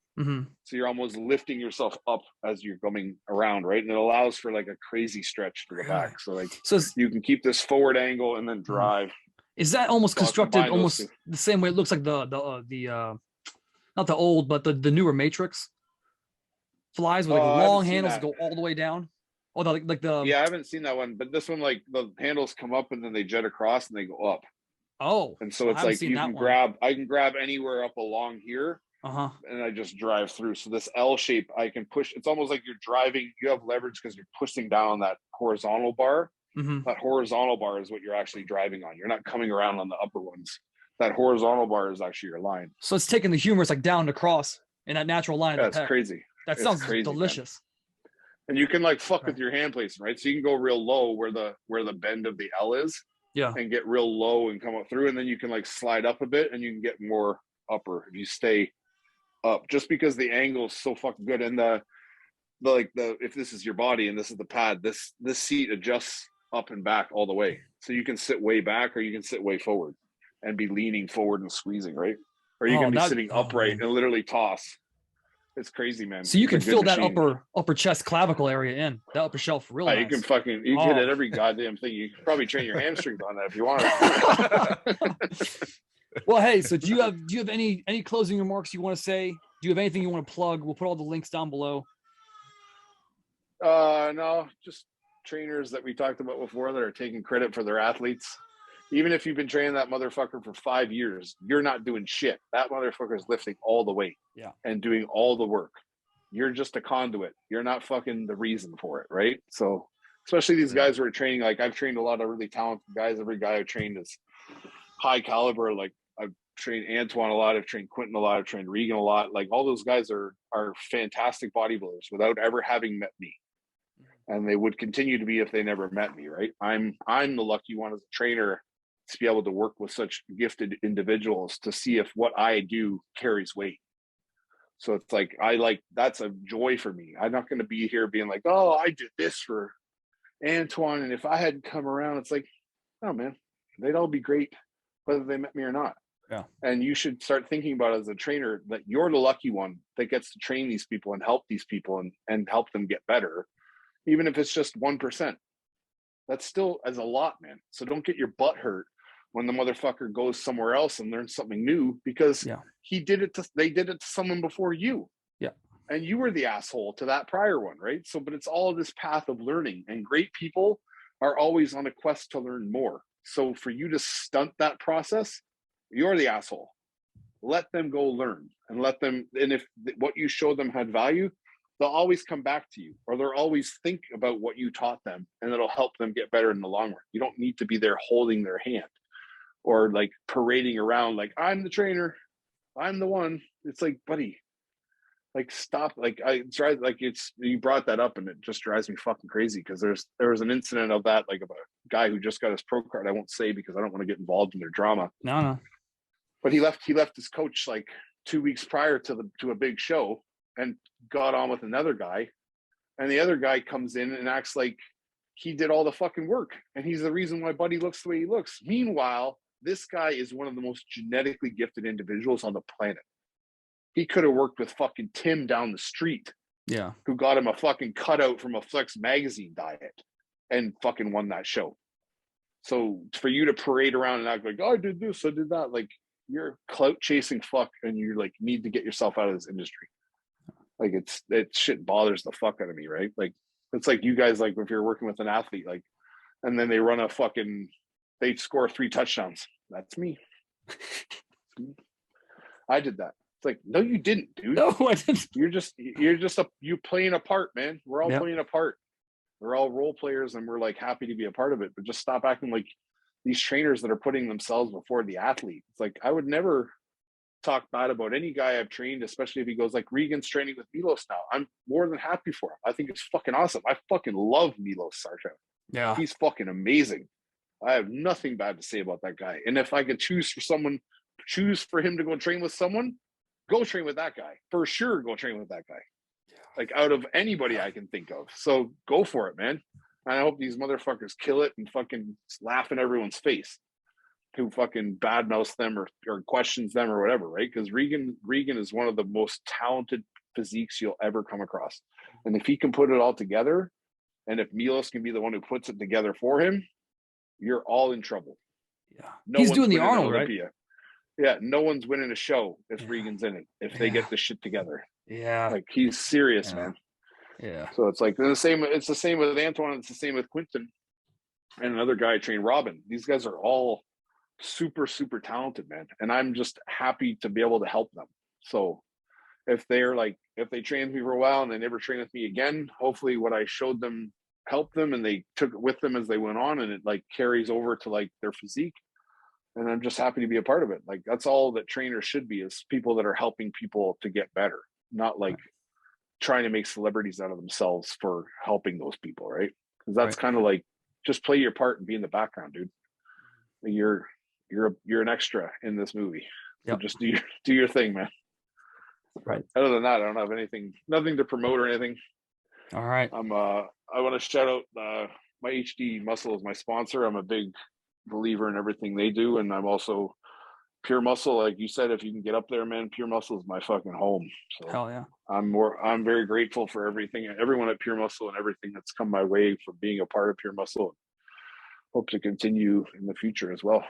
So you're almost lifting yourself up as you're coming around, right? And it allows for like a crazy stretch to the back. So like, you can keep this forward angle and then drive. Is that almost constructed almost the same way? It looks like the not the old, but the newer Matrix flies with like long handles that go all the way down. Oh, yeah, I haven't seen that one, but this one, like the handles come up and then they jet across and they go up. Oh, and so it's like you can grab. I can grab anywhere up along here. And I just drive through. So this L shape, I can push. It's almost like you're driving. You have leverage because you're pushing down that horizontal bar. That horizontal bar is what you're actually driving on. You're not coming around on the upper ones. That horizontal bar is actually your line. So it's taking the humerus like down across in that natural line. That's crazy. That sounds crazy, delicious. Man. And you can like fuck with your hand placement, right? So you can go real low where the bend of the L is. Yeah. And get real low and come up through, and then you can like slide up a bit, and you can get more upper if you stay up, just because the angle is so fucking good. And the if this is your body and this is the pad, this seat adjusts up and back all the way, so you can sit way back or you can sit way forward and be leaning forward and squeezing, right? Or you can be sitting upright and literally toss. It's crazy, man. So you can feel that upper chest clavicle area in that upper shelf really nice. You can fucking hit it every goddamn thing. You can probably train your hamstrings on that if you want. Well, hey, so do you have any closing remarks you want to say? Do you have anything you want to plug? We'll put all the links down below. No, just trainers that we talked about before that are taking credit for their athletes. Even if you've been training that motherfucker for 5 years, you're not doing shit. That motherfucker is lifting all the weight and doing all the work. You're just a conduit. You're not fucking the reason for it, right? So especially these guys who are training, like I've trained a lot of really talented guys. Every guy I've trained is high caliber. Like I've trained Antoine a lot. I've trained Quinton a lot. I've trained Regan a lot. Like all those guys are fantastic bodybuilders without ever having met me. And they would continue to be if they never met me, right? I'm the lucky one as a trainer to be able to work with such gifted individuals to see if what I do carries weight. So it's like, that's a joy for me. I'm not going to be here being like, oh, I did this for Antoine, and if I hadn't come around, it's like, oh man, they'd all be great whether they met me or not. Yeah. And you should start thinking about it as a trainer that you're the lucky one that gets to train these people and help these people and help them get better. Even if it's just 1%, that's still as a lot, man. So don't get your butt hurt when the motherfucker goes somewhere else and learns something new, because they did it to someone before you. Yeah. And you were the asshole to that prior one, right? So, but it's all this path of learning, and great people are always on a quest to learn more. So for you to stunt that process, you're the asshole. Let them go learn and and if what you show them had value, they'll always come back to you, or they'll always think about what you taught them, and it'll help them get better in the long run. You don't need to be there holding their hand or like parading around like, I'm the trainer, I'm the one. It's like, buddy, like stop. Like I try, like you brought that up and it just drives me fucking crazy because there was an incident of that, like of a guy who just got his pro card. I won't say because I don't want to get involved in their drama. No. But he left his coach like 2 weeks prior to a big show and got on with another guy. And the other guy comes in and acts like he did all the fucking work. And he's the reason why Buddy looks the way he looks. Meanwhile, this guy is one of the most genetically gifted individuals on the planet. He could have worked with fucking Tim down the street. Yeah. Who got him a fucking cutout from a Flex magazine diet and fucking won that show. So for you to parade around and act like, oh, I did this, I did that, like you're clout chasing fuck and you like need to get yourself out of this industry. Like it shit bothers the fuck out of me, right? Like it's like you guys, like if you're working with an athlete, like, and then they run they score 3 touchdowns. That's me. I did that. It's like, no, you didn't, dude. No, I didn't. You playing a part, man. We're all playing a part. We're all role players and we're like happy to be a part of it, but just stop acting like these trainers that are putting themselves before the athlete. It's like, I would never talk bad about any guy I've trained, especially if he goes like Regan's training with Milos now. I'm more than happy for him. I think it's fucking awesome. I fucking love Milos Sarcev. Yeah. He's fucking amazing. I have nothing bad to say about that guy. And if I could choose for him to go train with someone, go train with that guy. For sure, go train with that guy. Like out of anybody I can think of. So go for it, man. And I hope these motherfuckers kill it and fucking laugh in everyone's face who fucking badmouths them or questions them or whatever, right? Because Regan is one of the most talented physiques you'll ever come across. And if he can put it all together, and if Milos can be the one who puts it together for him, you're all in trouble. Yeah. He's doing the Arnold, right? Yeah, no one's winning a show if Regan's in it, if they get this shit together. Yeah. Like he's serious, man. Yeah. So it's like it's the same with Antoine, it's the same with Quinton and another guy I trained, Robin. These guys are all super, super talented, man. And I'm just happy to be able to help them. So if they train with me for a while and they never train with me again, hopefully what I showed them helped them and they took it with them as they went on and it like carries over to like their physique. And I'm just happy to be a part of it. Like that's all that trainers should be, is people that are helping people to get better, not like trying to make celebrities out of themselves for helping those people, right? Because that's kind of like just play your part and be in the background, dude. You're an extra in this movie. So just do your thing, man. Right. Other than that, I don't have nothing to promote or anything. All right. I want to shout out my HD Muscle is my sponsor. I'm a big believer in everything they do, and I'm also Pure Muscle. Like you said, if you can get up there, man, Pure Muscle is my fucking home. So hell yeah. I'm very grateful for everyone at Pure Muscle and everything that's come my way for being a part of Pure Muscle. Hope to continue in the future as well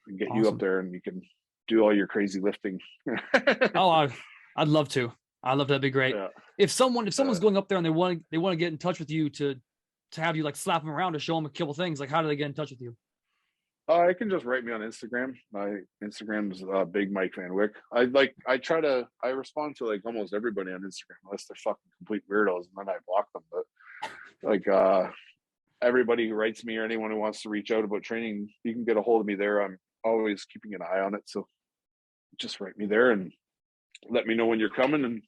and get you up there and you can do all your crazy lifting. I'd love to. That'd be great. Yeah. If someone's going up there and they want to get in touch with you to have you like slap them around to show them a couple things, like how do they get in touch with you? I can just write me on Instagram. My Instagram is Big Mike Van Wyck. I respond to like almost everybody on Instagram unless they're fucking complete weirdos, and then I block them. But like everybody who writes me or anyone who wants to reach out about training, you can get a hold of me there. I'm always keeping an eye on it. So just write me there and let me know when you're coming, and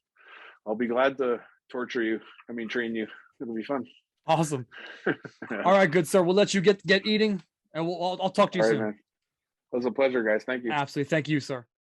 I'll be glad to train you. It'll be fun. Awesome. All right, good sir. We'll let you get eating. And I'll talk to you soon. Man. It was a pleasure, guys. Thank you. Absolutely. Thank you, sir.